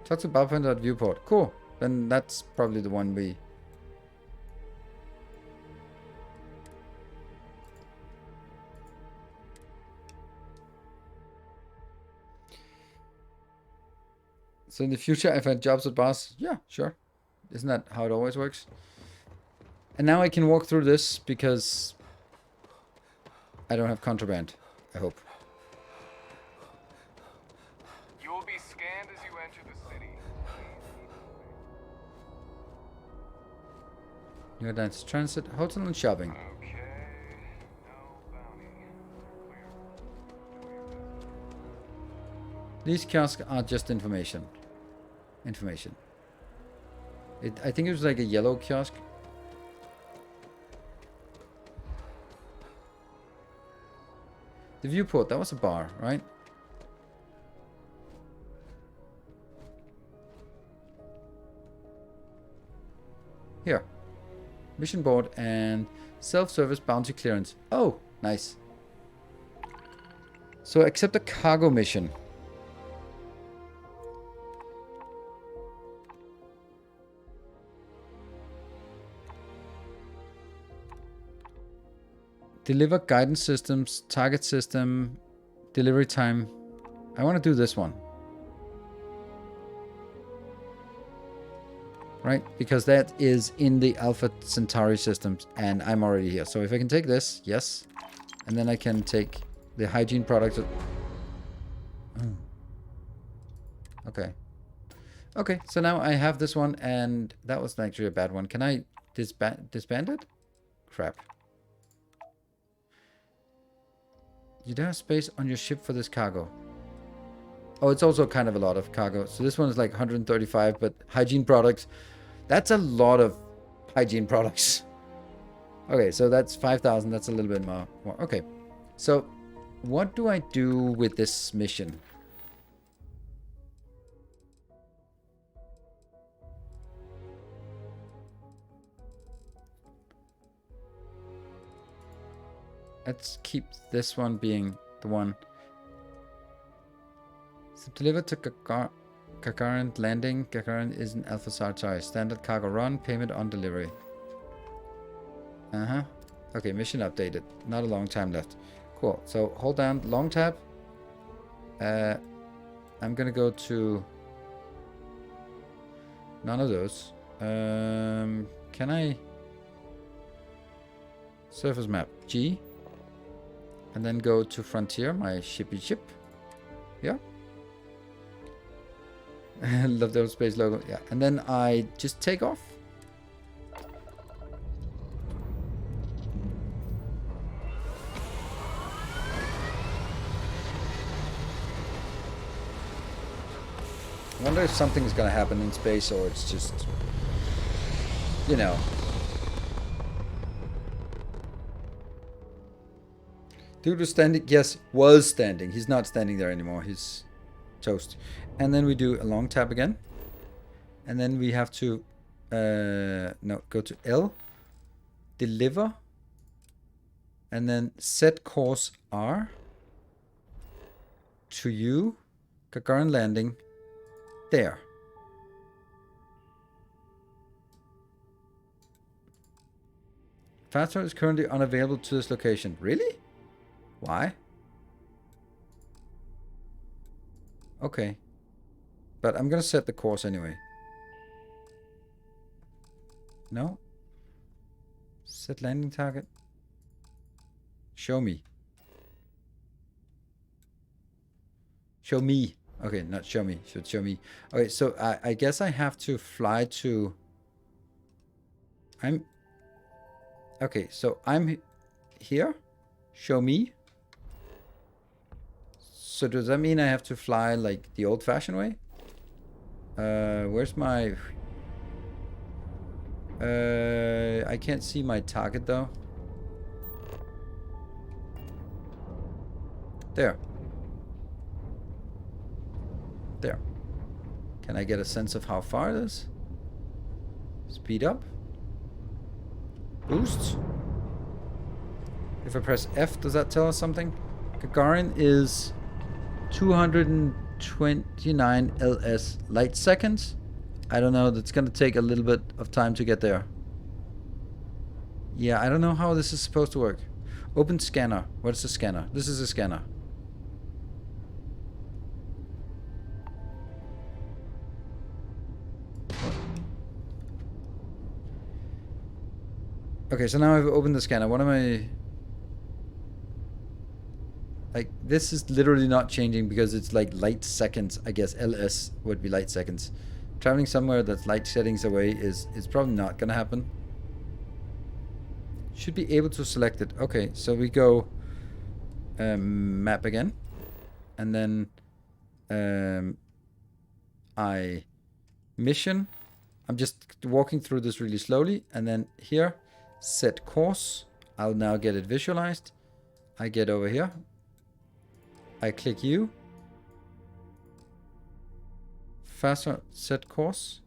Talk to bartender at Viewport. Cool. Then that's probably the one we... So in the future, if I had jobs at bars, yeah, sure. Isn't that how it always works? And now I can walk through this because I don't have contraband, I hope. You will be scanned as you enter the city. New Dance Transit, hotel and shopping. Okay. No bounty. These kiosks are just information. I think it was like a yellow kiosk. The Viewport, that was a bar, right? Here. Mission board and self-service bounty clearance. Oh, nice. So accept a cargo mission. Deliver guidance systems, target system, delivery time. I want to do this one. Right? Because that is in the Alpha Centauri systems and I'm already here. So if I can take this, yes. And then I can take the hygiene product. Okay. Okay, so now I have this one and that was actually a bad one. Can I disband it? Crap. You don't have space on your ship for this cargo. Oh, it's also kind of a lot of cargo. So this one is like 135, but hygiene products. That's a lot of hygiene products. Okay, so that's 5,000. That's a little bit more. Okay, so what do I do with this mission? Let's keep this one being the one. So deliver to Gagarin landing. Gagarin is an Alpha Centauri. Standard cargo run. Payment on delivery. Okay, mission updated. Not a long time left. Cool. So hold down long tab. I'm gonna go to none of those. Can I surface map G? And then go to Frontier, my shippy ship. Yeah. Love the old space logo. Yeah. And then I just take off. I wonder if something's gonna happen in space or it's just, you know. Dude was standing. Yes, was standing. He's not standing there anymore. He's toast. And then we do a long tab again. And then we have to, no, go to L. Deliver. And then set course R. To you. Gagarin landing. There. Fast travel is currently unavailable to this location. Really? Why? Okay. But I'm gonna set the course anyway. No? Set landing target. Show me. Show me. Okay, not show me. Should show me. Okay, so I guess I have to fly to... Okay, so I'm here. Show me. So does that mean I have to fly like the old-fashioned way? Where's my... I can't see my target though. There. There. Can I get a sense of how far it is? Speed up. Boost. If I press F, does that tell us something? Gagarin is 200 and 29 LS light seconds. I don't know, that's gonna take a little bit of time to get there. Yeah, I don't know how this is supposed to work. Open scanner. What's the scanner? This is a scanner. Okay, so now I've opened the scanner. What am I... Like, this is literally not changing because it's like light seconds. I guess LS would be light seconds. Traveling somewhere that's light settings away is probably not gonna happen. Should be able to select it. Okay, so we go map again. And then mission. I'm just walking through this really slowly. And then here, set course. I'll now get it visualized. I get over here. I click U. Faster set course.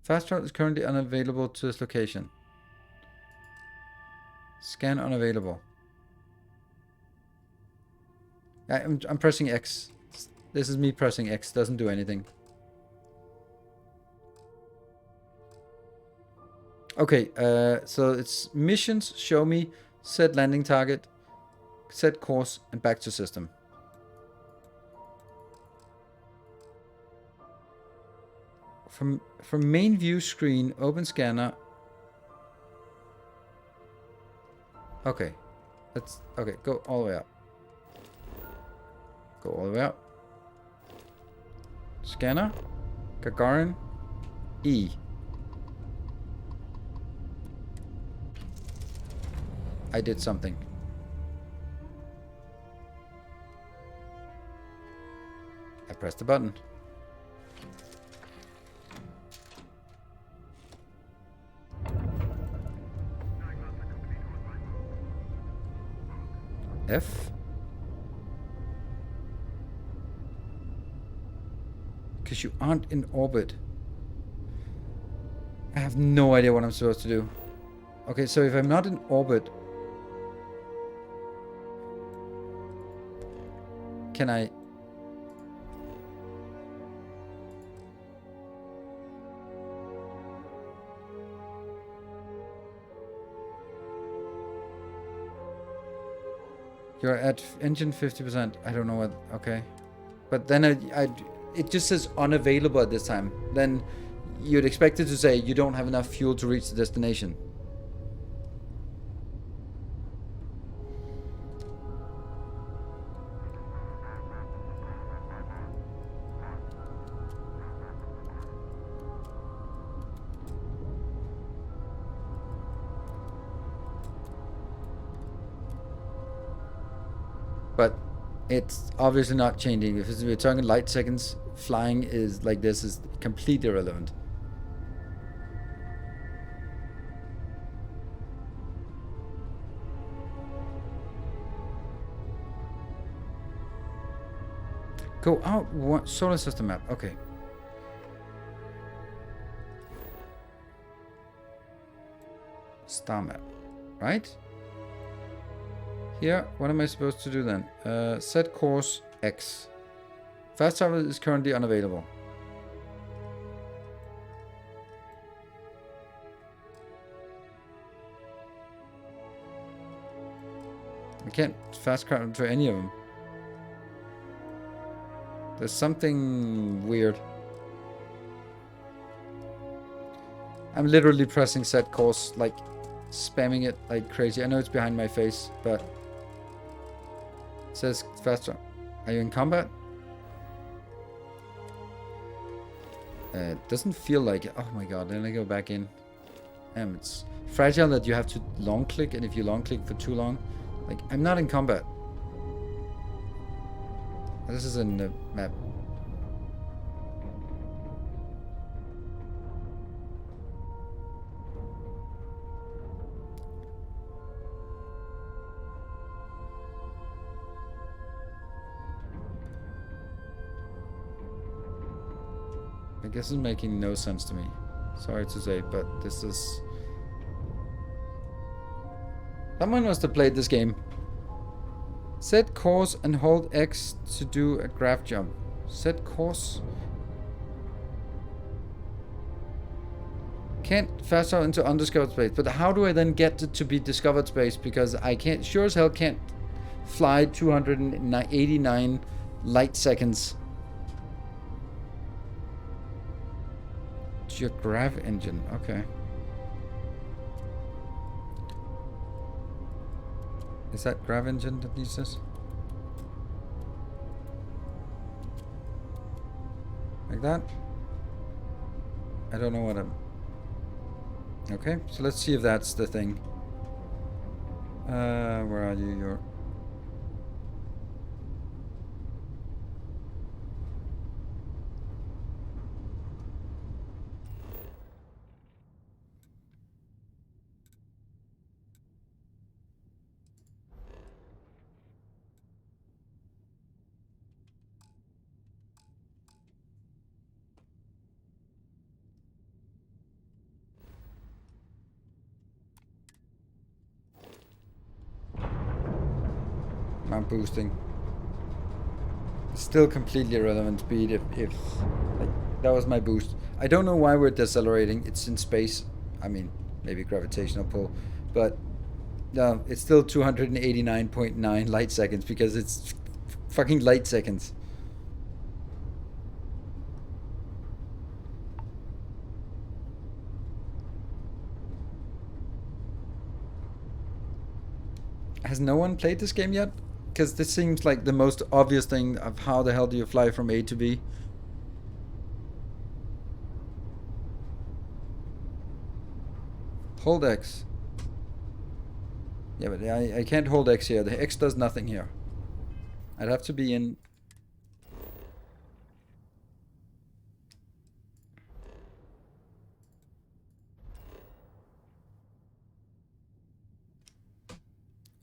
Fast route is currently unavailable to this location. Scan unavailable. I'm pressing X. This is me pressing X. Doesn't do anything. Okay, so it's missions, show me, set landing target, set course, and back to system. From main view screen, open scanner. Okay, okay. Go all the way up. Go all the way up. Scanner, Gagarin, E. I did something. I pressed the button. F. Because you aren't in orbit. I have no idea what I'm supposed to do. Okay, so if I'm not in orbit, can I... You're at engine 50%. I don't know what... Okay. But then it just says unavailable at this time. Then you'd expect it to say you don't have enough fuel to reach the destination. But it's obviously not changing. If we're talking light seconds, flying is like this is completely irrelevant. Go out. What solar system map? Okay. Star map, right? Here, what am I supposed to do then? Set course X. Fast travel is currently unavailable. I can't fast travel to any of them. There's something weird. I'm literally pressing set course, like spamming it like crazy. I know it's behind my face, but it says faster. Are you in combat? It doesn't feel like it. Oh my god, then I go back in. It's fragile that you have to long click, and if you long click for too long, like I'm not in combat. This is in the map. I guess it's making no sense to me. Sorry to say, but this is... Someone must have played this game Set course and hold X to do a graph jump. Set course. Can't fast travel into undiscovered space, but how do I then get to be discovered space? Because I can't, sure as hell can't fly 289 light seconds. It's your grav engine, okay. Is that grav engine that needs this? Like that? I don't know what I'm... Okay, so let's see if that's the thing. Where are you? You're... I'm boosting. Still completely irrelevant speed if like that was my boost. I don't know why we're decelerating. It's in space. I mean, maybe gravitational pull, but no, it's still 289.9 light seconds because it's fucking light seconds. Has no one played this game yet? Because this seems like the most obvious thing of how the hell do you fly from A to B. Hold X. Yeah, but I can't hold X here. The X does nothing here. I'd have to be in...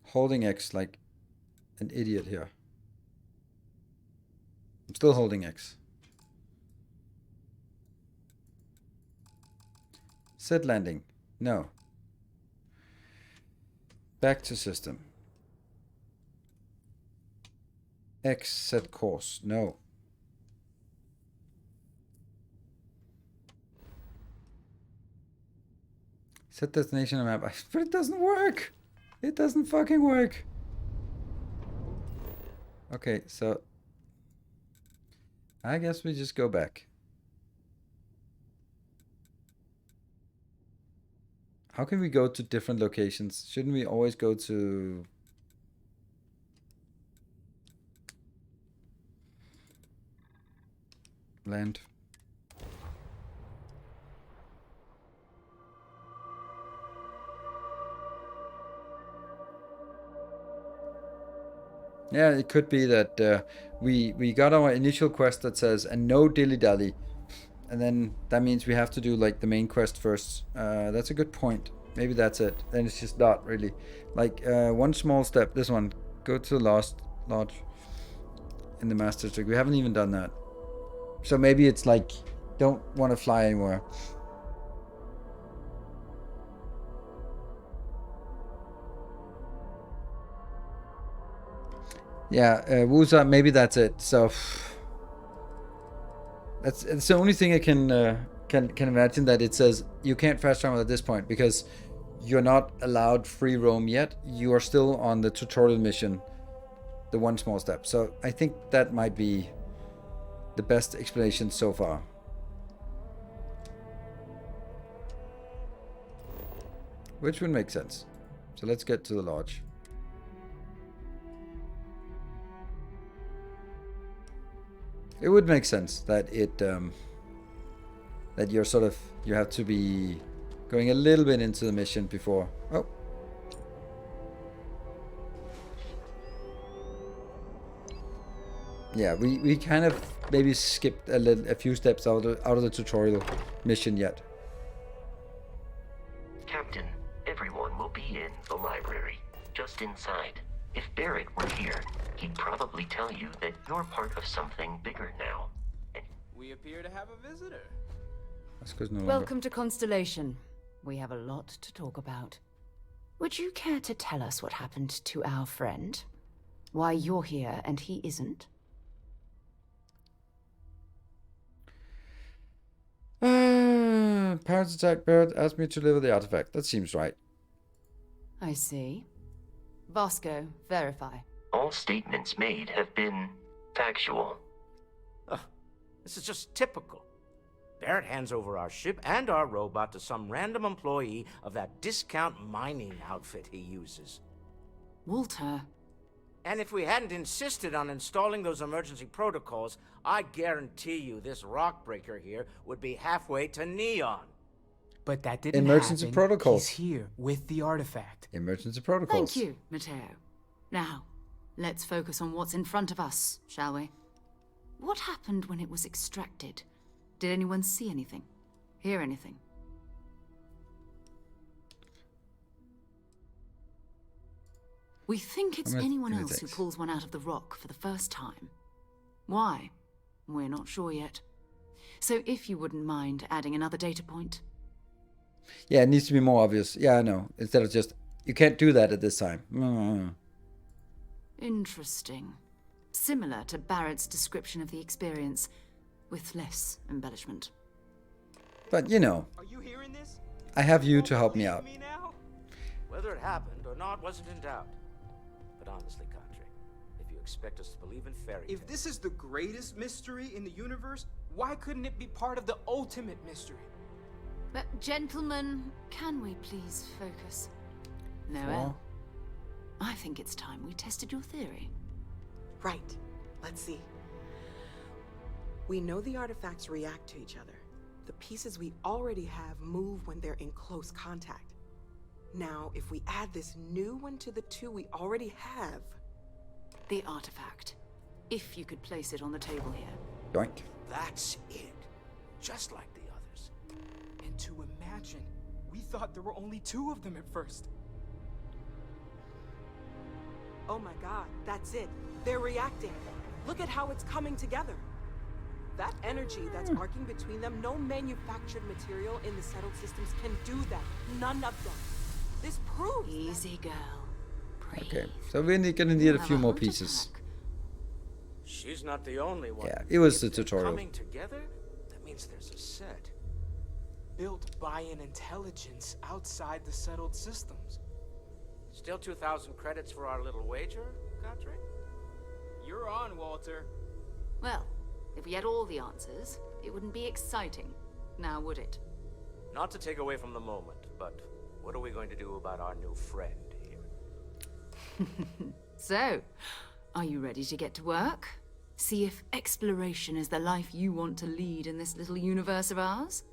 holding X like an idiot here. I'm still holding X. Set landing. No. Back to system. X set course. No. Set destination on map. But it doesn't work. It doesn't fucking work. Okay, so I guess we just go back. How can we go to different locations? Shouldn't we always go to... land? Yeah, it could be that we got our initial quest that says, and no dilly-dally. And then that means we have to do like the main quest first. That's a good point. Maybe that's it. Then it's just not really. Like one small step. This one. Go to the Lost Lodge in the Master District. We haven't even done that. So maybe it's like, don't want to fly anywhere. Yeah, Wusa, maybe that's it. So it's the only thing I can imagine, that it says you can't fast travel at this point because you're not allowed free roam yet. You are still on the tutorial mission, the one small step. So I think that might be the best explanation so far. Which would make sense. So let's get to the lodge. It would make sense that it that you're sort of, you have to be going a little bit into the mission before. Oh. Yeah, we kind of maybe skipped a few steps out of the tutorial mission yet. Captain, everyone will be in the library, just inside. If Barrett were here, he'd probably tell you that you're part of something bigger now. We appear to have a visitor. Welcome to Constellation. We have a lot to talk about. Would you care to tell us what happened to our friend? Why you're here and he isn't? Parents attacked Barrett, asked me to deliver the artifact. That seems right. I see. Vasco, verify. All statements made have been factual. This is just typical. Barrett hands over our ship and our robot to some random employee of that discount mining outfit he uses. Walter. And if we hadn't insisted on installing those emergency protocols, I guarantee you this rock breaker here would be halfway to Neon. But that didn't Emergency happen. protocols. He's here with the artifact. Emergency protocols. Thank you, Matteo. Now, let's focus on what's in front of us, shall we? What happened when it was extracted? Did anyone see anything? Hear anything? We think it's anyone else who pulls one out of the rock for the first time. Why? We're not sure yet. So if you wouldn't mind adding another data point. Yeah, it needs to be more obvious. Yeah, I know. Instead of just, you can't do that at this time. Interesting. Similar to Barrett's description of the experience, with less embellishment. But, you know, Are you hearing this? I have you to help me out. Whether it happened or not wasn't in doubt. But honestly, Contre, if you expect us to believe in fairy tales... If this is the greatest mystery in the universe, why couldn't it be part of the ultimate mystery? But gentlemen, can we please focus? Noel, I think it's time we tested your theory. Right. Let's see. We know the artifacts react to each other. The pieces we already have move when they're in close contact. Now, if we add this new one to the two we already have... The artifact. If you could place it on the table here. Yoink. That's it. Just like the others. And to imagine, we thought there were only 2 of them at first. Oh my god, that's it. They're reacting. Look at how it's coming together. That energy that's arcing between them, no manufactured material in the settled systems can do that. None of them. This proves... Easy, girl. Breathe. Okay, so we're gonna need a few more pieces. She's not the only one. Yeah, it was the If they're tutorial. coming together, that means there's a set. Built by an intelligence outside the settled systems. Still 2,000 credits for our little wager, Contre? You're on, Walter. Well, if we had all the answers, it wouldn't be exciting, now would it? Not to take away from the moment, but what are we going to do about our new friend here? So, are you ready to get to work? See if exploration is the life you want to lead in this little universe of ours?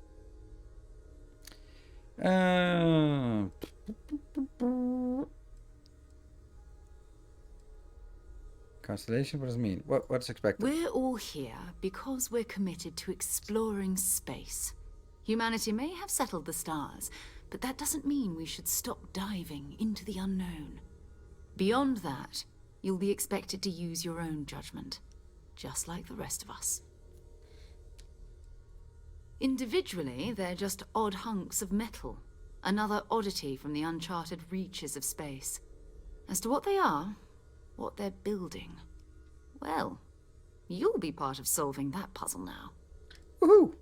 Constellation? What does it mean? What's expected? We're all here because we're committed to exploring space. Humanity may have settled the stars, but that doesn't mean we should stop diving into the unknown. Beyond that, you'll be expected to use your own judgment, just like the rest of us. Individually, they're just odd hunks of metal, another oddity from the uncharted reaches of space. As to what they are, what they're building, well, you'll be part of solving that puzzle now. Woohoo!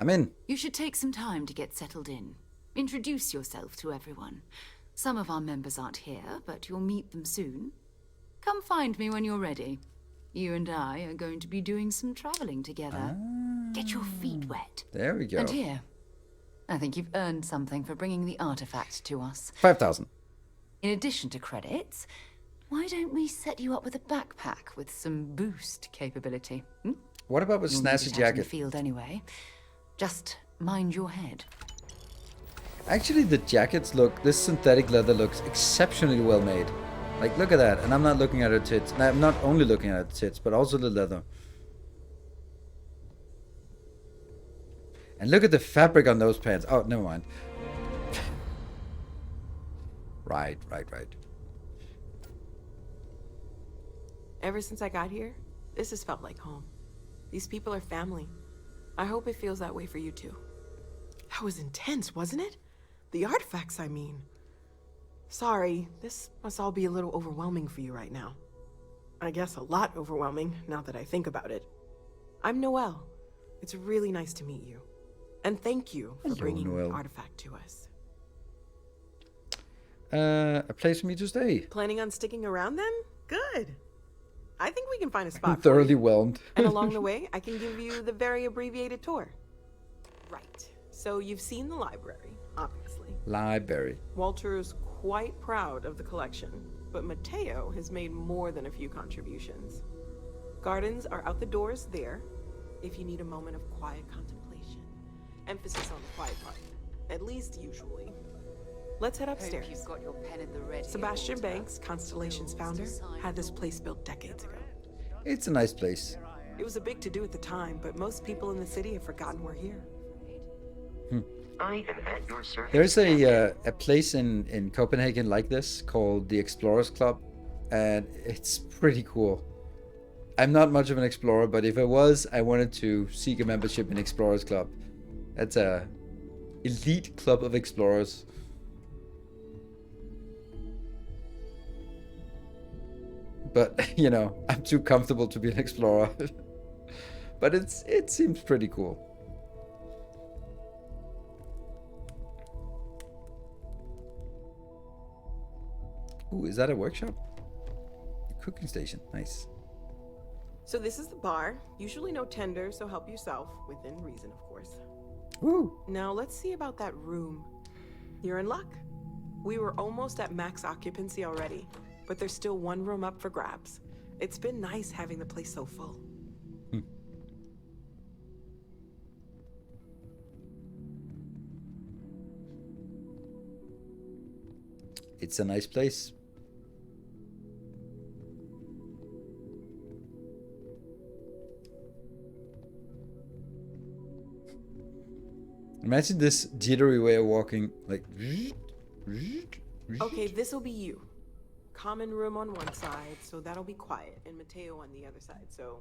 I'm in. You should take some time to get settled in. Introduce yourself to everyone. Some of our members aren't here, but you'll meet them soon. Come find me when you're ready. You and I are going to be doing some traveling together. Get your feet wet. There we go. And here, I think you've earned something for bringing the artifact to us. 5,000. In addition to credits, why don't we set you up with a backpack with some boost capability? What about with You'll need snazzy it out in jacket? the field anyway. Just mind your head. Actually, the jackets look, this synthetic leather looks exceptionally well made. Like, look at that. And I'm not looking at her tits. And I'm not only looking at the tits, but also the leather. And look at the fabric on those pants. Oh, never mind. Right. Ever since I got here, this has felt like home. These people are family. I hope it feels that way for you too. That was intense, wasn't it? The artifacts, I mean. Sorry, this must all be a little overwhelming for you right now. I guess a lot overwhelming, now that I think about it. I'm Noelle. It's really nice to meet you. And thank you for bringing the artifact to us. A place for me to stay. Planning on sticking around then? Good. I think we can find a spot I'm thoroughly for you. whelmed. And along the way, I can give you the very abbreviated tour. Right. So you've seen the library, obviously. Library. Walter is quite proud of the collection, but Mateo has made more than a few contributions. Gardens are out the doors there, if you need a moment of quiet contemplation. Emphasis on the quiet part, at least usually. Let's head upstairs. Hope you've got your pen in the ready. Sebastian Banks, Constellation's founder, had this place built decades ago. It's a nice place. It was a big to-do at the time, but most people in the city have forgotten we're here. I am at your service. There's a place in Copenhagen like this called the Explorers Club, and it's pretty cool. I'm not much of an explorer, but if I was, I wanted to seek a membership in Explorers Club. That's a elite club of explorers. But, you know, I'm too comfortable to be an explorer. But it seems pretty cool. Ooh, is that a workshop? A cooking station. Nice. So this is the bar. Usually no tender, so help yourself. Within reason, of course. Woo! Now let's see about that room. You're in luck. We were almost at max occupancy already, but there's still one room up for grabs. It's been nice having the place so full. It's a nice place. Imagine this jittery way of walking, like. Okay, this'll be you. Common room on one side, so that'll be quiet, and Mateo on the other side, so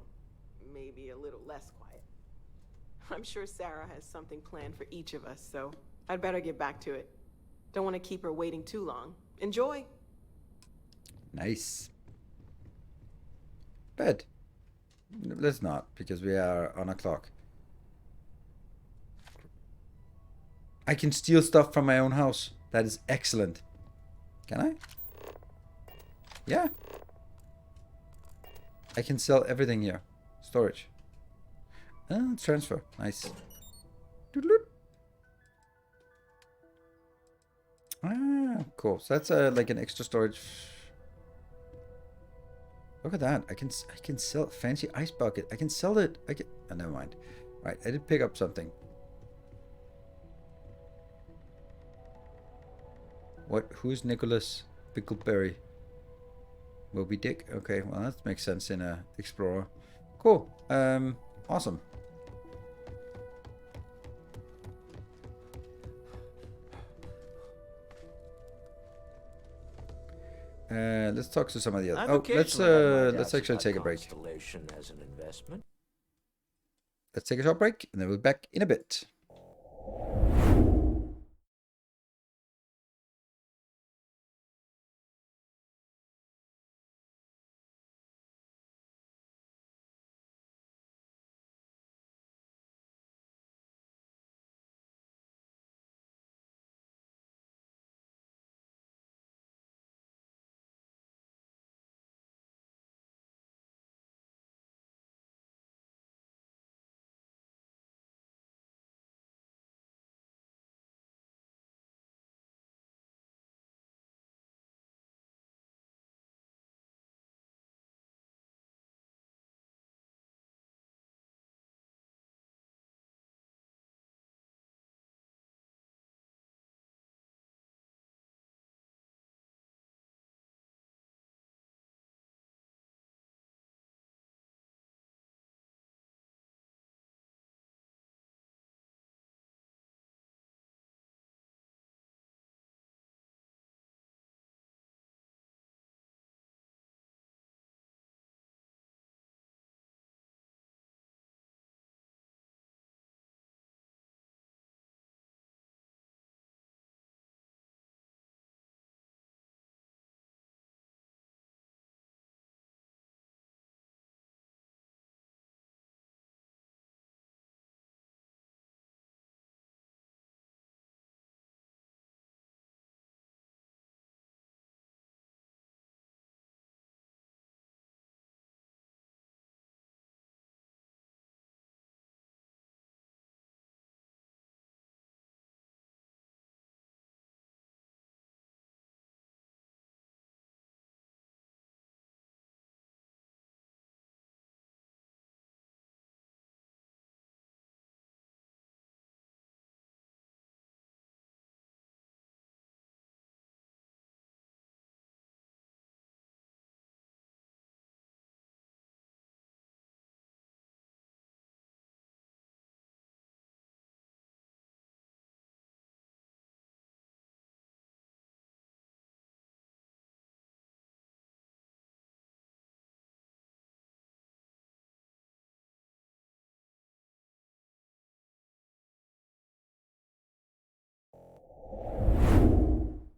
maybe a little less quiet. I'm sure Sarah has something planned for each of us, so I'd better get back to it. Don't want to keep her waiting too long. Enjoy. Nice. Bed. Let's not, because we are on a clock. I can steal stuff from my own house. That is excellent. Can I? Yeah. I can sell everything here. Storage. Transfer. Nice. Doodle-doot. Ah, cool. So that's like an extra storage. Look at that. I can sell fancy ice bucket. I can sell it. Oh, never mind. Right, I did pick up something. What? Who's Nicholas Pickleberry? Moby Dick. Okay, well that makes sense in a explorer. Cool. Awesome. Let's talk to some of the others. Let's actually take a break. As an investment. Let's take a short break, and then we'll be back in a bit.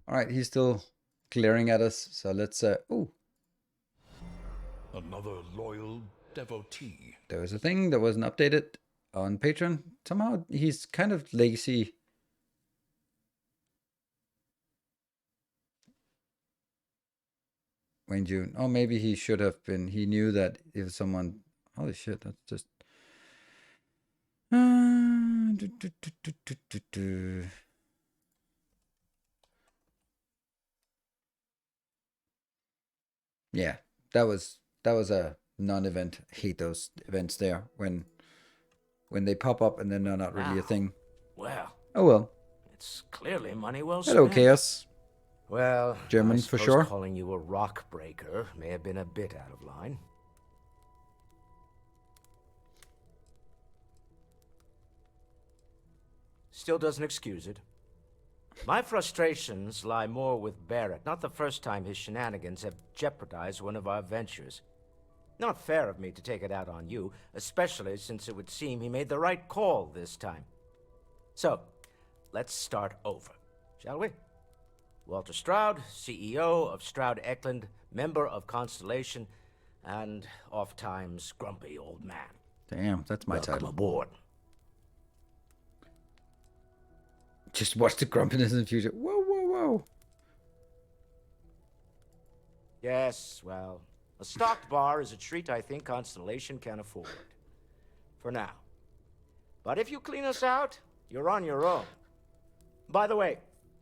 All right, he's still glaring at us. So let's. Ooh. Another loyal devotee. There was a thing that wasn't updated on Patreon. Somehow he's kind of lazy. Wayne June. Oh, maybe he should have been. He knew that if someone. Holy shit! That's just. Yeah, that was a non-event. Hate those events there when they pop up and then they're not really a thing. Well. Oh well. It's clearly money well Hello, spent. Chaos. Well, German I for suppose sure. calling you a rock breaker may have been a bit out of line. Still doesn't excuse it. My frustrations lie more with Barrett. Not the first time his shenanigans have jeopardized one of our ventures. Not fair of me to take it out on you, especially since it would seem he made the right call this time. So, let's start over, shall we? Walter Stroud, CEO of Stroud Eklund, member of Constellation, and oft-times grumpy old man. Damn, that's my title. Welcome aboard. Just watch the grumpiness in the future. Whoa, whoa, whoa. Yes, well, a stocked bar is a treat I think Constellation can afford. For now. But if you clean us out, you're on your own. By the way,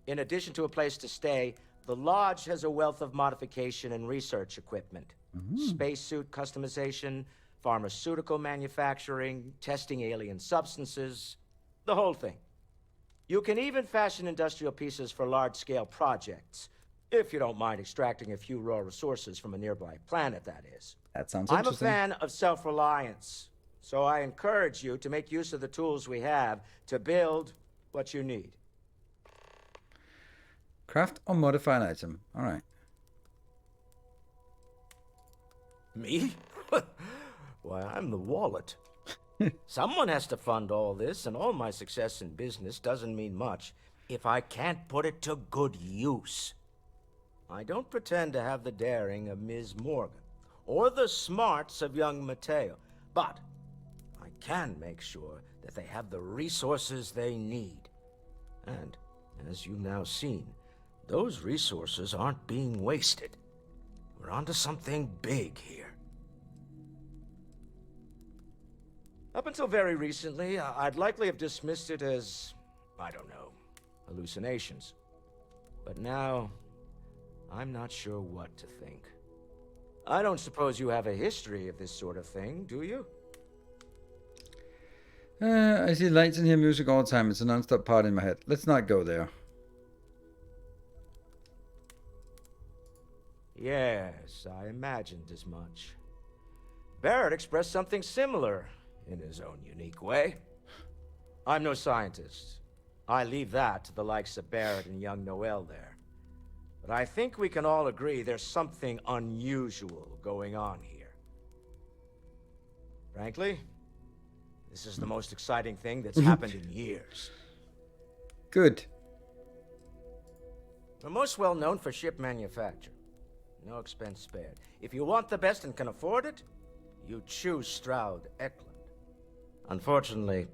in addition to a place to stay, the lodge has a wealth of modification and research equipment. Spacesuit customization, pharmaceutical manufacturing, testing alien substances, the whole thing. You can even fashion industrial pieces for large-scale projects, if you don't mind extracting a few raw resources from a nearby planet, that is. That sounds I'm a interesting. fan of self-reliance, so I encourage you to make use of the tools we have to build what you need. Craft or modify an item. All right. Me? Why, I'm the wallet. Someone has to fund all this, and all my success in business doesn't mean much if I can't put it to good use. I don't pretend to have the daring of Ms. Morgan, or the smarts of young Mateo, but I can make sure that they have the resources they need. And, as you've now seen, those resources aren't being wasted. We're onto something big here. Up until very recently, I'd likely have dismissed it as, I don't know, hallucinations. But now, I'm not sure what to think. I don't suppose you have a history of this sort of thing, do you? I see lights and hear music all the time. It's a non-stop part in my head. Let's not go there. Yes, I imagined as much. Barrett expressed something similar in his own unique way. I'm no scientist. I leave that to the likes of Barrett and young Noel there. But I think we can all agree there's something unusual going on here. Frankly, this is the most exciting thing that's happened in years. Good. We're most well known for ship manufacture. No expense spared. If you want the best and can afford it, you choose Stroud Eklund. Unfortunately,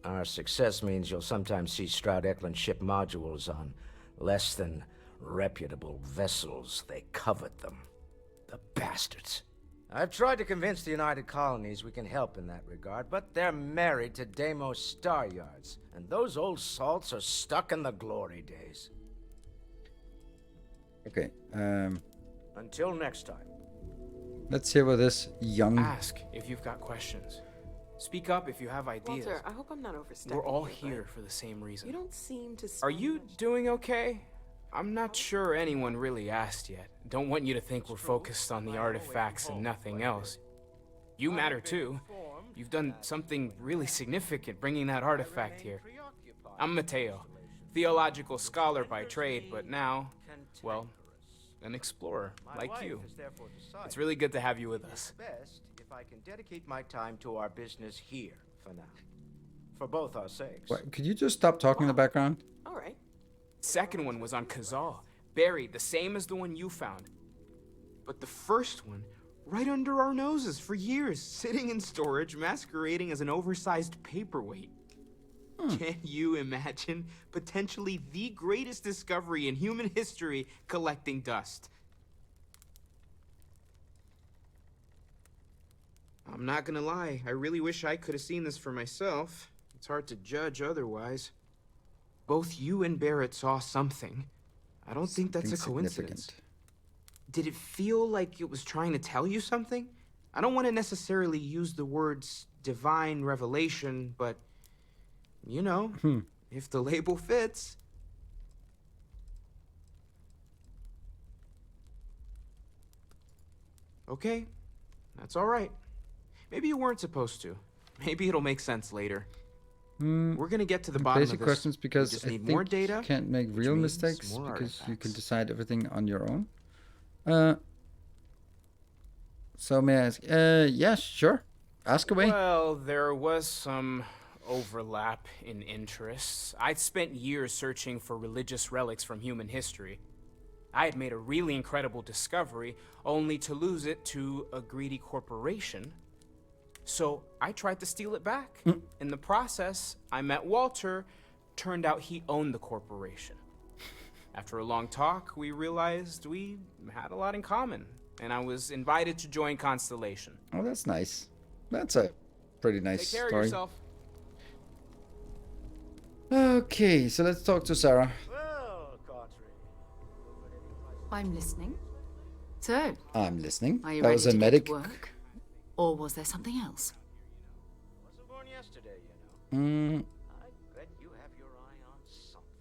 our success means you'll sometimes see Stroud Eklund ship modules on less than reputable vessels. They covet them. The bastards. I've tried to convince the United Colonies we can help in that regard, but they're married to Deimos Star Yards, and those old salts are stuck in the glory days. Okay. Until next time. Let's hear what this young... Ask if you've got questions. Speak up if you have ideas. Walter, I hope I'm not overstepping. We're all here here for the same reason. You don't seem to. Are you doing okay? I'm not sure anyone really asked yet. Don't want you to think we're focused on the artifacts and nothing else. You matter too. You've done something really significant bringing that artifact here. I'm Mateo, theological scholar by trade, but now, well, an explorer like you. It's really good to have you with us. Best if I can dedicate my time to our business here for now. For both our sakes. What, could you just stop talking in the background? All right. Second one was on Kazal. buried, the same as the one you found. But the first one, right under our noses for years, sitting in storage, masquerading as an oversized paperweight. Can you imagine potentially the greatest discovery in human history collecting dust? I'm not gonna lie, I really wish I could have seen this for myself. It's hard to judge otherwise. Both you and Barrett saw something. I don't think that's a coincidence. Did it feel like it was trying to tell you something? I don't want to necessarily use the words divine revelation, but you know, if the label fits. Okay, that's all right. Maybe you weren't supposed to. Maybe it'll make sense later. We're gonna get to the bottom of Basic this. questions, because We just I need think more data, you can't make which real means mistakes more because you can artifacts. decide everything on your own. So may I ask? Yeah, sure. Ask away. Well, there was some overlap in interests. I'd spent years searching for religious relics from human history. I had made a really incredible discovery, only to lose it to a greedy corporation. So I tried to steal it back. In the process, I met Walter. Turned out he owned the corporation. After a long talk, we realized we had a lot in common, and I was invited to join Constellation. Oh, that's nice. That's a pretty nice Take care story. of yourself. Okay, so let's talk to Sarah. I'm listening. So, I'm listening. are you That ready was a to medic. get to work? Or was there something else?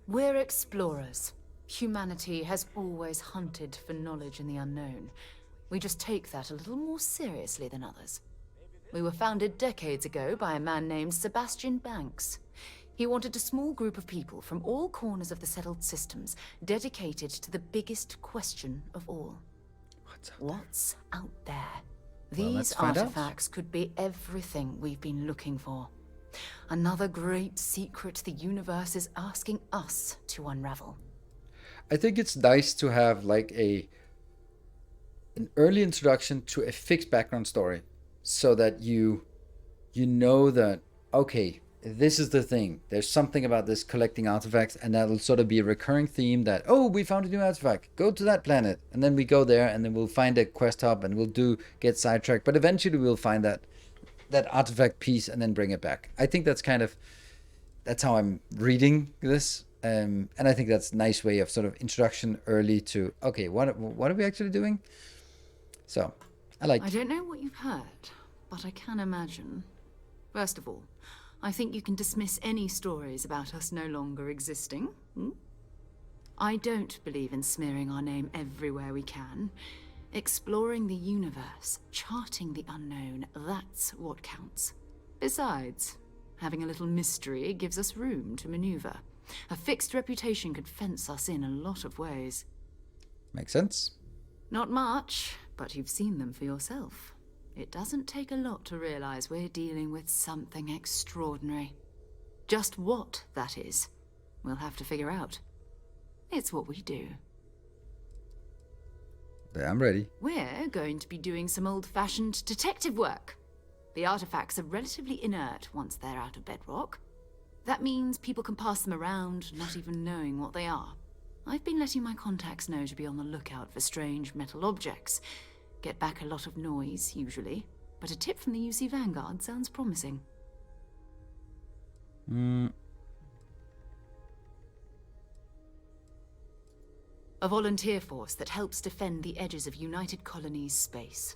We're explorers. Humanity has always hunted for knowledge in the unknown. We just take that a little more seriously than others. We were founded decades ago by a man named Sebastian Banks. He wanted a small group of people from all corners of the settled systems dedicated to the biggest question of all. What's out there? Well, let's These find out. artifacts could be everything we've been looking for. Another great secret the universe is asking us to unravel. I think it's nice to have like an early introduction to a fixed background story, so that you know that, okay, this is the thing. There's something about this collecting artifacts, and that'll sort of be a recurring theme that, oh, we found a new artifact. Go to that planet. And then we go there, and then we'll find a quest hub, and we'll get sidetracked. But eventually we'll find that artifact piece and then bring it back. I think that's how I'm reading this. And I think that's a nice way of sort of introduction early to, okay, what are we actually doing? So, I don't know what you've heard, but I can imagine. First of all, I think you can dismiss any stories about us no longer existing. I don't believe in smearing our name everywhere we can. Exploring the universe, charting the unknown, that's what counts. Besides, having a little mystery gives us room to maneuver. A fixed reputation could fence us in a lot of ways. Makes sense. Not much, but you've seen them for yourself. It doesn't take a lot to realize we're dealing with something extraordinary. Just what that is, we'll have to figure out. It's what we do. Yeah, I'm ready. We're going to be doing some old-fashioned detective work. The artifacts are relatively inert once they're out of bedrock. That means people can pass them around, not even knowing what they are. I've been letting my contacts know to be on the lookout for strange metal objects. Get back a lot of noise, usually, but a tip from the UC Vanguard sounds promising. A volunteer force that helps defend the edges of United Colonies space.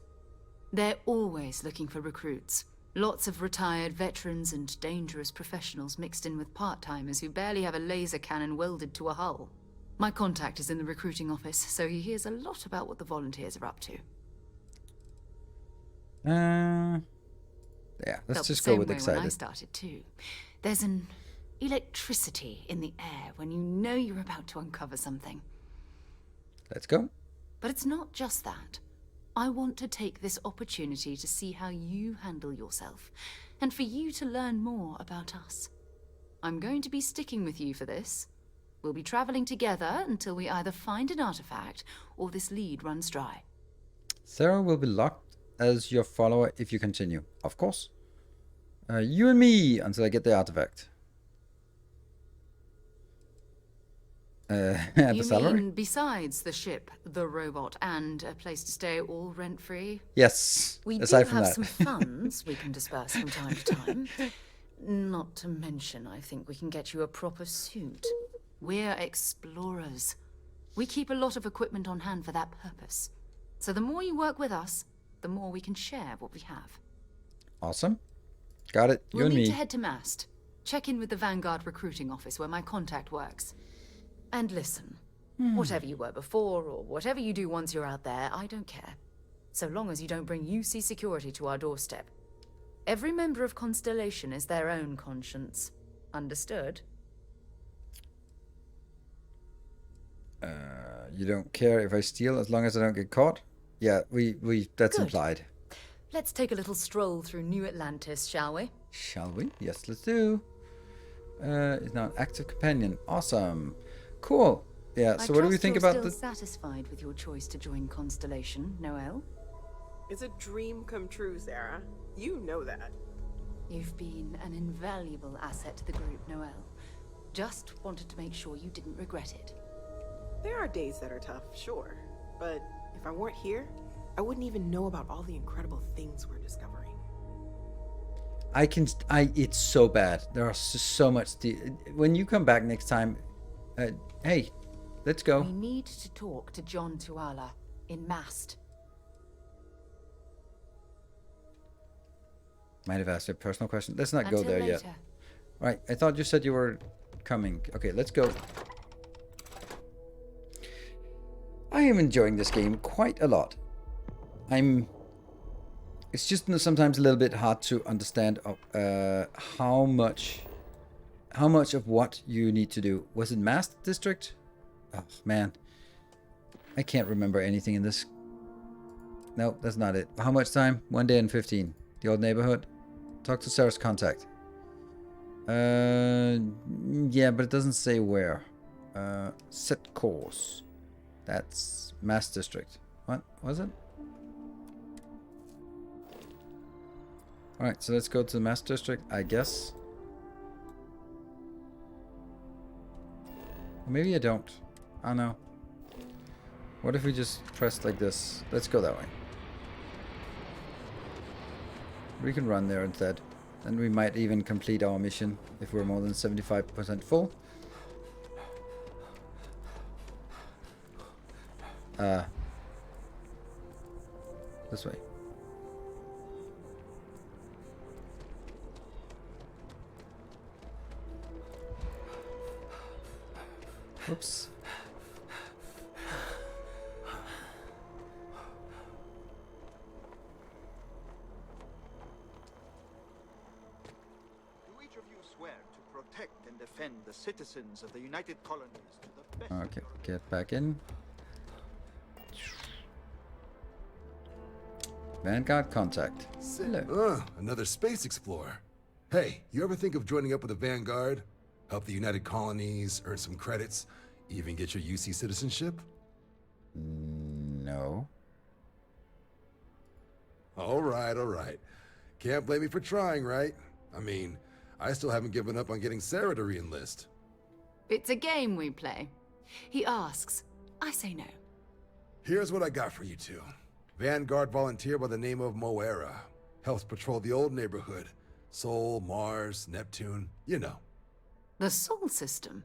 They're always looking for recruits. Lots of retired veterans and dangerous professionals mixed in with part-timers who barely have a laser cannon welded to a hull. My contact is in the recruiting office, so he hears a lot about what the volunteers are up to. Yeah, let's Felt just the go same with way excited. when I started too. There's an electricity in the air when you know you're about to uncover something. Let's go. But it's not just that. I want to take this opportunity to see how you handle yourself, and for you to learn more about us. I'm going to be sticking with you for this. We'll be traveling together until we either find an artifact or this lead runs dry. Sarah will be locked as your follower if you continue. Of course. You and me until I get the artifact. The You salary? mean besides the ship, the robot, and a place to stay all rent-free? Yes. We do Aside from have that. some funds we can disperse from time to time. Not to mention, I think we can get you a proper suit. We're explorers. We keep a lot of equipment on hand for that purpose. So the more you work with us, the more we can share what we have. Awesome. Got it. You We'll and need me. to head to Mast. Check in with the Vanguard recruiting office where my contact works. And listen, whatever you were before or whatever you do once you're out there, I don't care. So long as you don't bring UC security to our doorstep. Every member of Constellation is their own conscience. Understood? You don't care if I steal as long as I don't get caught? Yeah, that's Good. implied. Let's take a little stroll through New Atlantis, shall we? Shall we? Yes, let's do. Is now an active companion. Awesome. Cool. Yeah, so what do we think about you're the... still satisfied with your choice to join Constellation, Noel? It's a dream come true, Sarah. You know that. You've been an invaluable asset to the group, Noel. Just wanted to make sure you didn't regret it. There are days that are tough, sure. But if I weren't here, I wouldn't even know about all the incredible things we're discovering. it's so bad. There are so much... When you come back next time, hey, let's go. We need to talk to John Tuala in Mast. Might have asked a personal question. Let's not go Until there later. yet. Right, I thought you said you were coming. Okay, let's go. I am enjoying this game quite a lot. It's just sometimes a little bit hard to understand how much of what you need to do. Was it Mast District? Oh man, I can't remember anything in this. No, that's not it. How much time? 1 day and 15. The old neighborhood. Talk to Sarah's contact. Yeah, but it doesn't say where. Set course. That's Mast District. What was it? Alright, so let's go to the Mast District, I guess. Or maybe I don't. I don't know. What if we just press like this? Let's go that way. We can run there instead. And we might even complete our mission if we're more than 75% full. This way. Whoops. Do each of you swear to protect and defend the citizens of the United Colonies to the best? Okay, get back in. Vanguard contact. Hello. Another space explorer. Hey, you ever think of joining up with the Vanguard? Help the United Colonies, earn some credits, even get your UC citizenship? No. All right. Can't blame me for trying, right? I mean, I still haven't given up on getting Sarah to re-enlist. It's a game we play. He asks, I say no. Here's what I got for you two. Vanguard volunteer by the name of Moera. Helps patrol the old neighborhood. Sol, Mars, Neptune, you know. The Sol system?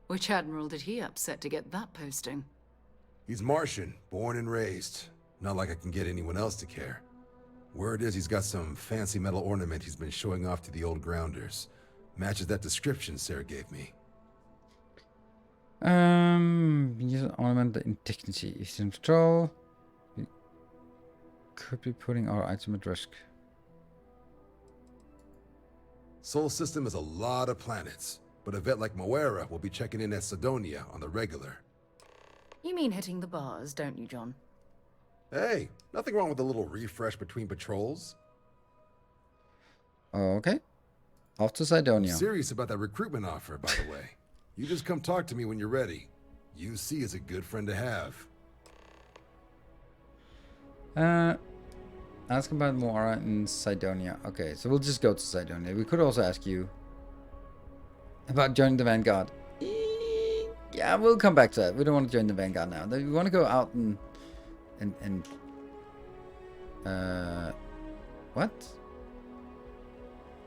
Which admiral did he upset to get that posting? He's Martian, born and raised. Not like I can get anyone else to care. Word is he's got some fancy metal ornament he's been showing off to the old grounders. Matches that description Sarah gave me. Use an ornament in dignity. If in control, we could be putting our item at risk. Sol system is a lot of planets, but a vet like Moera will be checking in at Sidonia on the regular. You mean hitting the bars, don't you, John? Hey, nothing wrong with a little refresh between patrols. Okay. Off to Sidonia. I'm serious about that recruitment offer, by the way. You just come talk to me when you're ready. UC is a good friend to have. Ask about Moira in Cydonia. Okay, so we'll just go to Cydonia. We could also ask you about joining the Vanguard. Yeah, we'll come back to that. We don't want to join the Vanguard now. We want to go out and what?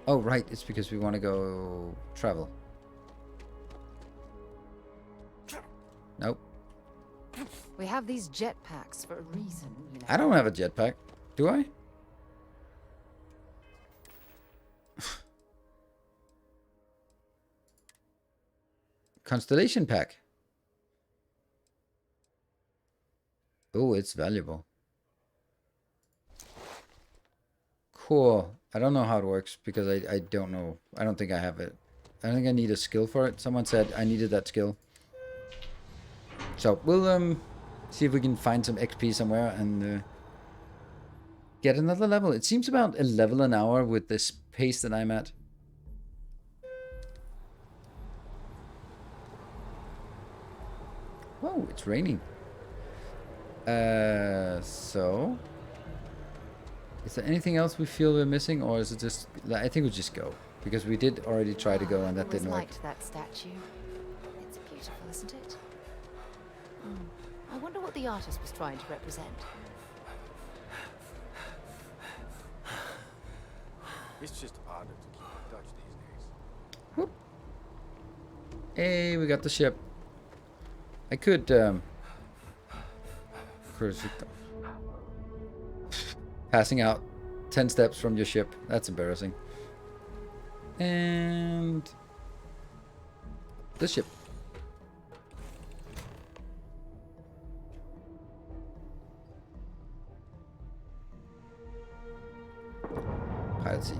Oh, right. It's because we want to go travel. Nope. We have these jetpacks for a reason, you know. I don't have a jetpack. Do I? Constellation pack. Oh, it's valuable. Cool. I don't know how it works because I don't know. I don't think I have it. I think I need a skill for it. Someone said I needed that skill. So we'll see if we can find some XP somewhere and get another level. It seems about a level an hour with this pace that I'm at. Whoa, it's raining. So is there anything else we feel we're missing, or is it just? I think we'll just go because we did already try to go and that didn't work. I liked that statue. It's beautiful, isn't it? I wonder what the artist was trying to represent. It's just harder to keep in touch these days. Whoop. Hey, we got the ship. I could passing out 10 steps from your ship. That's embarrassing. And the ship. Pilot seat.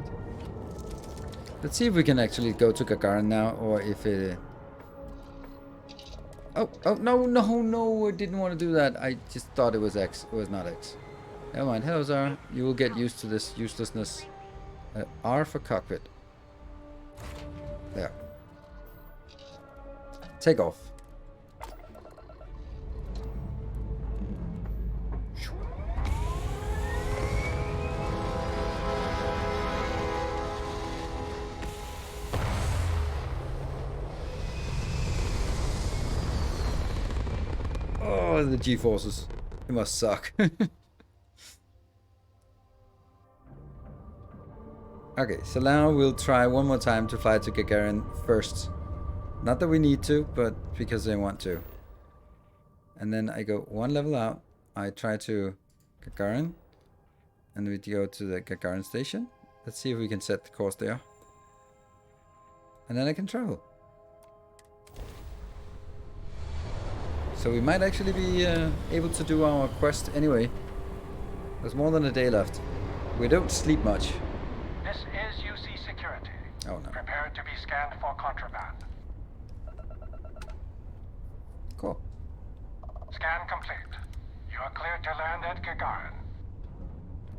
Let's see if we can actually go to Gagarin now, or if it... Oh, no, I didn't want to do that. I just thought it was X. It was not X. Never mind. Hello, Zara. You will get used to this uselessness. R for cockpit. There. Take off. Oh, the G-forces. It must suck. Okay, so now we'll try one more time to fly to Gagarin first. Not that we need to, but because I want to. And then I go one level out. I try to Gagarin. And we go to the Gagarin station. Let's see if we can set the course there. And then I can travel. So we might actually be able to do our quest anyway. There's more than a day left. We don't sleep much. This is UC Security. Oh no. Prepare to be scanned for contraband. Cool. Scan complete. You are cleared to land at Gagarin.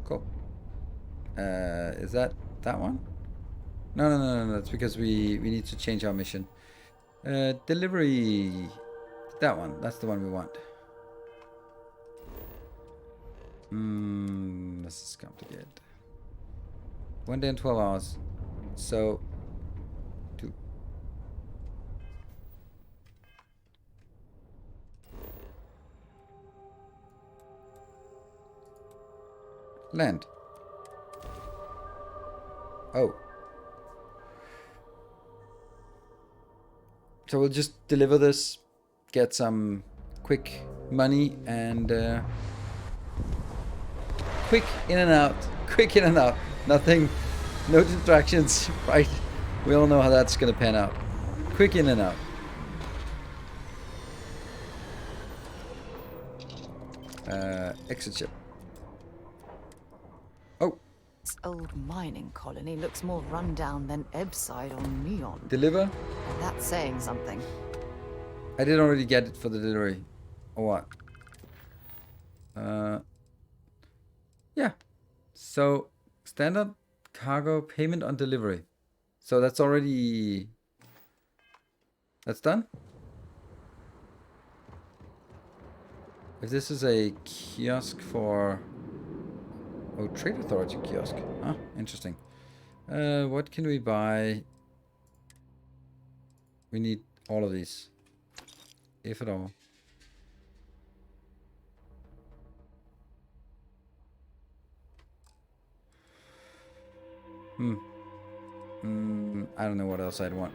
Cool. Is that one? No. That's because we need to change our mission. Delivery. That one. That's the one we want. This is complicated. 1 day and 12 hours. So 2. Land. Oh. So we'll just deliver this, get some quick money, and quick in and out. Quick in and out. Nothing, no distractions, right? We all know how that's gonna pan out. Quick in and out. Exit ship. Oh. This old mining colony looks more rundown than Ebside or Neon. Deliver? And that's saying something. I did already get it for the delivery. Or what? Yeah. So, standard cargo payment on delivery. So that's already... That's done? If this is a kiosk for... Oh, Trade Authority kiosk. Ah, interesting. What can we buy? We need all of these. If at all. I don't know what else I'd want.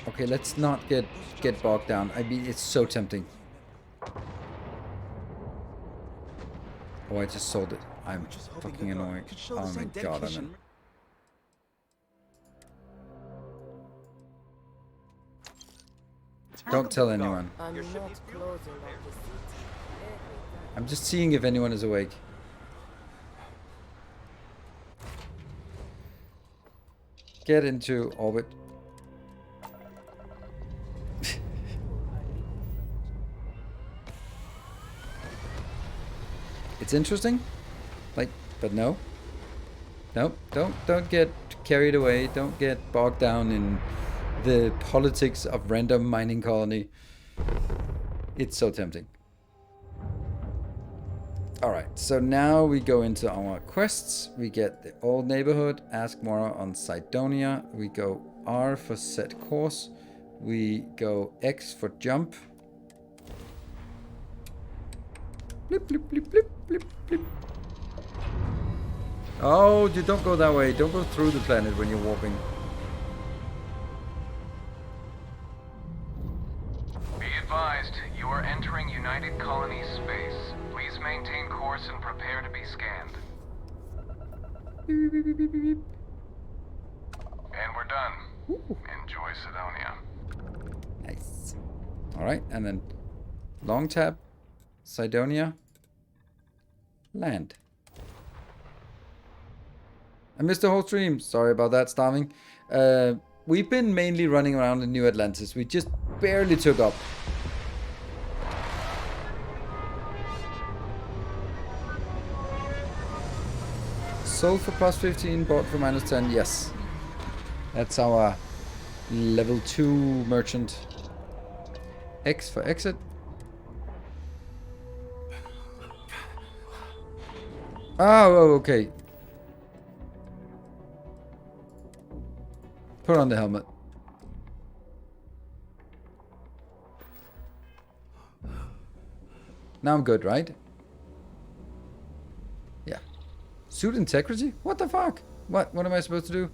Okay, let's not get bogged down. I mean, it's so tempting. Oh, I just sold it. I'm fucking annoying. Oh my god, I'm in. Don't tell anyone. I'm just seeing if anyone is awake. Get into orbit. It's interesting, like, but no. Nope, don't get carried away. Don't get bogged down in the politics of random mining colony. It's so tempting. Alright, so now we go into our quests. We get the old neighborhood, ask more on Cydonia. We go R for set course. We go X for jump. Blip, blip, blip, blip, blip, blip. Oh, you don't go that way. Don't go through the planet when you're warping. Be advised, you are entering United Colonies space. Please maintain course and prepare to be scanned. And we're done. Ooh. Enjoy Cydonia. Nice. Alright, and then long tab, Cydonia, land. I missed the whole stream. Sorry about that, Starving. We've been mainly running around in New Atlantis. We just barely took up. Sold for plus 15, bought for minus 10. Yes. That's our level 2 merchant. X for exit. Oh, okay. Put on the helmet. Now I'm good, right? Yeah. Suit integrity? What the fuck? What am I supposed to do?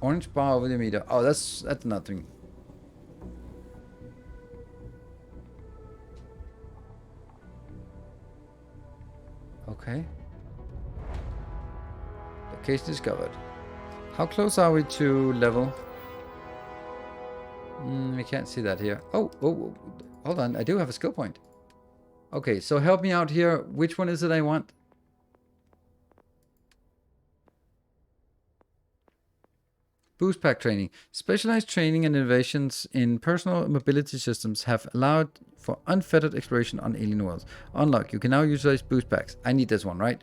Orange bar over the meter. Oh, that's nothing. Okay. Location discovered. How close are we to level? We can't see that here. Oh, hold on. I do have a skill point. Okay, so help me out here. Which one is it I want? Boost pack training. Specialized training and innovations in personal mobility systems have allowed for unfettered exploration on alien worlds. Unlock. You can now utilize boost packs. I need this one, right?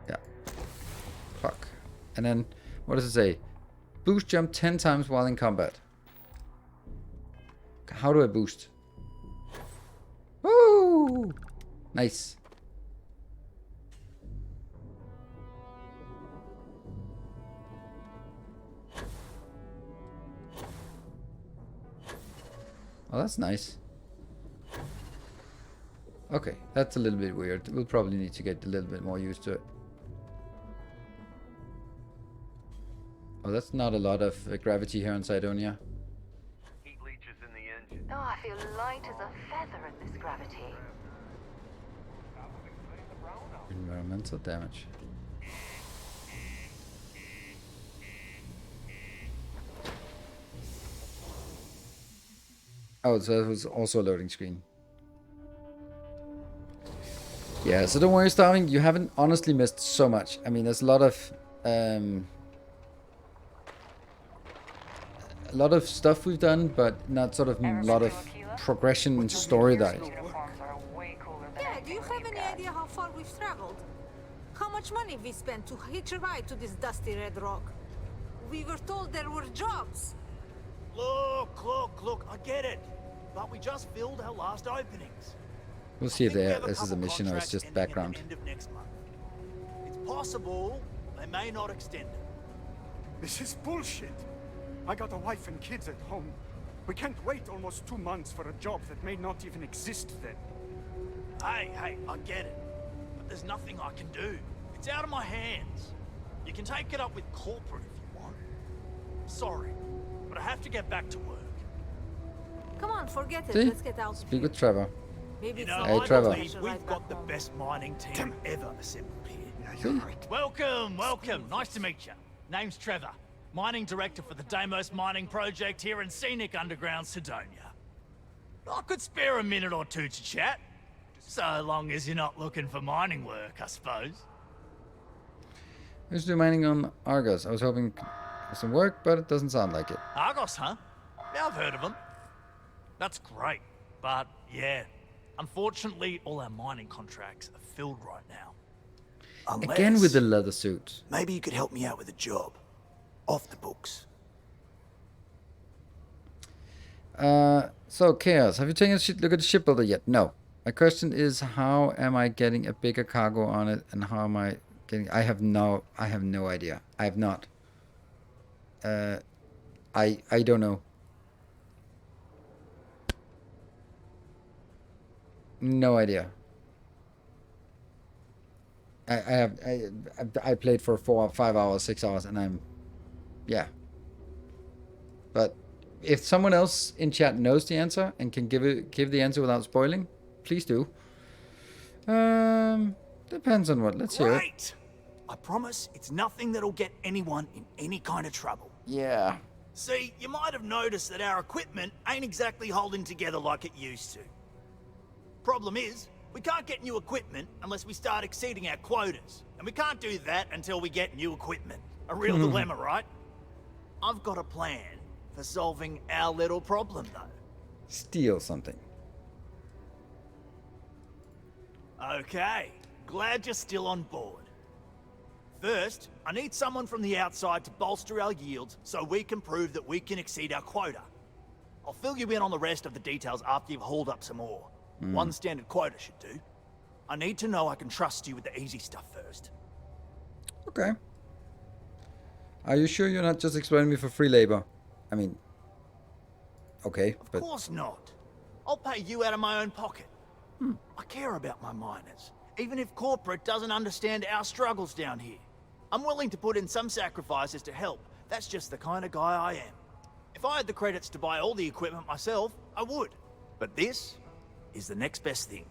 Yeah. Fuck. And then, what does it say? Boost jump 10 times while in combat. How do I boost? Woo! Nice. Oh, that's nice. Okay, that's a little bit weird. We'll probably need to get a little bit more used to it. Oh, that's not a lot of gravity here on Cydonia. Heat leeches in the engine. Oh, I feel light as a feather in this gravity. Environmental damage. Oh, so that was also a loading screen. Yeah, so don't worry, Starving. You haven't honestly missed so much. I mean, there's a lot of a lot of stuff we've done, but not sort of a lot of progression and story that. Yeah, do you have any idea how far we've traveled? How much money we spent to hitch a ride to this dusty red rock? We were told there were jobs. Look, I get it. But we just filled our last openings. We'll see if this is a mission or it's just background. End of next month. It's possible they may not extend it. This is bullshit. I got a wife and kids at home. We can't wait almost 2 months for a job that may not even exist then. Hey, I get it. But there's nothing I can do. It's out of my hands. You can take it up with corporate if you want. Sorry, but I have to get back to work. Come on, forget it. See? Let's get out. Speak with Trevor. Maybe Hey, Trevor. We've got the best mining team ever assembled here. See? Welcome. Nice to meet you. Name's Trevor, mining director for the Deimos mining project here in scenic underground Sidonia. I could spare a minute or two to chat, so long as you're not looking for mining work, I suppose. I used to do mining on Argos. I was hoping for some work, but it doesn't sound like it. Argos, huh? Yeah, I've heard of them. That's great, but yeah, unfortunately all our mining contracts are filled right now. Again with the leather suit. Maybe you could help me out with a job. Off the books. So Chaos, have you taken a look at the shipbuilder yet? No. My question is, how am I getting a bigger cargo on it, and how am I getting? I have no idea. I have not. I don't know. No idea. I played for 4, 5 hours, 6 hours, and yeah. But if someone else in chat knows the answer and can give the answer without spoiling, please do. Depends on what. Let's hear it. I promise it's nothing that'll get anyone in any kind of trouble. Yeah. See, you might have noticed that our equipment ain't exactly holding together like it used to. Problem is, we can't get new equipment unless we start exceeding our quotas. And we can't do that until we get new equipment. A real dilemma, right? I've got a plan for solving our little problem, though. Steal something. Okay, glad you're still on board. First, I need someone from the outside to bolster our yields so we can prove that we can exceed our quota. I'll fill you in on the rest of the details after you've hauled up some ore. One standard quota should do. I need to know I can trust you with the easy stuff first. Okay. Are you sure you're not just exploiting me for free labor? I mean, okay, Of course not. I'll pay you out of my own pocket. I care about my miners, even if corporate doesn't understand our struggles down here. I'm willing to put in some sacrifices to help. That's just the kind of guy I am. If I had the credits to buy all the equipment myself, I would. But this is the next best thing.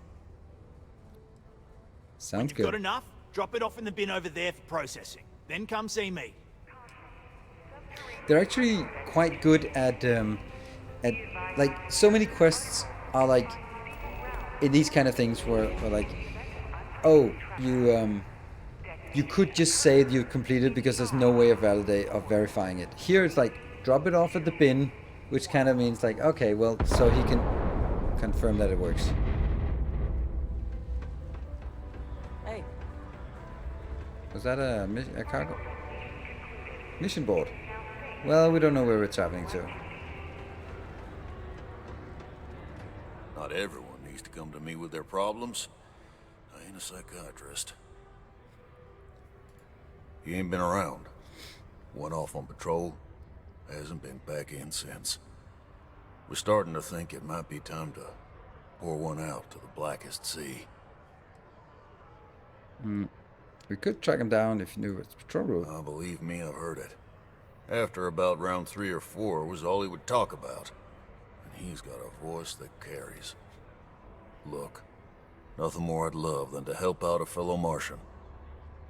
Sounds Got enough? Drop it off in the bin over there for processing. Then come see me. They're actually quite good at like, so many quests are like in these kind of things where like, oh, you could just say that you completed because there's no way of verifying it. Here it's like, drop it off at the bin, which kind of means like, okay, well, so he can confirm that it works. Hey. Was that a cargo? Mission board. Well, we don't know where we're traveling to. Not everyone needs to come to me with their problems. I ain't a psychiatrist. He ain't been around. Went off on patrol. Hasn't been back in since. We're starting to think it might be time to pour one out to the blackest sea. We could track him down if you knew it's patrol route. Believe me, I've heard it. After about round 3 or 4 was all he would talk about. And he's got a voice that carries. Look, nothing more I'd love than to help out a fellow Martian.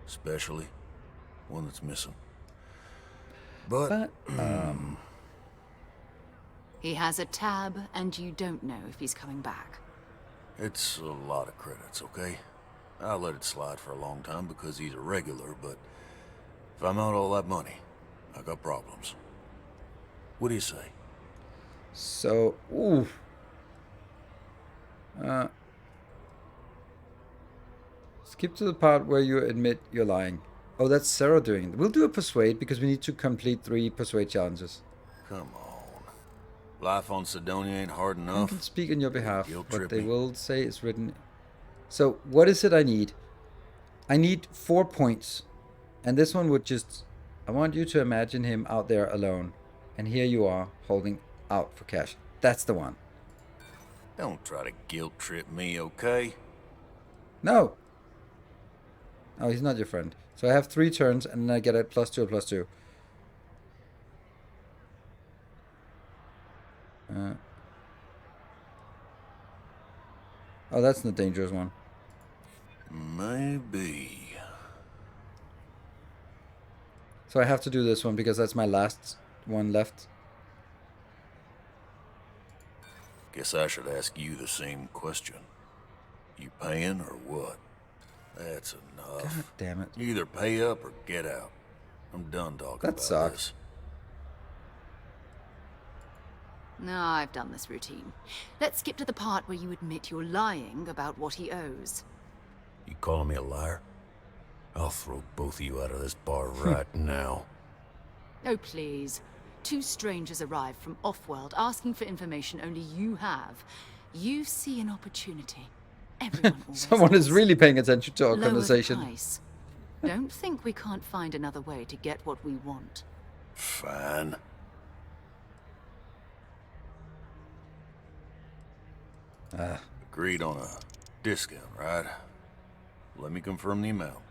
Especially one that's missing. But he has a tab, and you don't know if he's coming back. it's a lot of credits, okay? I let it slide for a long time because he's a regular, but if I'm out all that money, I got problems. What do you say? So, ooh. Skip to the part where you admit you're lying. Oh, that's Sarah doing it. We'll do a persuade because we need to complete 3 persuade challenges. Come on. Life on Sidonia ain't hard I enough. can speak on your behalf. Guilt What trip they me. will say is written. So, what is it I need? I need 4 points. And this one would just... I want you to imagine him out there alone. And here you are, holding out for cash. That's the one. Don't try to guilt trip me, okay? No! Oh, he's not your friend. So I have 3 turns, and then I get a +2 or +2. Oh, that's the dangerous one. Maybe. So I have to do this one because that's my last one left. Guess I should ask you the same question. You paying or what? That's enough. God damn it. You either pay up or get out. I'm done talking That about sucks. this. No, I've done this routine. Let's skip to the part where you admit you're lying about what he owes. You calling me a liar? I'll throw both of you out of this bar right now. Oh, please. 2 strangers arrive from off-world asking for information only you have. You see an opportunity. Everyone always Someone is does. really paying attention to our Lower conversation. the price. Don't think we can't find another way to get what we want. Fine. Agreed on a discount, right? Let me confirm the amount.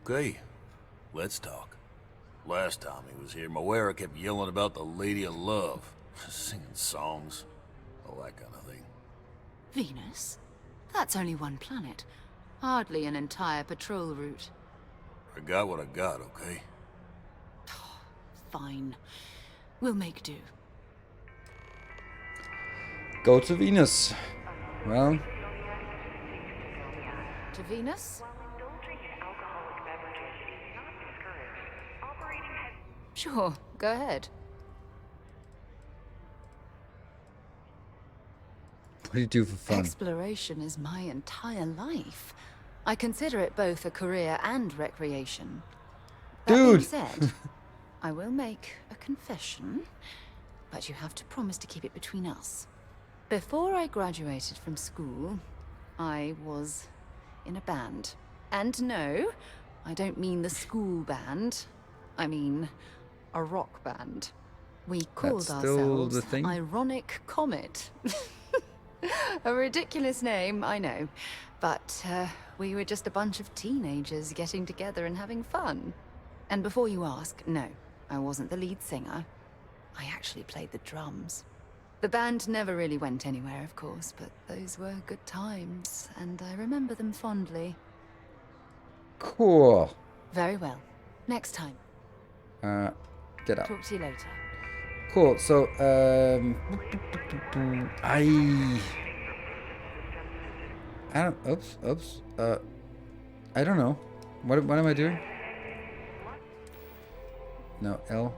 Okay, let's talk. Last time he was here, Moira kept yelling about the Lady of Love, singing songs, all that kind of thing. Venus? That's only one planet. Hardly an entire patrol route. I got what I got, okay? Fine. We'll make do. Go to Venus. Well... To Venus? Sure, go ahead. What do you do for fun? Exploration is my entire life. I consider it both a career and recreation. That being Dude! said, I will make a confession, but you have to promise to keep it between us. Before I graduated from school, I was in a band. And no, I don't mean the school band. I mean a rock band. We called That's still ourselves the thing? Ironic Comet. A ridiculous name, I know. But we were just a bunch of teenagers getting together and having fun. And before you ask, no, I wasn't the lead singer. I actually played the drums. The band never really went anywhere, of course, but those were good times, and I remember them fondly. Cool. Very well. Next time. Get out. Talk to you later. Cool, so, I don't, oops, I don't know. What am I doing? No, L.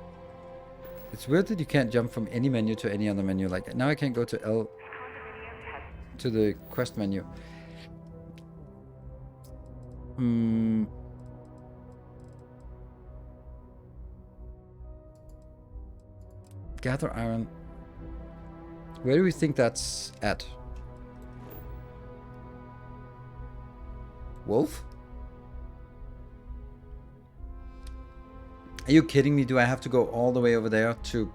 It's weird that you can't jump from any menu to any other menu. Like, now I can't go to L, to the quest menu. Gather iron. Where do we think that's at? Wolf? Are you kidding me? Do I have to go all the way over there to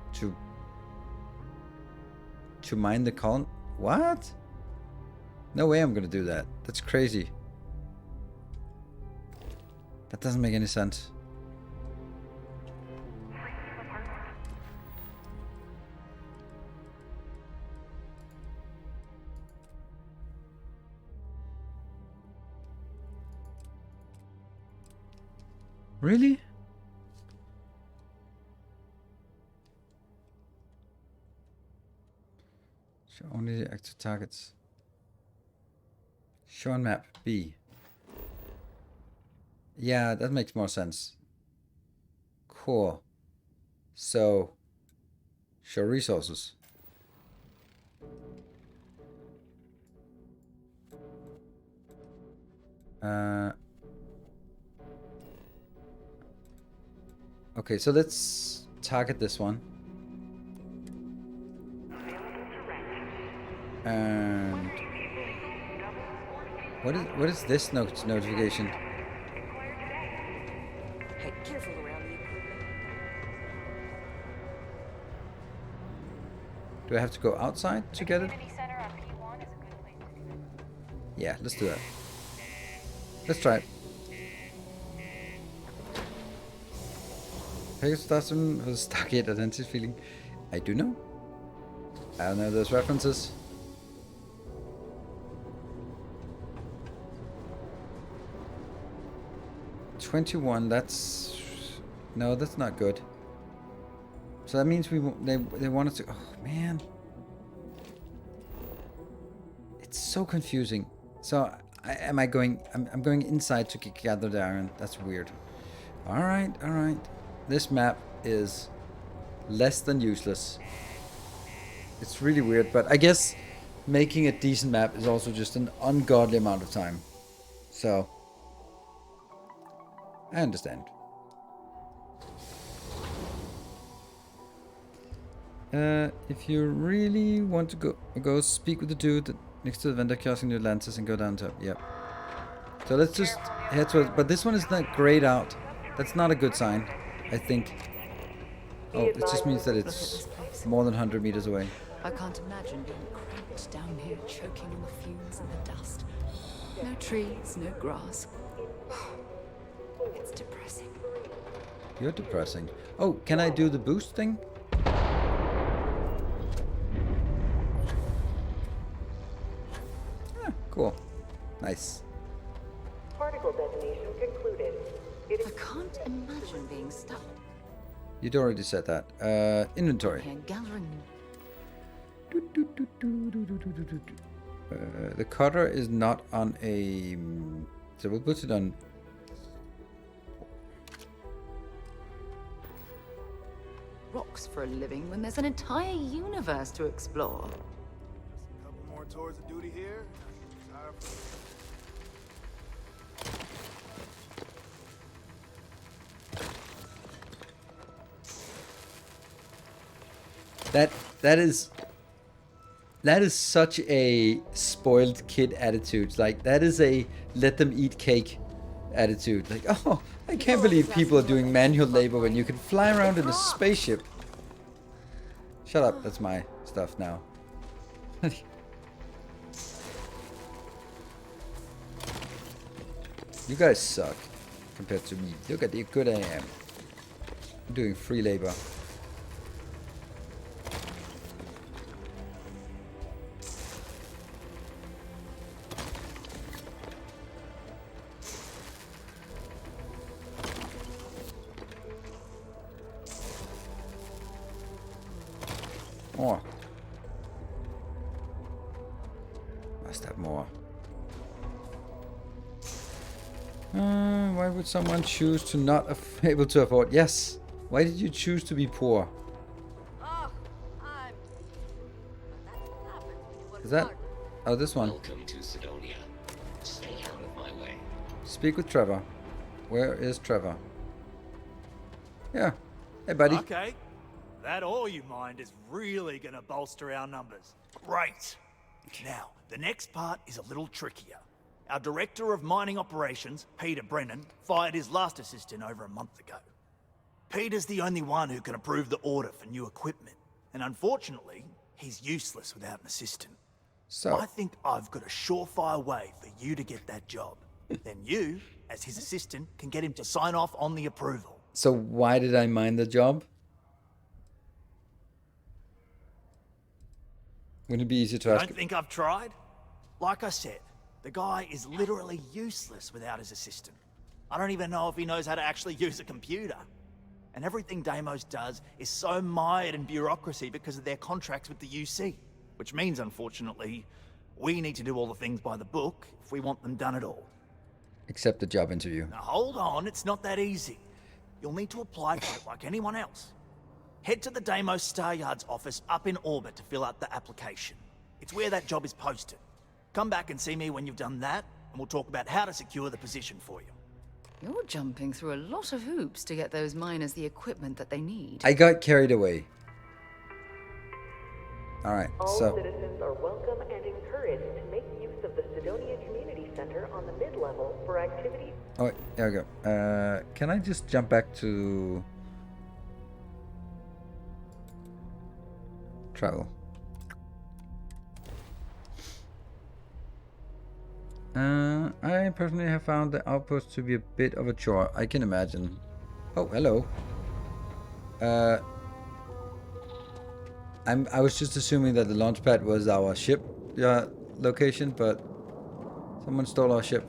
mine the colony? What? No way I'm gonna do that. That's crazy. That doesn't make any sense. Really? Show only the active targets. Show on map B. Yeah, that makes more sense. Cool. So, show resources. Okay, so let's target this one. And what is this notification? Hey, careful around the equipment. Do I have to go outside to get it? Yeah, let's do that. Let's try it. Pegasus was Stargate identity feeling. I do know. I don't know those references. $21. That's no, that's not good. So that means they want us to. Oh man, it's so confusing. So I'm going inside to gather the iron. That's weird. All right. This map is less than useless. It's really weird, but I guess making a decent map is also just an ungodly amount of time. So I understand. If you really want to go speak with the dude next to the vendor kiosk in the Atlantis and go down to yep. So let's just head towards. But this one is not grayed out. That's not a good sign, I think. Oh, it just means that it's more than 100 meters away. I can't imagine being cramped down here, choking on the fumes and the dust. No trees, no grass. It's depressing. You're depressing. Oh, can I do the boost thing? Ah, cool. Nice. Particle detonation concluded. I can't imagine being stuck. You'd already said that. Inventory. Here, gathering. The cutter is not on a... So we'll put it on... Rocks for a living when there's an entire universe to explore. A couple more tours of duty here. That is such a spoiled kid attitude. Like, that is a let them eat cake attitude. Like, oh, I can't believe people are doing manual labor when you can fly around in a spaceship. Shut up, that's my stuff now. You guys suck compared to me. Look at how good I am. I'm doing free labor. More. Must have more. Why would someone choose to not able to afford? Yes. Why did you choose to be poor? Is that? Oh, this one. Welcome to Sidonia. Stay out of my way. Speak with Trevor. Where is Trevor? Yeah. Hey, buddy. Okay. That all you mind is really gonna bolster our numbers. Great. Now, the next part is a little trickier. Our director of mining operations, Peter Brennan, fired his last assistant over a month ago. Peter's the only one who can approve the order for new equipment, and unfortunately, he's useless without an assistant. So I think I've got a surefire way for you to get that job. Then you, as his assistant, can get him to sign off on the approval. So why did I mine the job? Wouldn't it be easy to ask? Don't think I've tried? Like I said, the guy is literally useless without his assistant. I don't even know if he knows how to actually use a computer. And everything Deimos does is so mired in bureaucracy because of their contracts with the UC. Which means, unfortunately, we need to do all the things by the book if we want them done at all. Except the job interview. Now hold on, it's not that easy. You'll need to apply for it like anyone else. head to the Deimos Star Yard's office up in orbit to fill out the application. It's where that job is posted. Come back and see me when you've done that, and we'll talk about how to secure the position for you. You're jumping through a lot of hoops to get those miners the equipment that they need. I got carried away. Alright, so... All citizens are welcome and encouraged to make use of the Sidonia Community Center on the mid-level for activities. Oh, wait, there we go. Can I just jump back to... travel? I personally have found the outpost to be a bit of a chore. I can imagine. Oh, hello. I was just assuming that the launch pad was our ship location, but someone stole our ship.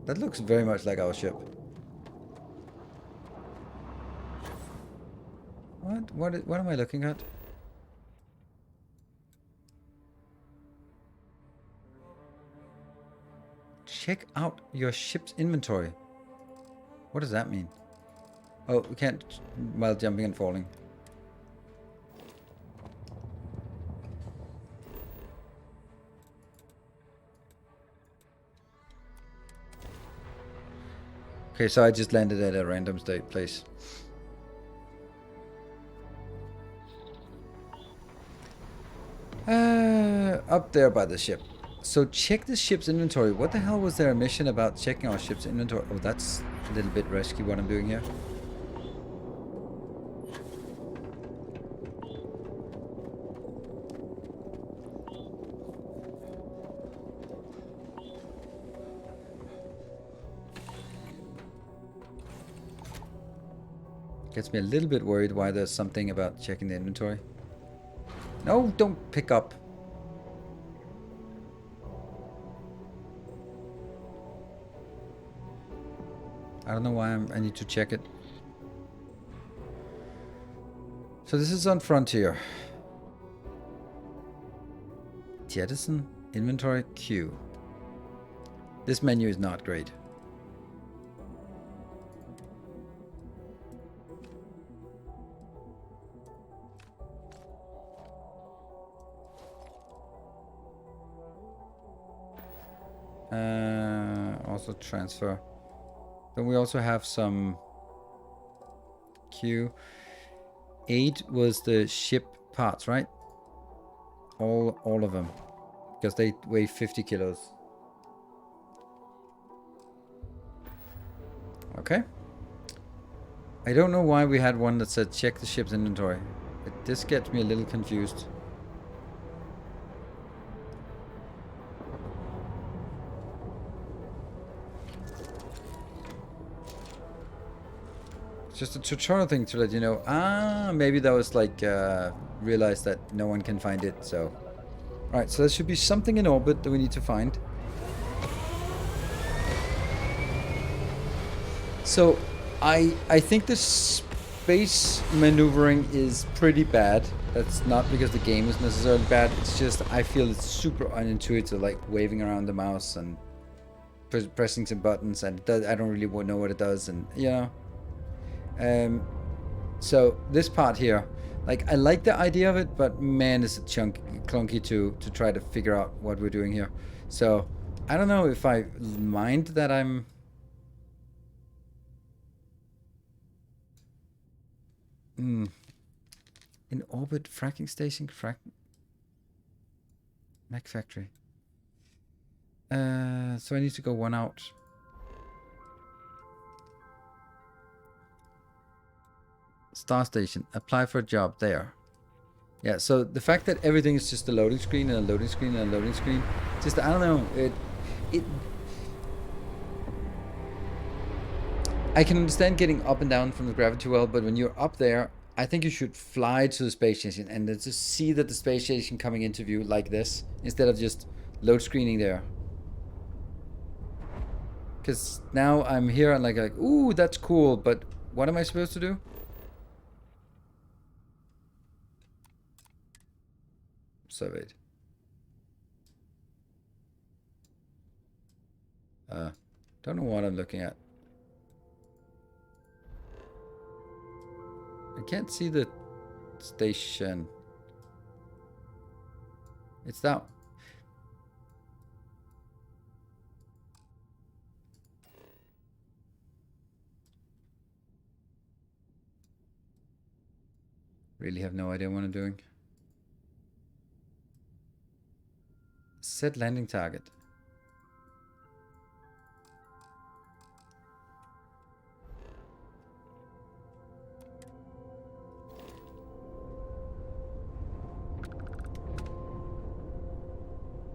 That looks very much like our ship. What am I looking at? Check out your ship's inventory. What does that mean? Oh, we can't while jumping and falling. Okay, so I just landed at a random place. Up there by the ship. So check the ship's inventory. What the hell was their mission about checking our ship's inventory? Oh, that's a little bit risky what I'm doing here. Gets me a little bit worried why there's something about checking the inventory. No, don't pick up. I don't know why I need to check it. So this is on Frontier. Jettison, inventory, Q. This menu is not great. Also transfer. Then we also have some Q. 8 was the ship parts, right? All of them, because they weigh 50 kilos. Okay. I don't know why we had one that said check the ship's inventory. This gets me a little confused. Just a tutorial thing to let you know. Ah, maybe that was like realized that no one can find it. So, all right. So there should be something in orbit that we need to find. So, I think the space maneuvering is pretty bad. That's not because the game is necessarily bad. It's just I feel it's super unintuitive, like waving around the mouse and pressing some buttons, and I don't really know what it does, and you know. So this part here, like I like the idea of it, but man, is it clunky to try to figure out what we're doing here. So I don't know if I mind that I'm in orbit, fracking station, mech factory. So I need to go one out. Star station. Apply for a job there. Yeah, so the fact that everything is just a loading screen and a loading screen and a loading screen, just I don't know. I can understand getting up and down from the gravity well, but when you're up there, I think you should fly to the space station and then just see that the space station coming into view like this instead of just load screening there. Because now I'm here and like, ooh, that's cool, but what am I supposed to do? Surveyed. Don't know what I'm looking at. I can't see the station. It's that. Really have no idea what I'm doing. Set landing target.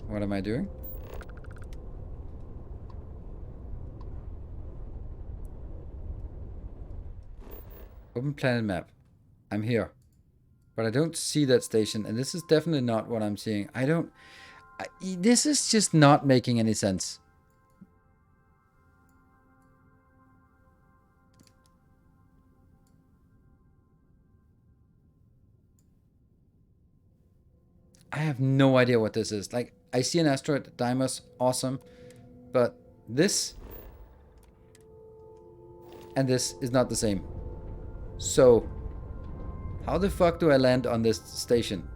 What am I doing? Open planet map. I'm here. But I don't see that station, and this is definitely not what I'm seeing. This is just not making any sense. I have no idea what this is. Like, I see an asteroid, Deimos, awesome. But this and this is not the same. So, how the fuck do I land on this station?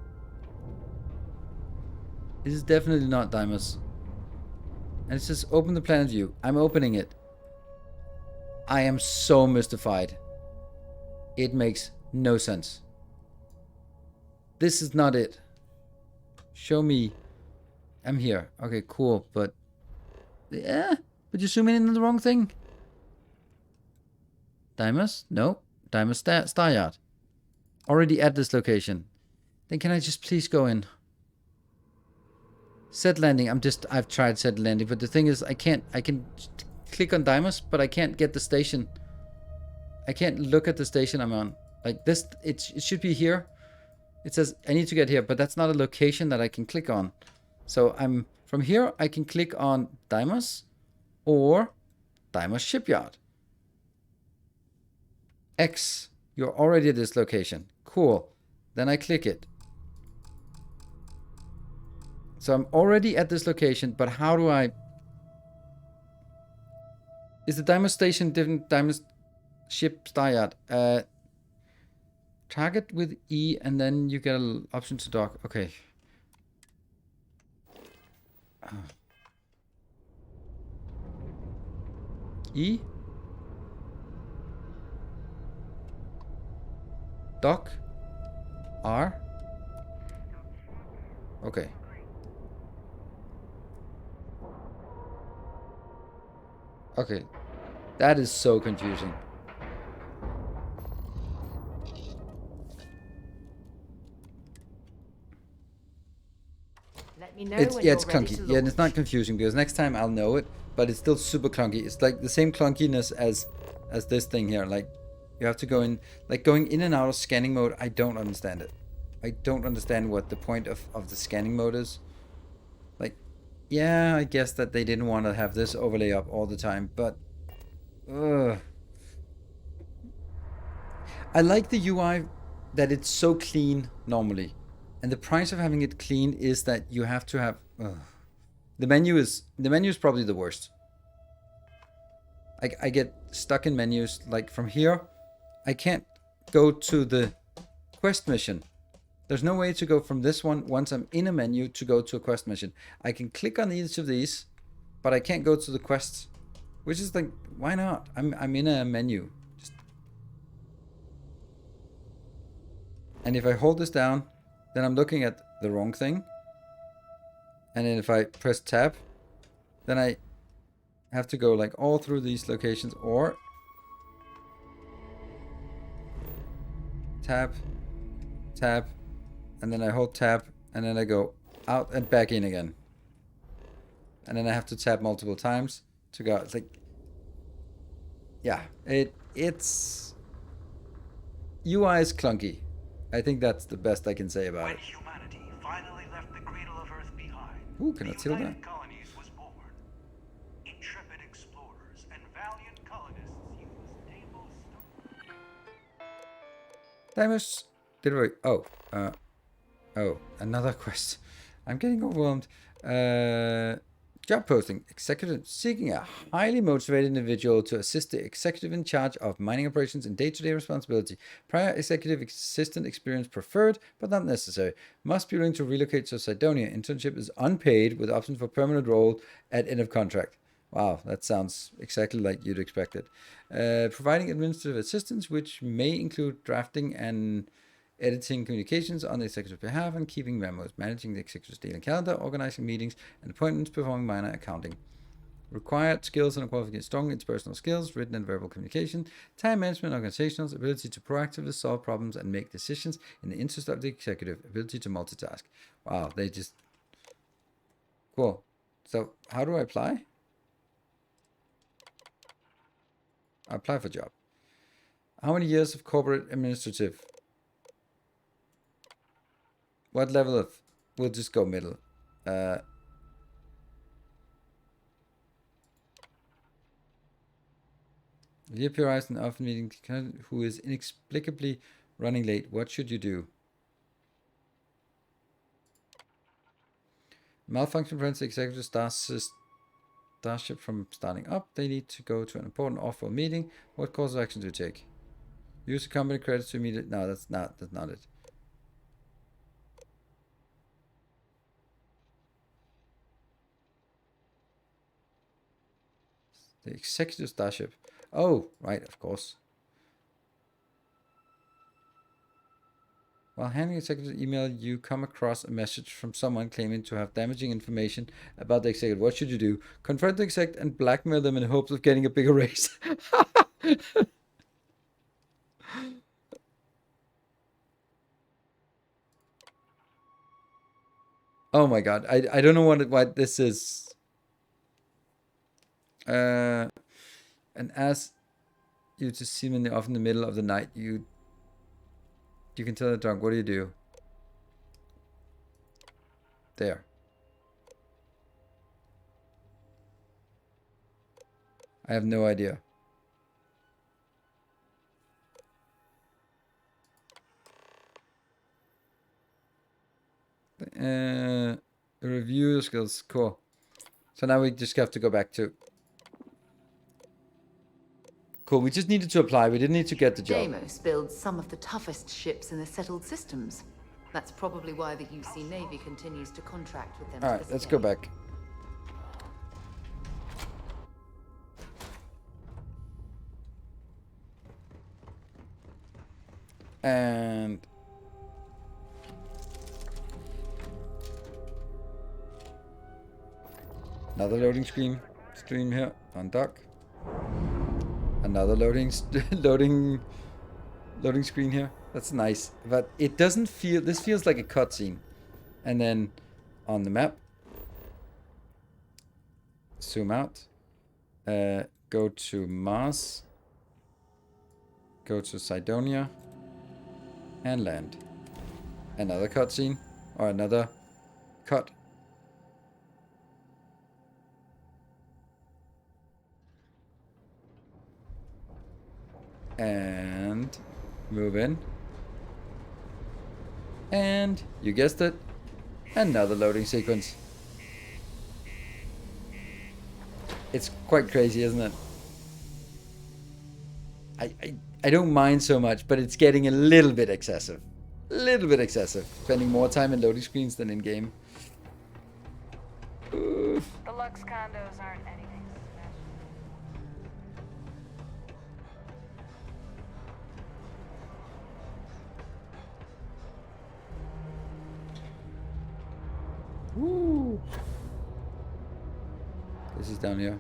This is definitely not Deimos. And it says open the planet view. I'm opening it. I am so mystified. It makes no sense. This is not it. Show me. I'm here. Okay, cool. But yeah, but you're zooming in on the wrong thing. Deimos? No. Deimos Star Yard. Already at this location. Then can I just please go in? Set landing. I've tried set landing, but the thing is I can click on Deimos, but I can't get the station. I can't look at the station I'm on. Like this, it should be here. It says I need to get here, but that's not a location that I can click on. So from here I can click on Deimos or Deimos Shipyard. X, you're already at this location. Cool. Then I click it. So I'm already at this location, but how do I... Is the Deimos station different? Deimos ship Star Yard. Target with E, and then you get an option to dock. Okay. E. Dock. R. Okay. Okay. That is so confusing. It's clunky. Yeah, it's not confusing because next time I'll know it, but it's still super clunky. It's like the same clunkiness as this thing here. Like you have to go in, like going in and out of scanning mode. I don't understand it. I don't understand what the point of the scanning mode is. Like, yeah, I guess that they didn't want to have this overlay up all the time, but I like the UI that it's so clean normally. And the price of having it clean is that you have to have the menu is probably the worst. I get stuck in menus. Like from here, I can't go to the quest mission. There's no way to go from this one once I'm in a menu to go to a quest mission. I can click on each of these, but I can't go to the quests, which is like, why not? I'm in a menu. And if I hold this down, then I'm looking at the wrong thing. And then if I press tab, then I have to go like all through these locations, or tab, tab, and then I hold tab, and then I go out and back in again. And then I have to tab multiple times to go. It's like, yeah, it's UI is clunky. I think that's the best I can say about it. Humanity finally left the cradle of Earth behind. Ooh, can I steal that? Colonies was born. Intrepid explorers and valiant colonists used Deimos stone. Deimos delivery. Oh, another quest. I'm getting overwhelmed. Job posting. Executive seeking a highly motivated individual to assist the executive in charge of mining operations in day-to-day responsibility. Prior executive assistant experience preferred, but not necessary. Must be willing to relocate to Cydonia. Internship is unpaid with option for permanent role at end of contract. Wow, that sounds exactly like you'd expect it. Providing administrative assistance, which may include drafting and editing communications on the executive's behalf and keeping memos, managing the executive's daily calendar, organizing meetings and appointments, performing minor accounting. Required skills and qualifications: strong interpersonal skills, written and verbal communication, time management, organizational ability to proactively solve problems and make decisions in the interest of the executive, ability to multitask. Wow, they just... Cool. So, how do I apply? I apply for job. How many years of corporate administrative? What level of... We'll just go middle. You appear in an often meeting who is inexplicably running late. What should you do? Malfunction prevents the executive starship from starting up. They need to go to an important off-world meeting. What course of action do you take? Use the company credits to immediate... No, that's not it. The executive starship. Oh, right, of course. While handling executive email, you come across a message from someone claiming to have damaging information about the executive. What should you do? Confront the exec and blackmail them in hopes of getting a bigger raise. Oh my god, I don't know what this is. And as you to see them off in the middle of the night, you can tell the drunk. What do you do? There. I have no idea. Review the skills. Cool. So now we just have to go back to... Cool, we just needed to apply. We didn't need to get the job. Deimos builds some of the toughest ships in the settled systems. That's probably why the UC Navy continues to contract with them. Alright, let's go back. And... another loading stream here on dock. Another loading screen here. That's nice, but it doesn't feel... This feels like a cutscene. And then on the map, zoom out, go to Mars, go to Cydonia, and land. Another cutscene, or another cut. And move in. And you guessed it, another loading sequence. It's quite crazy, isn't it? I don't mind so much, but it's getting a little bit excessive. A little bit excessive. Spending more time in loading screens than in game. The Lux condos aren't anything special. Woo. This is down here.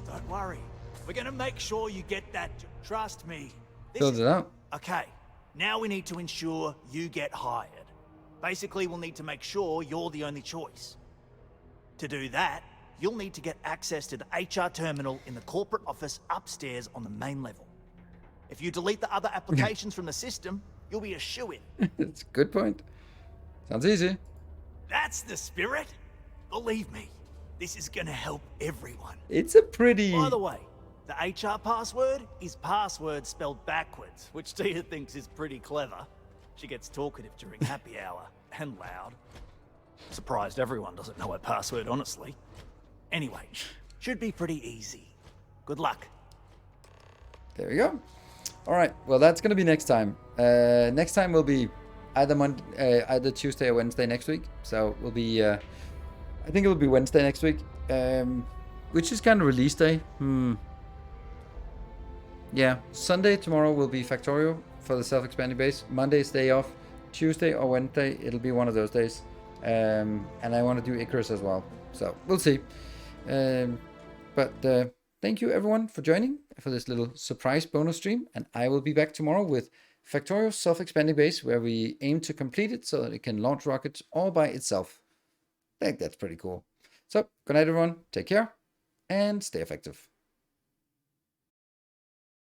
Don't worry. We're gonna make sure you get that. Trust me. Build it up. Okay. Now we need to ensure you get hired. Basically, we'll need to make sure you're the only choice. To do that, you'll need to get access to the HR terminal in the corporate office upstairs on the main level. If you delete the other applications from the system, you'll be a shoo-in. It's a good point. Sounds easy. That's the spirit. Believe me, this is gonna help everyone. It's a pretty... By the way, the HR password is password spelled backwards, which Tia thinks is pretty clever. She gets talkative during happy hour, and loud. Surprised everyone doesn't know her password, honestly. Anyway, should be pretty easy. Good luck. There we go. All right. Well, that's gonna be next time. Next time will be either Tuesday or Wednesday next week. So we'll be. I think it will be Wednesday next week. Which is kind of release day. Yeah. Sunday tomorrow will be Factorio for the self-expanding base. Monday's day off. Tuesday or Wednesday, it'll be one of those days. And I want to do Icarus as well. So we'll see. But thank you everyone for joining for this little surprise bonus stream. And I will be back tomorrow with Factorio's self-expanding base, where we aim to complete it so that it can launch rockets all by itself. I think that's pretty cool. So good night everyone. Take care and stay effective.